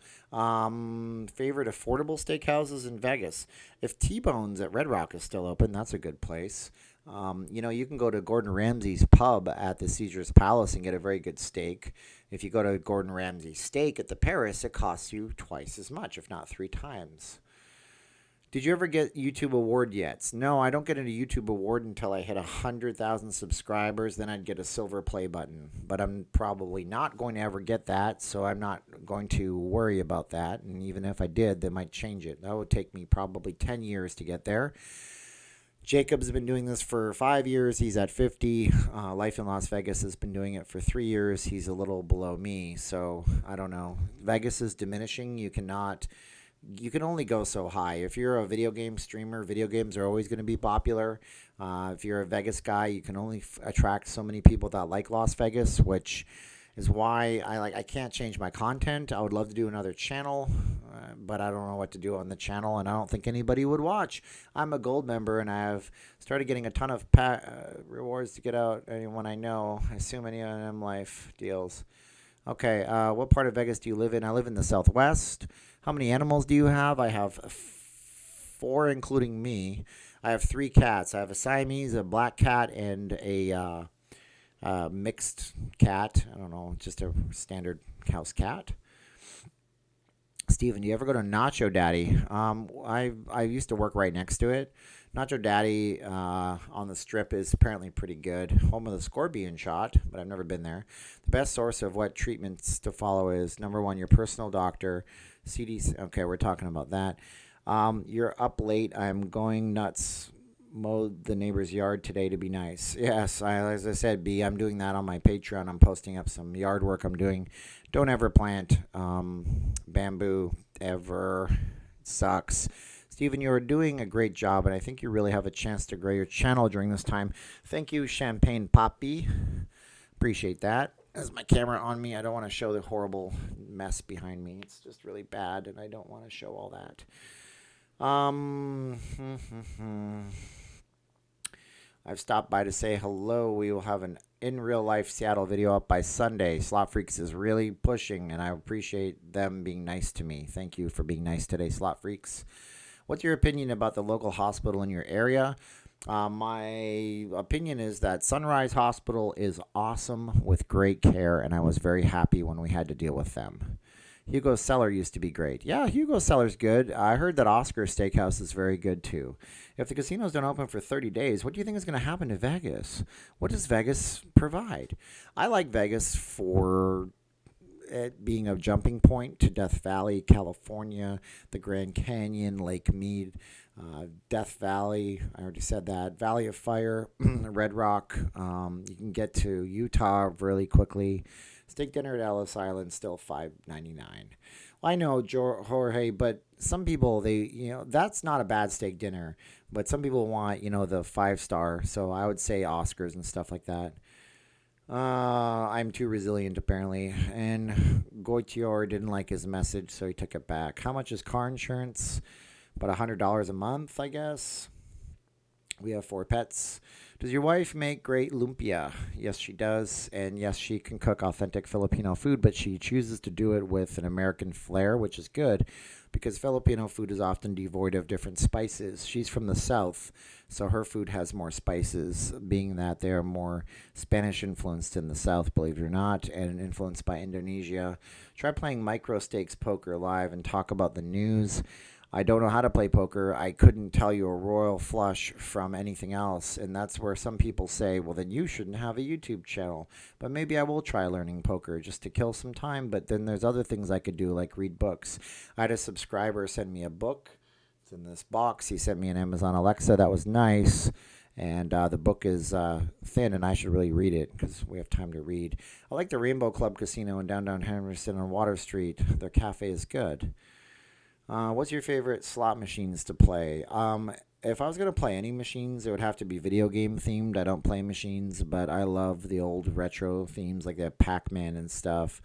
Speaker 2: Favorite affordable steakhouses in Vegas. If T-Bones at Red Rock is still open, that's a good place. You can go to Gordon Ramsay's pub at the Caesar's Palace and get a very good steak. If you go to Gordon Ramsay's steak at the Paris, it costs you twice as much, if not 3 times. Did you ever get YouTube award yet? No, I don't get a YouTube award until I hit 100,000 subscribers. Then I'd get a silver play button. But I'm probably not going to ever get that, so I'm not going to worry about that. And even if I did, they might change it. That would take me probably 10 years to get there. Jacob's been doing this for 5 years. He's at 50. Life in Las Vegas has been doing it for 3 years. He's a little below me, so I don't know. Vegas is diminishing. You can only go so high. If you're a video game streamer, video games are always going to be popular. If you're a Vegas guy, you can only attract so many people that like Las Vegas, which is why I can't change my content. I would love to do another channel, but I don't know what to do on the channel, and I don't think anybody would watch. I'm a gold member, and I have started getting a ton of rewards to get out anyone I know. I assume any of them life deals. Okay, what part of Vegas do you live in? I live in the Southwest. How many animals do you have? I have 4, including me. I have 3 cats. I have a Siamese, a black cat, and a mixed cat. I don't know, just a standard house cat. Steven, do you ever go to Nacho Daddy? I used to work right next to it. Nacho Daddy on the Strip is apparently pretty good. Home of the scorpion shot, but I've never been there. The best source of what treatments to follow is number one, your personal doctor, CDC. Okay, we're talking about that. You're up late. I'm going nuts. Mowed the neighbor's yard today to be nice. Yes, as I said, B, I'm doing that on my Patreon. I'm posting up some yard work I'm doing. Don't ever plant bamboo ever. It sucks. Steven, you're doing a great job, and I think you really have a chance to grow your channel during this time. Thank you, Champagne Poppy. Appreciate that. As my camera on me, I don't want to show the horrible mess behind me. It's just really bad, and I don't want to show all that. I've stopped by to say hello. We will have an in real life Seattle video up by Sunday. Slot Freaks is really pushing, and I appreciate them being nice to me. Thank you for being nice today, Slot Freaks. What's your opinion about the local hospital in your area? My opinion is that Sunrise Hospital is awesome with great care, and I was very happy when we had to deal with them. Hugo's Cellar used to be great. Yeah, Hugo's Cellar's good. I heard that Oscar Steakhouse is very good too. If the casinos don't open for 30 days, what do you think is going to happen to Vegas? What does Vegas provide? I like Vegas for it being a jumping point to Death Valley, California, the Grand Canyon, Lake Mead, Death Valley. I already said that. Valley of Fire, Red Rock. You can get to Utah really quickly. Steak dinner at Ellis Island still $5.99. I know, Jorge, but some people that's not a bad steak dinner. But some people want the 5-star. So I would say Oscars and stuff like that. I'm too resilient apparently, and Goitior didn't like his message, so he took it back. How much is car insurance? About $100 a month, I guess. We have 4 pets. Does your wife make great lumpia? Yes, she does. And yes, she can cook authentic Filipino food, but she chooses to do it with an American flair, which is good because Filipino food is often devoid of different spices. She's from the South, so her food has more spices, being that they are more Spanish influenced in the South, believe it or not, and influenced by Indonesia. Try playing micro stakes poker live and talk about the news. I don't know how to play poker. I couldn't tell you a royal flush from anything else. And that's where some people say, well, then you shouldn't have a YouTube channel. But maybe I will try learning poker just to kill some time. But then there's other things I could do, like read books. I had a subscriber send me a book. It's in this box. He sent me an Amazon Alexa. That was nice. And the book is thin, and I should really read it because we have time to read. I like the Rainbow Club Casino in downtown Henderson on Water Street. Their cafe is good. What's your favorite slot machines to play? If I was going to play any machines, it would have to be video game themed. I don't play machines, but I love the old retro themes like that Pac-Man and stuff.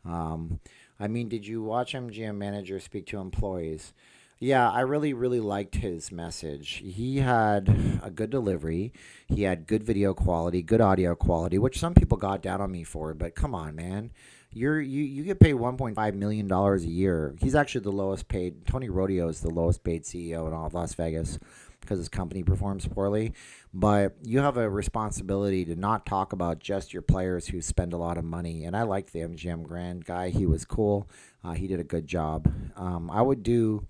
Speaker 2: Did you watch MGM Manager speak to employees? Yeah, I really, really liked his message. He had a good delivery. He had good video quality, good audio quality, which some people got down on me for, but come on, man. You get paid $1.5 million a year. He's actually the lowest paid. Tony Rodeo is the lowest paid CEO in all of Las Vegas because his company performs poorly. But you have a responsibility to not talk about just your players who spend a lot of money. And I liked the MGM Grand guy. He was cool. He did a good job. I would do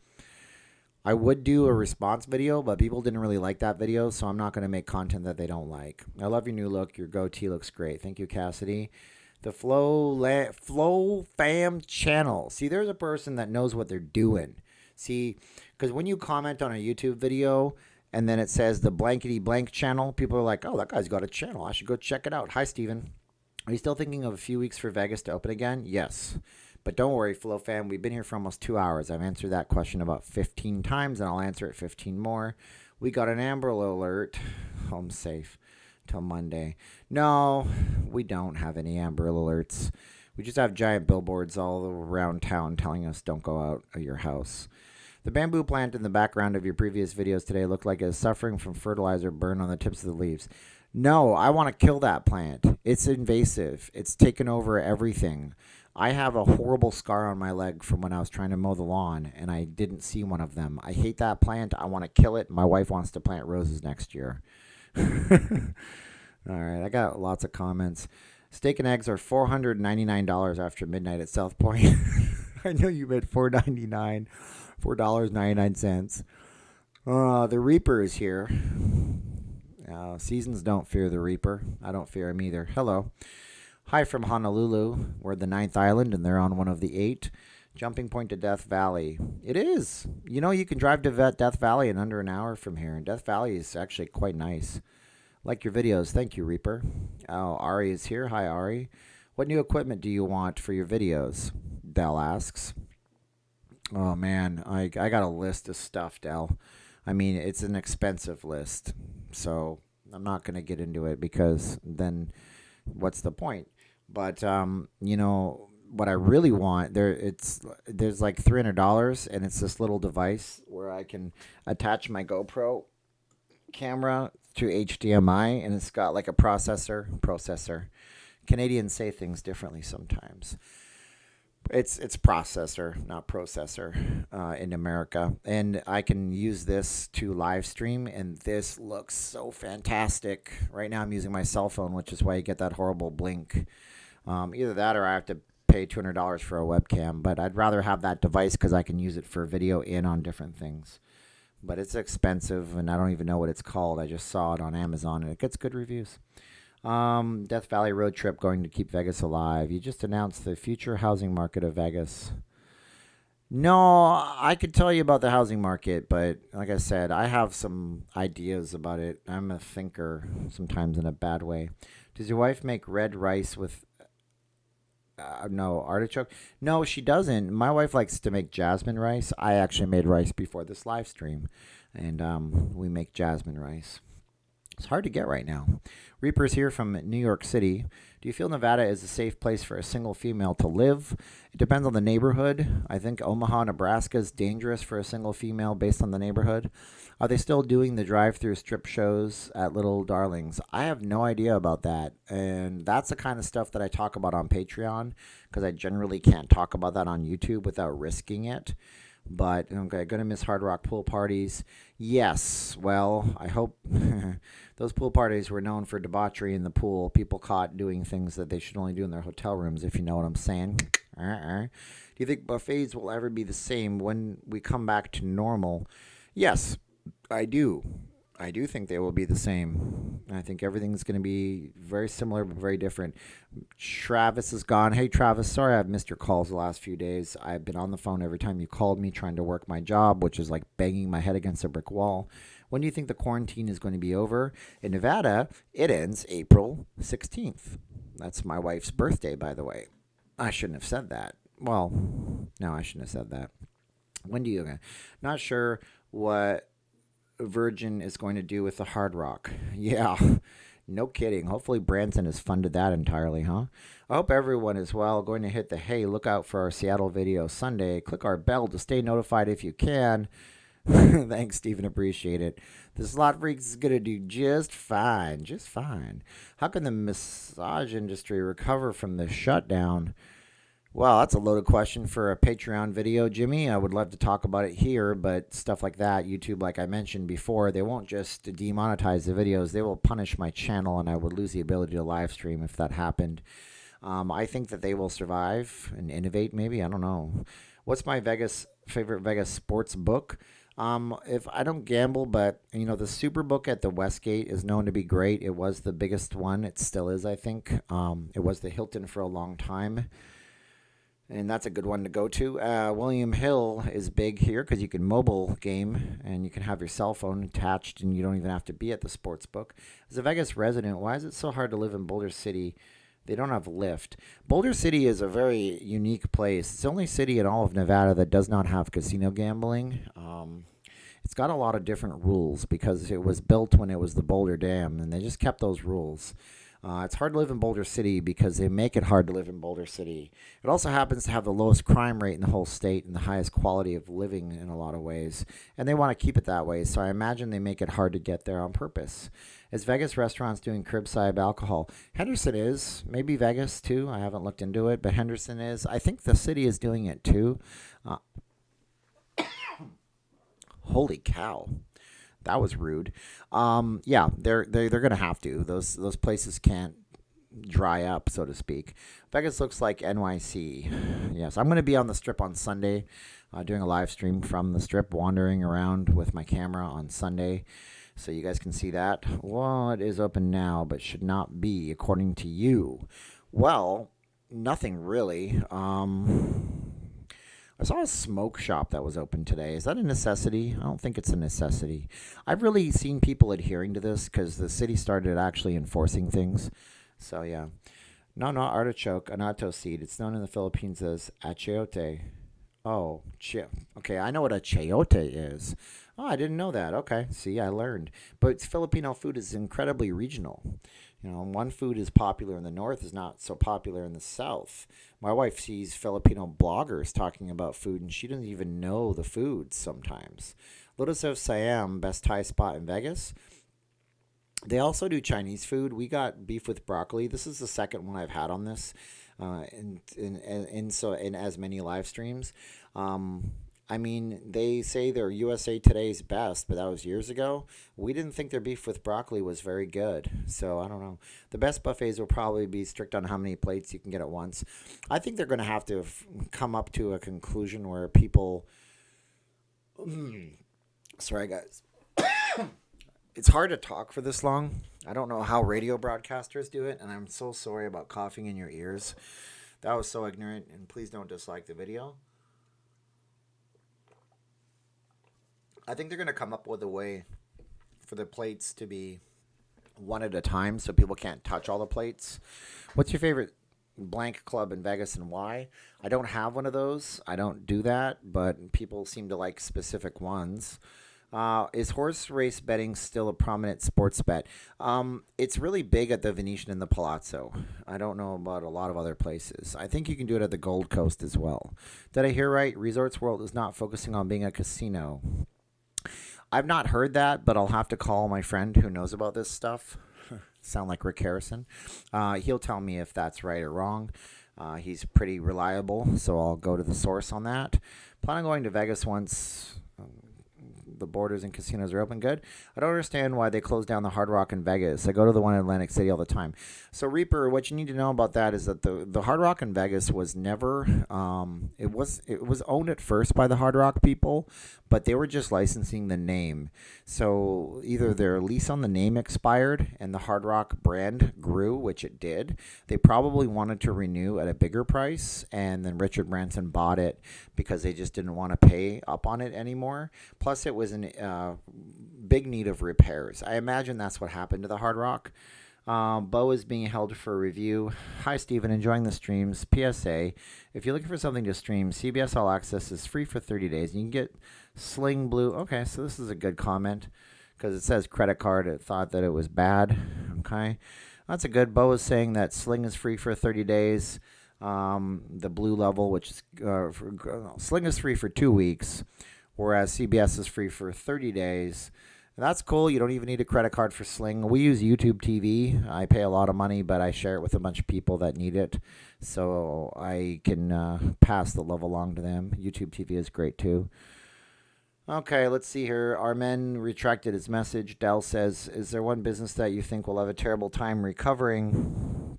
Speaker 2: a response video, but people didn't really like that video, so I'm not going to make content that they don't like. I love your new look. Your goatee looks great. Thank you, Cassidy. The Flow Fam channel. See, there's a person that knows what they're doing. See, because when you comment on a YouTube video and then it says the blankety blank channel, people are like, oh, that guy's got a channel. I should go check it out. Hi, Steven. Are you still thinking of a few weeks for Vegas to open again? Yes. But don't worry, Flow Fam. We've been here for almost 2 hours. I've answered that question about 15 times, and I'll answer it 15 more. We got an Amber Alert. Home safe till Monday. No, we don't have any Amber Alerts. We just have giant billboards all around town telling us don't go out of your house. The bamboo plant in the background of your previous videos today looked like it's suffering from fertilizer burn on the tips of the leaves. No, I want to kill that plant. It's invasive. It's taken over everything. I have a horrible scar on my leg from when I was trying to mow the lawn, and I didn't see one of them. I hate that plant. I want to kill it. My wife wants to plant roses next year. All right, I got lots of comments. Steak and eggs are $499 after midnight at South Point. I know you meant $4.99, $4.99. The Reaper is here. Seasons don't fear the Reaper. I don't fear him either. Hello. Hi from Honolulu. We're the 9th island, and they're on one of the 8. Jumping point to Death Valley. It is. You know, you can drive to Death Valley in under an hour from here. And Death Valley is actually quite nice. Like your videos. Thank you, Reaper. Oh, Ari is here. Hi, Ari. What new equipment do you want for your videos? Dell asks. Oh, man. I got a list of stuff, Dell. I mean, it's an expensive list. So I'm not going to get into it because then what's the point? But, you know, what I really want, there's like $300, and it's this little device where I can attach my GoPro camera to HDMI, and it's got like a processor. Canadians say things differently sometimes. It's processor, not processor, in America. And I can use this to live stream, and this looks so fantastic. Right now I'm using my cell phone, which is why you get that horrible blink. Either that or I have to pay $200 for a webcam, but I'd rather have that device because I can use it for video in on different things. But it's expensive, and I don't even know what it's called. I just saw it on Amazon, and it gets good reviews. Death Valley road trip going to keep Vegas alive. You just announced the future housing market of Vegas. No, I could tell you about the housing market, but like I said, I have some ideas about it. I'm a thinker, sometimes in a bad way. Does your wife make red rice with no artichoke? No, she doesn't. My wife likes to make jasmine rice. I actually made rice before this live stream, and we make jasmine rice. It's hard to get right now. Reaper's here from New York City. Do you feel Nevada is a safe place for a single female to live? It depends on the neighborhood. I think Omaha, Nebraska is dangerous for a single female based on the neighborhood. Are they still doing the drive-through strip shows at Little Darlings? I have no idea about that. And that's the kind of stuff that I talk about on Patreon, because I generally can't talk about that on YouTube without risking it. But, okay, going to miss Hard Rock pool parties. Yes, well, I hope those pool parties were known for debauchery in the pool. People caught doing things that they should only do in their hotel rooms, if you know what I'm saying. Do you think buffets will ever be the same when we come back to normal? Yes, I do. I do think they will be the same. I think everything's going to be very similar but very different. Travis is gone. Hey, Travis, sorry I've missed your calls the last few days. I've been on the phone every time you called me trying to work my job, which is like banging my head against a brick wall. When do you think the quarantine is going to be over? In Nevada, it ends April 16th. That's my wife's birthday, by the way. I shouldn't have said that. Well, no, I shouldn't have said that. When do you? Not sure what Virgin is going to do with the Hard Rock. Yeah, no kidding. Hopefully Branson has funded that entirely, huh? I hope everyone is well. Going to hit the hey, look out for our Seattle video Sunday. Click our bell to stay notified if you can. Thanks, Steven. Appreciate it. The Slot Freaks is going to do just fine. Just fine. How can the massage industry recover from the shutdown? Well, that's a loaded question for a Patreon video, Jimmy. I would love to talk about it here, but stuff like that, YouTube, like I mentioned before, they won't just demonetize the videos. They will punish my channel, and I would lose the ability to live stream if that happened. I think that they will survive and innovate, maybe. I don't know. What's my favorite Vegas sports book? If I don't gamble, but, you know, the Superbook at the Westgate is known to be great. It was the biggest one. It still is, I think. It was the Hilton for a long time. And that's a good one to go to. William Hill is big here because you can mobile game and you can have your cell phone attached and you don't even have to be at the sports book. As a Vegas resident, why is it so hard to live in Boulder City? They don't have Lyft. Boulder City is a very unique place. It's the only city in all of Nevada that does not have casino gambling. It's got a lot of different rules because it was built when it was the Boulder Dam, and they just kept those rules. It's hard to live in Boulder City because they make it hard to live in Boulder City. It also happens to have the lowest crime rate in the whole state and the highest quality of living in a lot of ways. And they want to keep it that way, so I imagine they make it hard to get there on purpose. Is Vegas restaurants doing curbside alcohol? Henderson is. Maybe Vegas, too. I haven't looked into it, but Henderson is. I think the city is doing it, too. Holy cow. That was rude. Yeah, they're gonna have to. Those places can't dry up, so to speak. Vegas looks like NYC. Yes, I'm going to be on the Strip on Sunday, doing a live stream from the Strip, wandering around with my camera on Sunday, so you guys can see that. Well, it is open now, but should not be, according to you. Well, nothing really. I saw a smoke shop that was open today. Is that a necessity? I don't think it's a necessity. I've really seen people adhering to this because the city started actually enforcing things. So, yeah. No, not artichoke, anato seed. It's known in the Philippines as achiote. Oh, okay, I know what a chayote is. Oh, I didn't know that. Okay, see, I learned. But Filipino food is incredibly regional. You know, one food is popular in the north is not so popular in the south. My wife sees Filipino bloggers talking about food, and she doesn't even know the foods sometimes. Lotus of Siam, best Thai spot in Vegas. They also do Chinese food. We got beef with broccoli. This is the second one I've had on this, in as many live streams. I mean, they say their USA Today's best, but that was years ago. We didn't think their beef with broccoli was very good, so I don't know. The best buffets will probably be strict on how many plates you can get at once. I think they're going to have to come up to a conclusion where people... Sorry, guys. It's hard to talk for this long. I don't know how radio broadcasters do it, and I'm so sorry about coughing in your ears. That was so ignorant, and please don't dislike the video. I think they're going to come up with a way for the plates to be one at a time so people can't touch all the plates. What's your favorite blank club in Vegas and why? I don't have one of those. I don't do that, but people seem to like specific ones. Is horse race betting still a prominent sports bet? It's really big at the Venetian and the Palazzo. I don't know about a lot of other places. I think you can do it at the Gold Coast as well. Did I hear right? Resorts World is not focusing on being a casino. I've not heard that, but I'll have to call my friend who knows about this stuff. Sound like Rick Harrison. He'll tell me if that's right or wrong. He's pretty reliable, so I'll go to the source on that. Plan on going to Vegas once the borders and casinos are open. Good. I don't understand why they closed down the Hard Rock in Vegas. I go to the one in Atlantic City all the time. So Reaper, what you need to know about that is that the Hard Rock in Vegas was never it was owned at first by the Hard Rock people, but they were just licensing the name. So either their lease on the name expired and the Hard Rock brand grew, which it did. They probably wanted to renew at a bigger price, and then Richard Branson bought it because they just didn't want to pay up on it anymore. Plus, it was in big need of repairs. I imagine that's what happened to the Hard Rock. Bo is being held for review. Hi, Steven. Enjoying the streams. PSA. If you're looking for something to stream, CBS All Access is free for 30 days. You can get Sling Blue. Okay, so this is a good comment because it says credit card. It thought that it was bad. Okay. That's a good. Bo is saying that Sling is free for 30 days. The blue level, which is Sling is free for 2 weeks, whereas CBS is free for 30 days. And that's cool. You don't even need a credit card for Sling. We use YouTube TV. I pay a lot of money, but I share it with a bunch of people that need it, so I can pass the love along to them. YouTube TV is great too. Okay, let's see here. Armen retracted his message. Dell says, is there one business that you think will have a terrible time recovering?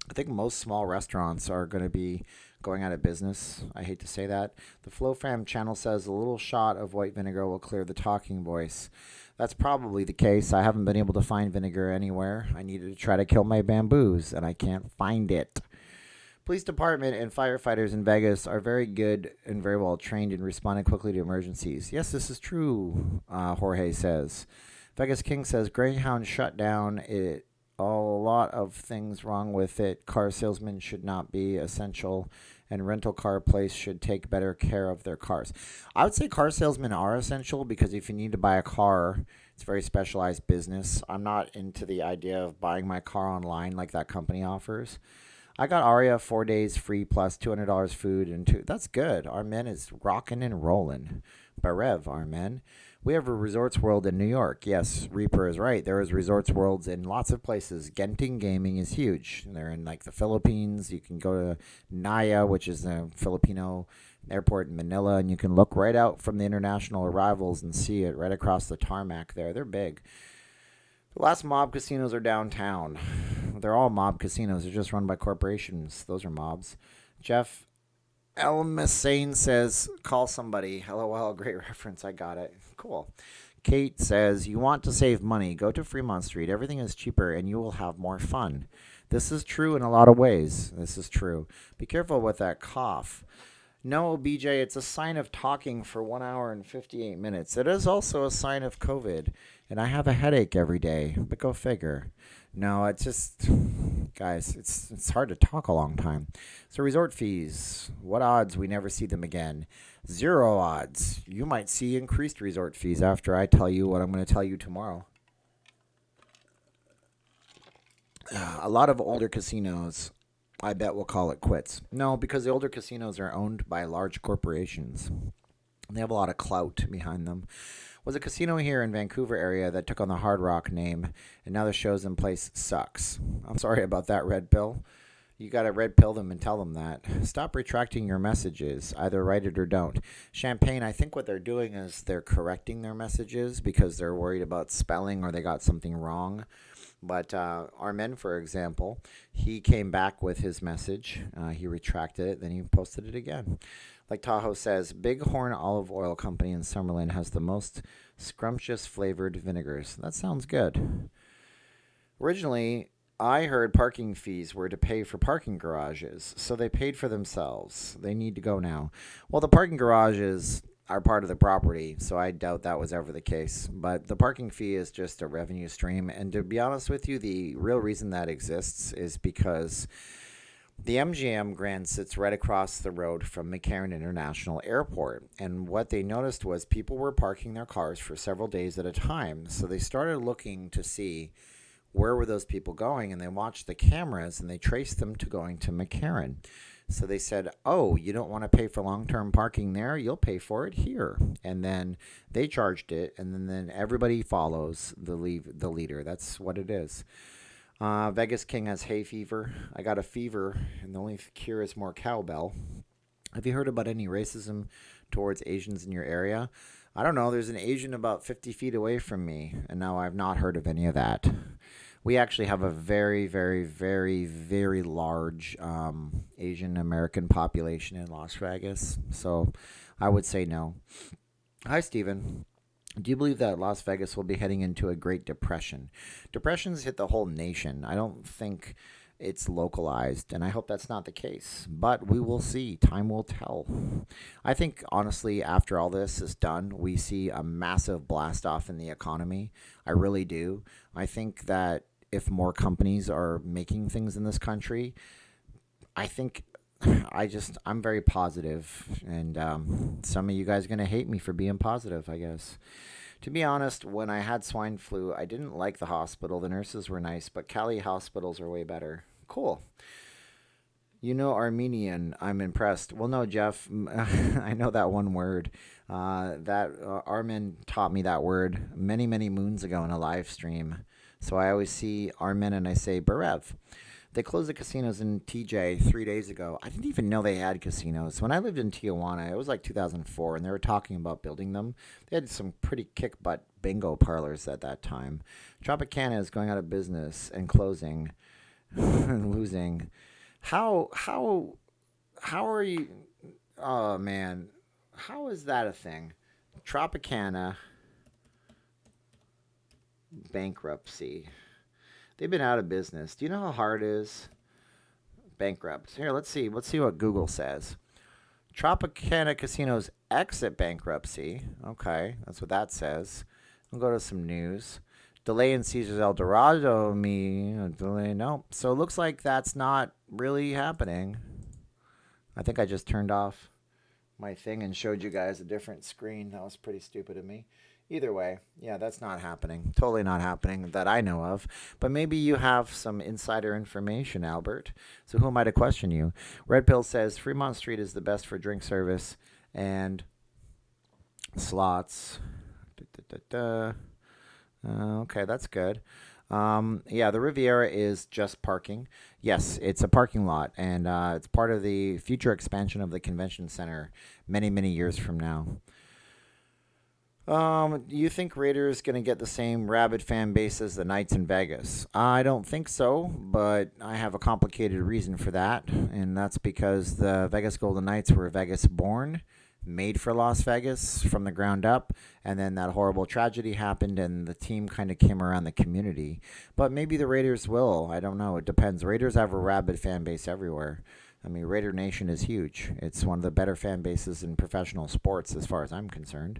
Speaker 2: I think most small restaurants are going to be going out of business. I hate to say that. The FlowFam channel says a little shot of white vinegar will clear the talking voice. That's probably the case. I haven't been able to find vinegar anywhere. I needed to try to kill my bamboos, and I can't find it. Police department and firefighters in Vegas are very good and very well trained in responding quickly to emergencies. Yes, this is true, Jorge says. Vegas King says, Greyhound shut down. A lot of things wrong with it. Car salesmen should not be essential, and rental car place should take better care of their cars. I would say car salesmen are essential because if you need to buy a car, it's a very specialized business. I'm not into the idea of buying my car online like that company offers. I got Aria 4 days free plus $200 food and that's good. Armen is rocking and rolling. Barev, Armen. We have a Resorts World in New York. Yes, Reaper is right. There is Resorts Worlds in lots of places. Genting Gaming is huge. They're in like the Philippines. You can go to Naya, which is the Filipino airport in Manila, and you can look right out from the international arrivals and see it right across the tarmac there. They're big. The last mob casinos are downtown. They're all mob casinos. They're just run by corporations. Those are mobs. Jeff Elmasane says, call somebody. LOL, great reference. I got it. Cool. Kate says, you want to save money. Go to Fremont Street. Everything is cheaper and you will have more fun. This is true in a lot of ways. This is true. Be careful with that cough. No, BJ, it's a sign of talking for 1 hour and 58 minutes. It is also a sign of COVID. And I have a headache every day. But go figure. No, it's just, guys, it's hard to talk a long time. So resort fees. What odds we never see them again? 0 odds. You might see increased resort fees after I tell you what I'm going to tell you tomorrow. A lot of older casinos, I bet, will call it quits. No, because the older casinos are owned by large corporations. They have a lot of clout behind them. Was a casino here in Vancouver area that took on the Hard Rock name, and now the shows in place sucks. I'm sorry about that, Red Pill. You got to red pill them and tell them that. Stop retracting your messages. Either write it or don't. Champagne, I think what they're doing is they're correcting their messages because they're worried about spelling or they got something wrong. But Armen, for example, he came back with his message. He retracted it, then he posted it again. Like Tahoe says, Bighorn Olive Oil Company in Summerlin has the most scrumptious flavored vinegars. That sounds good. Originally, I heard parking fees were to pay for parking garages, so they paid for themselves. They need to go now. Well, the parking garages are part of the property, so I doubt that was ever the case. But the parking fee is just a revenue stream, and to be honest with you, the real reason that exists is because the MGM Grand sits right across the road from McCarran International Airport, and what they noticed was people were parking their cars for several days at a time, so they started looking to see where were those people going, and they watched the cameras, and they traced them to going to McCarran. So they said, oh, you don't want to pay for long-term parking there? You'll pay for it here. And then they charged it, and then everybody follows the leader. That's what it is. Vegas King has hay fever. I got a fever, and the only cure is more cowbell. Have you heard about any racism towards Asians in your area? I don't know. There's an Asian about 50 feet away from me, and now I've not heard of any of that. We actually have a very, very, very, very large Asian American population in Las Vegas. So I would say no. Hi, Steven. Do you believe that Las Vegas will be heading into a Great Depression? Depressions hit the whole nation. I don't think it's localized, and I hope that's not the case. But we will see. Time will tell. I think, honestly, after all this is done, we see a massive blast off in the economy. I really do. I think that if more companies are making things in this country, I'm very positive, and some of you guys are going to hate me for being positive, I guess. To be honest, when I had swine flu, I didn't like the hospital. The nurses were nice, but Cali hospitals are way better. Cool. You know Armenian. I'm impressed. Well, no, Jeff, I know that one word. Armin taught me that word many, many moons ago in a live stream. So I always see Armin and I say, Berev. They closed the casinos in TJ 3 days ago. I didn't even know they had casinos. When I lived in Tijuana, it was like 2004, and they were talking about building them. They had some pretty kick-butt bingo parlors at that time. Tropicana is going out of business and closing and losing. How are you? Oh, man. How is that a thing? Tropicana bankruptcy. They've been out of business. Do you know how hard it is? Bankrupt. Here, let's see. Let's see what Google says. Tropicana Casinos exit bankruptcy. Okay, that's what that says. We'll go to some news. Delay in Caesar's El Dorado. Delay. No. So it looks like that's not really happening. I think I just turned off my thing and showed you guys a different screen. That was pretty stupid of me. Either way, yeah, that's not happening. Totally not happening that I know of. But maybe you have some insider information, Albert. So who am I to question you? Red Pill says Fremont Street is the best for drink service and slots. Okay, that's good. Yeah, the Riviera is just parking. Yes, it's a parking lot, and it's part of the future expansion of the convention center many, many years from now. You think Raiders going to get the same rabid fan base as the Knights in Vegas? I don't think so, but I have a complicated reason for that, and that's because the Vegas Golden Knights were Vegas born, made for Las Vegas from the ground up, and then that horrible tragedy happened, and the team kind of came around the community. But maybe the Raiders will. I don't know. It depends. Raiders have a rabid fan base everywhere. I mean, Raider Nation is huge. It's one of the better fan bases in professional sports, as far as I'm concerned.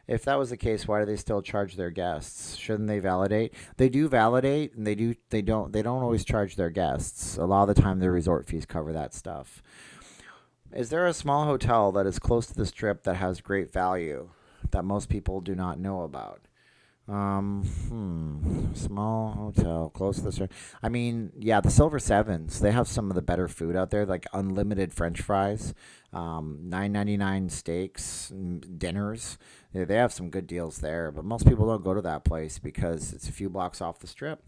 Speaker 2: If that was the case, why do they still charge their guests? Shouldn't they validate? They do validate, and they don't always charge their guests. A lot of the time, their resort fees cover that stuff. Is there a small hotel that is close to the strip that has great value that most people do not know about? Small hotel close to the strip. I mean, yeah, the Silver Sevens. They have some of the better food out there, like unlimited French fries, $9.99 steaks, dinners. They have some good deals there, but most people don't go to that place because it's a few blocks off the strip.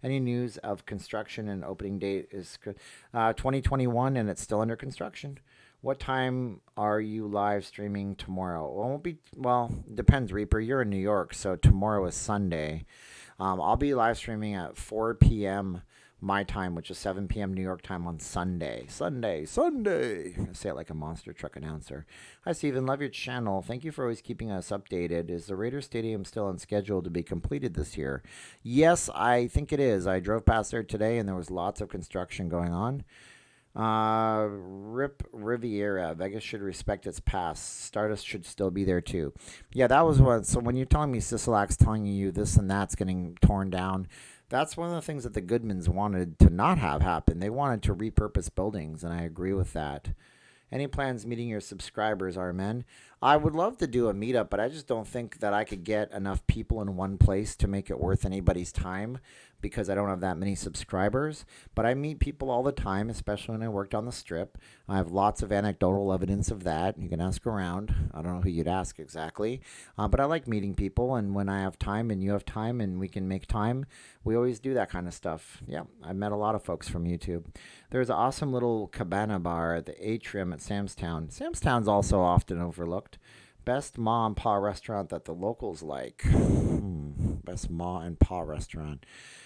Speaker 2: Any news of construction and opening date is 2021, and it's still under construction. What time are you live streaming tomorrow? Well, it won't be, well, it depends, Reaper. You're in New York, so tomorrow is Sunday. I'll be live streaming at 4 p.m. my time, which is 7 p.m. New York time on Sunday. Sunday. I say it like a monster truck announcer. Hi, Steven. Love your channel. Thank you for always keeping us updated. Is the Raiders Stadium still on schedule to be completed this year? Yes, I think it is. I drove past there today, and there was lots of construction going on. Rip Riviera. Vegas should respect its past. Stardust should still be there too. Yeah, that was what. So when you're telling me Sisolak's telling you this and that's getting torn down, that's one of the things that the Goodmans wanted to not have happen. They wanted to repurpose buildings, and I agree with that. Any plans meeting your subscribers, Armen? I would love to do a meetup, but I just don't think that I could get enough people in one place to make it worth anybody's time because I don't have that many subscribers. But I meet people all the time, especially when I worked on the strip. I have lots of anecdotal evidence of that. You can ask around. I don't know who you'd ask exactly. But I like meeting people, and when I have time and you have time and we can make time, we always do that kind of stuff. Yeah, I've met a lot of folks from YouTube. There's an awesome little cabana bar at the Atrium at Samstown. Samstown's also often overlooked. Best ma and pa restaurant that the locals like. Best ma and pa restaurant.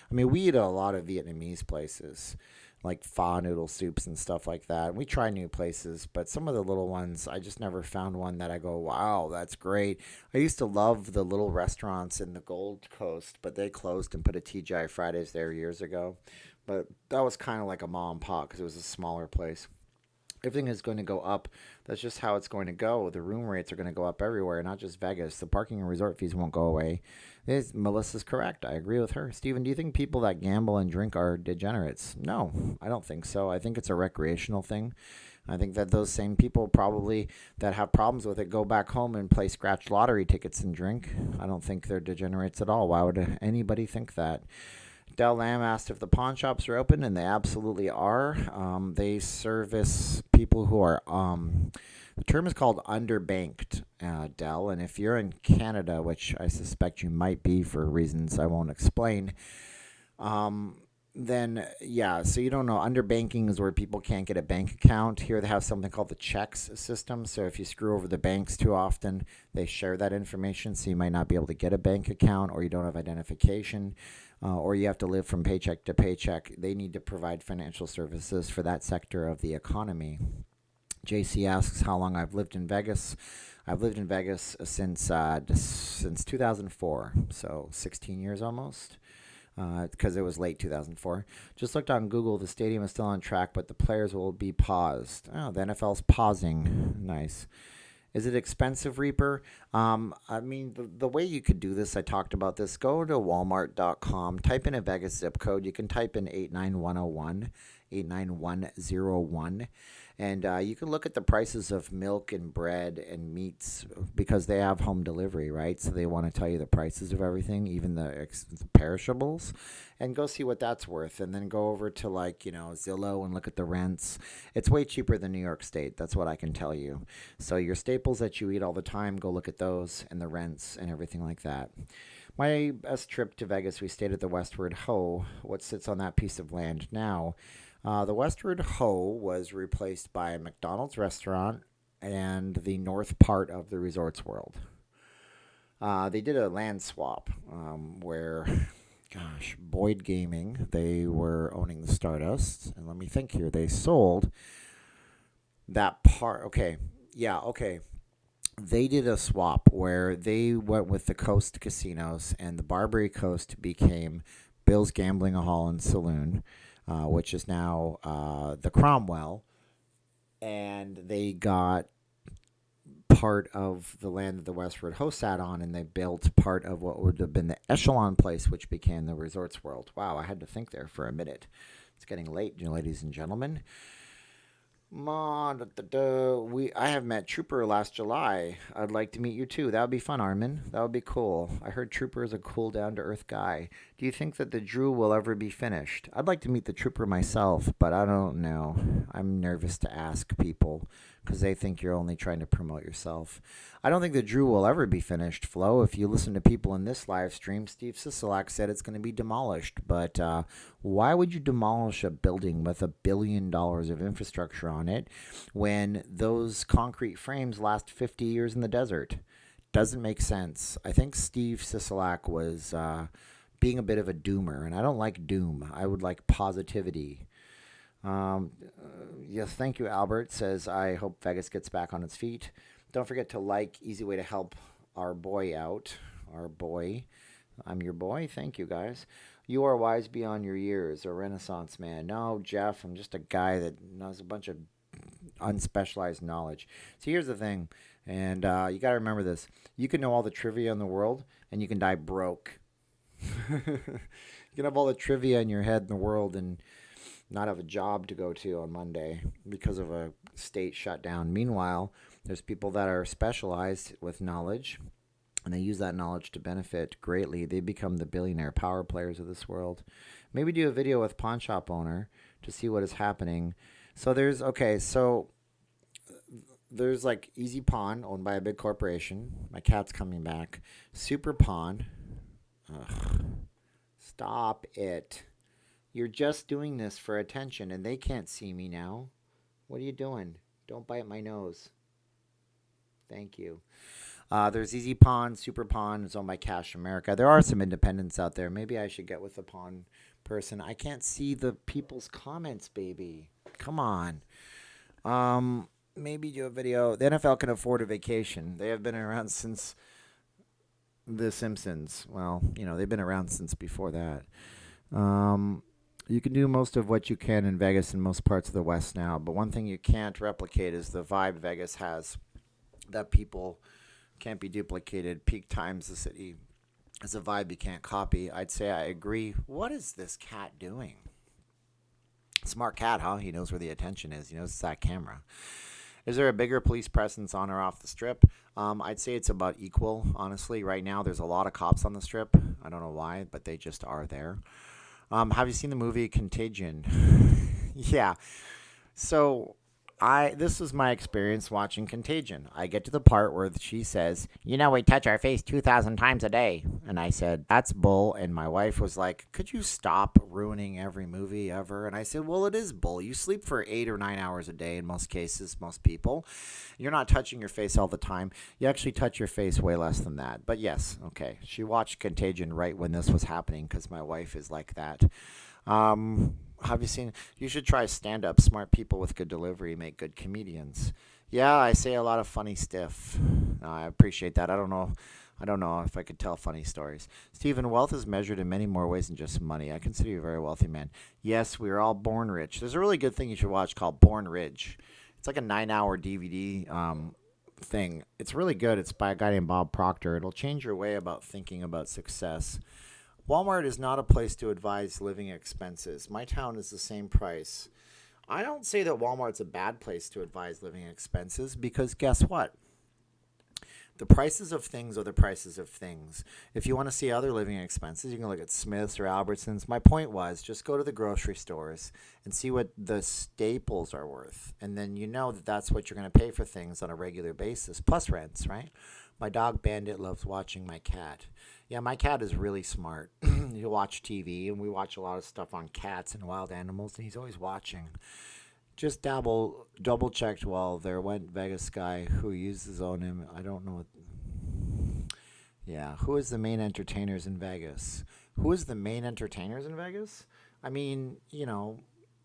Speaker 2: I mean, we eat at a lot of Vietnamese places, like pho noodle soups and stuff like that. We try new places, but some of the little ones, I just never found one that I go, wow, that's great. I used to love the little restaurants in the Gold Coast, but they closed and put a TGI Fridays there years ago. But that was kind of like a mom and pop because it was a smaller place. Everything is going to go up. That's just how it's going to go. The room rates are going to go up everywhere, not just Vegas. The parking and resort fees won't go away. Melissa's correct. I agree with her. Steven, do you think people that gamble and drink are degenerates? No, I don't think so. I think it's a recreational thing. I think that those same people probably that have problems with it go back home and play scratch lottery tickets and drink. I don't think they're degenerates at all. Why would anybody think that? Del Lamb asked if the pawn shops are open, and they absolutely are. They service people who are, the term is called underbanked, Del. And if you're in Canada, which I suspect you might be for reasons I won't explain, then yeah, so you don't know. Underbanking is where people can't get a bank account. Here they have something called the checks system. So if you screw over the banks too often, they share that information. So you might not be able to get a bank account, or you don't have identification. Or you have to live from paycheck to paycheck. They need to provide financial services for that sector of the economy. JC asks how long I've lived in Vegas. I've lived in Vegas since 2004, so 16 years almost, because it was late 2004. Just looked on Google. The stadium is still on track, but the players will be paused. Oh, the NFL's pausing. Nice. Is it expensive, Reaper? I mean, the way you could do this, I talked about this. Go to walmart.com, type in a Vegas zip code. You can type in 89101, 89101. And you can look at the prices of milk and bread and meats because they have home delivery, right? So they want to tell you the prices of everything, even the perishables, and go see what that's worth. And then go over to Zillow and look at the rents. It's way cheaper than New York State. That's what I can tell you. So your staples that you eat all the time, go look at those and the rents and everything like that. My best trip to Vegas, we stayed at the Westward Ho. What sits on that piece of land now? The Westward Ho was replaced by a McDonald's restaurant and the north part of the Resorts World. They did a land swap where, gosh, Boyd Gaming, they were owning the Stardust. And let me think here. They sold that part. Okay. Yeah, okay. They did a swap where they went with the Coast Casinos, and the Barbary Coast became Bill's Gambling Hall and Saloon, which is now the Cromwell. And they got part of the land that the Westward Host sat on, and they built part of what would have been the Echelon place, which became the Resorts World. Wow, I had to think there for a minute. It's getting late, ladies and gentlemen. I have met Trooper last July. I'd like to meet you too. That would be fun, Armin. That would be cool. I heard Trooper is a cool, down-to-earth guy. Do you think that the Drew will ever be finished? I'd like to meet the Trooper myself, but I don't know. I'm nervous to ask people because they think you're only trying to promote yourself. I don't think the Drew will ever be finished, Flo. If you listen to people in this live stream, Steve Sisolak said it's going to be demolished. But why would you demolish a building with $1 billion of infrastructure on it when those concrete frames last 50 years in the desert? Doesn't make sense. I think Steve Sisolak was being a bit of a doomer, and I don't like doom. I would like positivity. Yes, thank you, Albert. Says, I hope Vegas gets back on its feet. Don't forget to like. Easy way to help our boy out. Our boy. I'm your boy. Thank you, guys. You are wise beyond your years. A renaissance man. No, Jeff, I'm just a guy that knows a bunch of unspecialized knowledge. See, here's the thing, and you got to remember this. You can know all the trivia in the world, and you can die broke. You can have all the trivia in your head in the world and not have a job to go to on Monday because of a state shutdown. Meanwhile, there's people that are specialized with knowledge, and they use that knowledge to benefit greatly. They become the billionaire power players of this world. Maybe do a video with Pawn Shop owner to see what is happening. So there's like Easy Pawn, owned by a big corporation. My cat's coming back. Super Pawn. Ugh. Stop it. You're just doing this for attention, and they can't see me now. What are you doing? Don't bite my nose. Thank you. There's Easy Pawn, Super Pawn is owned by Cash America. There are some independents out there. Maybe I should get with the pawn person. I can't see the people's comments, baby. Come on. Maybe do a video. The NFL can afford a vacation. They have been around since The Simpsons. Well, they've been around since before that. You can do most of what you can in Vegas in most parts of the West now, but one thing you can't replicate is the vibe Vegas has that people can't be duplicated. Peak times, the city is a vibe you can't copy. I'd say I agree. What is this cat doing? Smart cat, huh? He knows where the attention is. He knows it's that camera. Is there a bigger police presence on or off the strip? I'd say it's about equal, honestly. Right now, there's a lot of cops on the strip. I don't know why, but they just are there. Have you seen the movie Contagion? Yeah. So this was my experience watching Contagion. I get to the part where she says, we touch our face 2,000 times a day. And I said, that's bull. And my wife was like, could you stop ruining every movie ever? And I said, well, it is bull. You sleep for 8 or 9 hours a day in most cases, most people. You're not touching your face all the time. You actually touch your face way less than that. But yes, okay. She watched Contagion right when this was happening because my wife is like that. Have you seen? You should try stand-up. Smart people with good delivery make good comedians. Yeah, I say a lot of funny stuff. I appreciate that. I don't know if I could tell funny stories. Stephen, wealth is measured in many more ways than just money. I consider you a very wealthy man. Yes, we are all born rich. There's a really good thing you should watch called Born Rich. It's like a 9-hour DVD thing. It's really good. It's by a guy named Bob Proctor. It'll change your way about thinking about success. Walmart is not a place to advise living expenses. My town is the same price. I don't say that Walmart's a bad place to advise living expenses because guess what? The prices of things are the prices of things. If you want to see other living expenses, you can look at Smith's or Albertsons. My point was just go to the grocery stores and see what the staples are worth. And then you know that that's what you're going to pay for things on a regular basis, plus rents, right? My dog Bandit loves watching my cat. Yeah, my cat is really smart. He'll watch TV, and we watch a lot of stuff on cats and wild animals, and he's always watching. Just double-checked while there went Vegas guy who used his own image. I don't know what... Yeah, who is the main entertainers in Vegas? Who is the main entertainers in Vegas? I mean,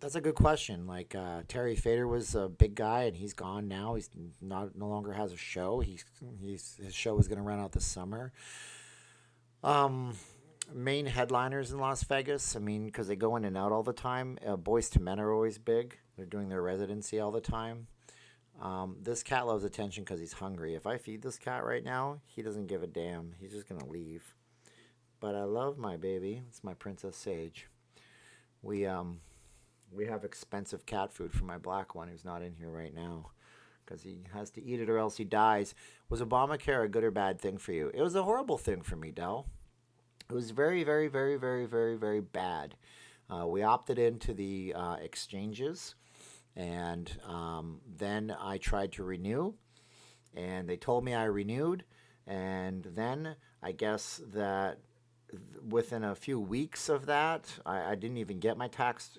Speaker 2: that's a good question. Like Terry Fader was a big guy, and he's gone now. He's not no longer has a show. His show is going to run out this summer. Um, Main headliners in Las Vegas. I mean, because they go in and out all the time. Boys to Men are always big. They're doing their residency all the time. This cat loves attention because he's hungry. If I feed this cat right now, he doesn't give a damn. He's just gonna leave. But I love my baby. It's my Princess Sage. We we have expensive cat food for my black one who's not in here right now because he has to eat it or else he dies. Was Obamacare a good or bad thing for you? It was a horrible thing for me, Del. It was very, very, very, very, very, very bad. We opted into the exchanges, and then I tried to renew, and they told me I renewed, and then I guess that within a few weeks of that, I didn't even get my tax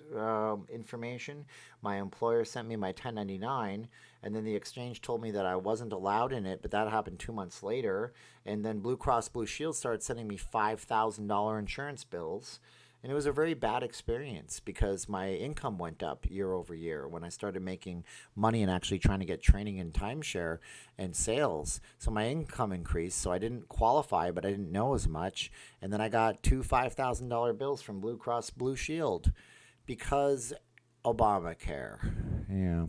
Speaker 2: information. My employer sent me my 1099, and then the exchange told me that I wasn't allowed in it, but that happened 2 months later. And then Blue Cross Blue Shield started sending me $5,000 insurance bills. And it was a very bad experience because my income went up year over year when I started making money and actually trying to get training in timeshare and sales. So my income increased. So I didn't qualify, but I didn't know as much. And then I got two $5,000 bills from Blue Cross Blue Shield because Obamacare. Yeah.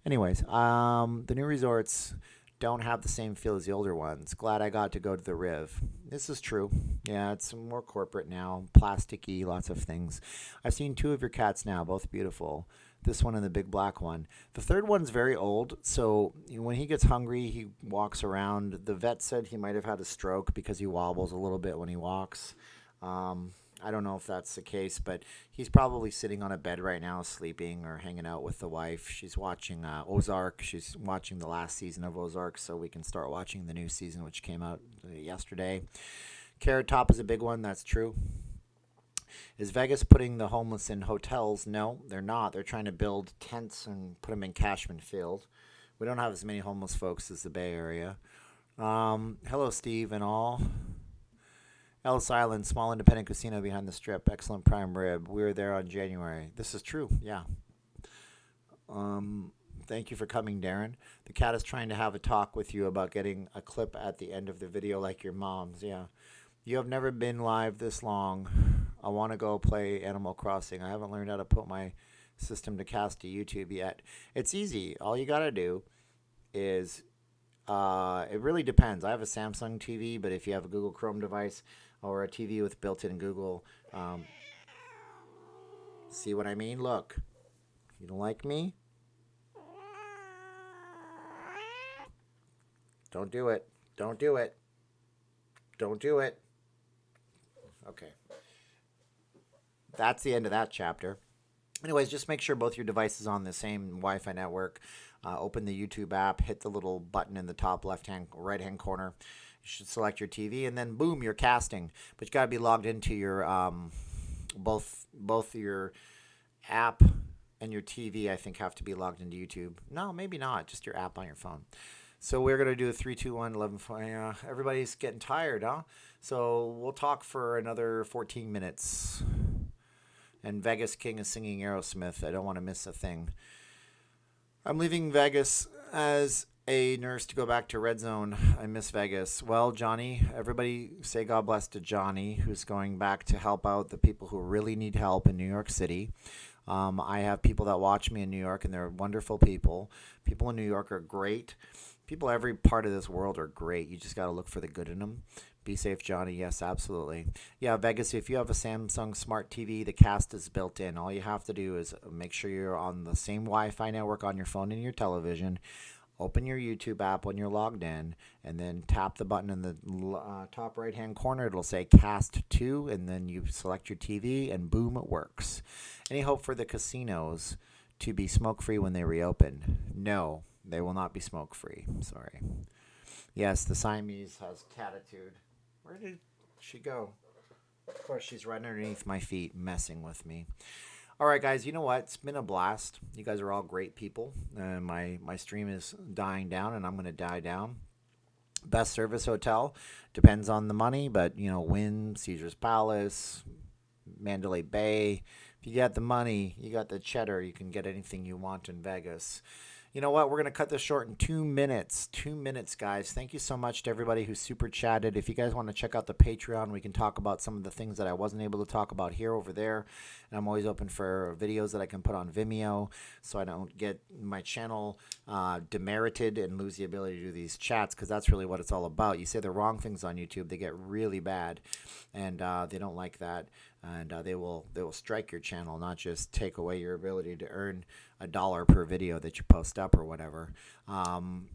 Speaker 2: Anyways, the new resorts don't have the same feel as the older ones. Glad I got to go to the Riv. This is true. Yeah, it's more corporate now, plasticky, lots of things. I've seen two of your cats now, both beautiful. This one and the big black one. The third one's very old, so when he gets hungry, he walks around. The vet said he might have had a stroke because he wobbles a little bit when he walks. I don't know if that's the case, but he's probably sitting on a bed right now, sleeping or hanging out with the wife. She's watching Ozark. She's watching the last season of Ozark so we can start watching the new season, which came out yesterday. Carrot Top is a big one. That's true. Is Vegas putting the homeless in hotels? No, they're not. They're trying to build tents and put them in Cashman Field. We don't have as many homeless folks as the Bay Area. Hello, Steve and all. Ellis Island, small independent casino behind the strip. Excellent prime rib. We were there on January. This is true. Yeah. Thank you for coming, Darren. The cat is trying to have a talk with you about getting a clip at the end of the video like your mom's. Yeah. You have never been live this long. I want to go play Animal Crossing. I haven't learned how to put my system to cast to YouTube yet. It's easy. All you got to do is, it really depends. I have a Samsung TV, but if you have a Google Chrome device, or a TV with built-in Google. See what I mean? Look. You don't like me? Don't do it. Don't do it. Don't do it. Okay. That's the end of that chapter. Anyways, just make sure both your devices are on the same Wi-Fi network. Open the YouTube app, hit the little button in the top right-hand corner. You should select your TV, and then boom, you're casting. But you got to be logged into your both your app and your TV. I think have to be logged into YouTube. No, maybe not. Just your app on your phone. So we're gonna do a 3, 2, 1, 11. Everybody's getting tired, huh? So we'll talk for another 14 minutes. And Vegas King is singing Aerosmith. I don't want to miss a thing. I'm leaving Vegas as a nurse to go back to Red Zone. I miss Vegas. Well, Johnny, everybody say God bless to Johnny, who's going back to help out the people who really need help in New York City. I have people that watch me in New York, and they're wonderful people. People in New York are great. People every part of this world are great. You just got to look for the good in them. Be safe, Johnny. Yes, absolutely. Yeah, Vegas, if you have a Samsung Smart TV, the cast is built in. All you have to do is make sure you're on the same Wi-Fi network on your phone and your television. Open your YouTube app when you're logged in, and then tap the button in the top right-hand corner. It'll say Cast 2, and then you select your TV, and boom, it works. Any hope for the casinos to be smoke-free when they reopen? No, they will not be smoke-free. Sorry. Yes, the Siamese has catitude. Where did she go? Of course, she's right underneath my feet, messing with me. All right, guys, you know what? It's been a blast. You guys are all great people. My stream is dying down, and I'm going to die down. Best service hotel depends on the money, but you know, Wynn, Caesar's Palace, Mandalay Bay. If you got the money, you got the cheddar, you can get anything you want in Vegas. You know what? We're going to cut this short in 2 minutes. 2 minutes, guys. Thank you so much to everybody who super chatted. If you guys want to check out the Patreon, we can talk about some of the things that I wasn't able to talk about here over there. And I'm always open for videos that I can put on Vimeo so I don't get my channel demerited and lose the ability to do these chats, because that's really what it's all about. You say the wrong things on YouTube, they get really bad, and they don't like that. And they will strike your channel, not just take away your ability to earn $1 per video that you post up or whatever. And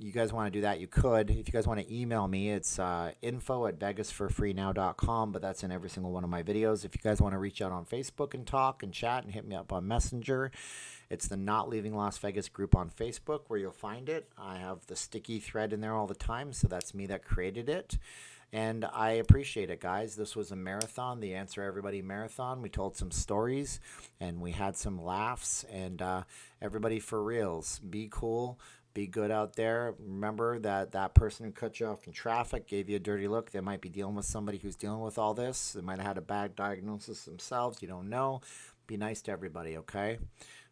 Speaker 2: you guys want to do that, you could. If you guys want to email me, it's info@vegasforfreenow.com, but that's in every single one of my videos. If you guys want to reach out on Facebook and talk and chat and hit me up on Messenger, it's the Not Leaving Las Vegas group on Facebook where you'll find it. I have the sticky thread in there all the time, so that's me that created it. And I appreciate it, guys. This was a marathon, the Answer Everybody marathon. We told some stories, and we had some laughs. And everybody, for reals, be cool, be good out there. Remember that person who cut you off in traffic gave you a dirty look. They might be dealing with somebody who's dealing with all this. They might have had a bad diagnosis themselves. You don't know. Be nice to everybody, okay? I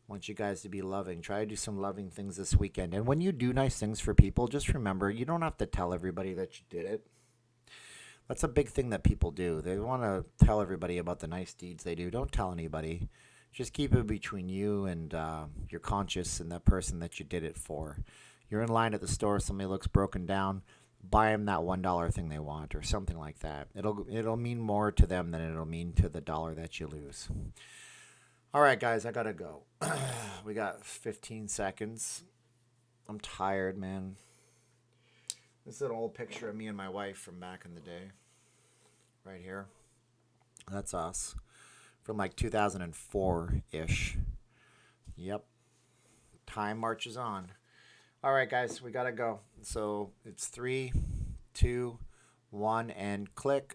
Speaker 2: want you guys to be loving. Try to do some loving things this weekend. And when you do nice things for people, just remember, you don't have to tell everybody that you did it. That's a big thing that people do. They want to tell everybody about the nice deeds they do. Don't tell anybody. Just keep it between you and your conscience and that person that you did it for. You're in line at the store, somebody looks broken down, buy them that $1 thing they want or something like that. It'll mean more to them than it'll mean to the dollar that you lose. All right, guys, I got to go. We got 15 seconds. I'm tired, man. This is an old picture of me and my wife from back in the day. Right here. That's us. From like 2004-ish. Yep. Time marches on. All right, guys, we got to go. So it's 3, 2, 1, and click.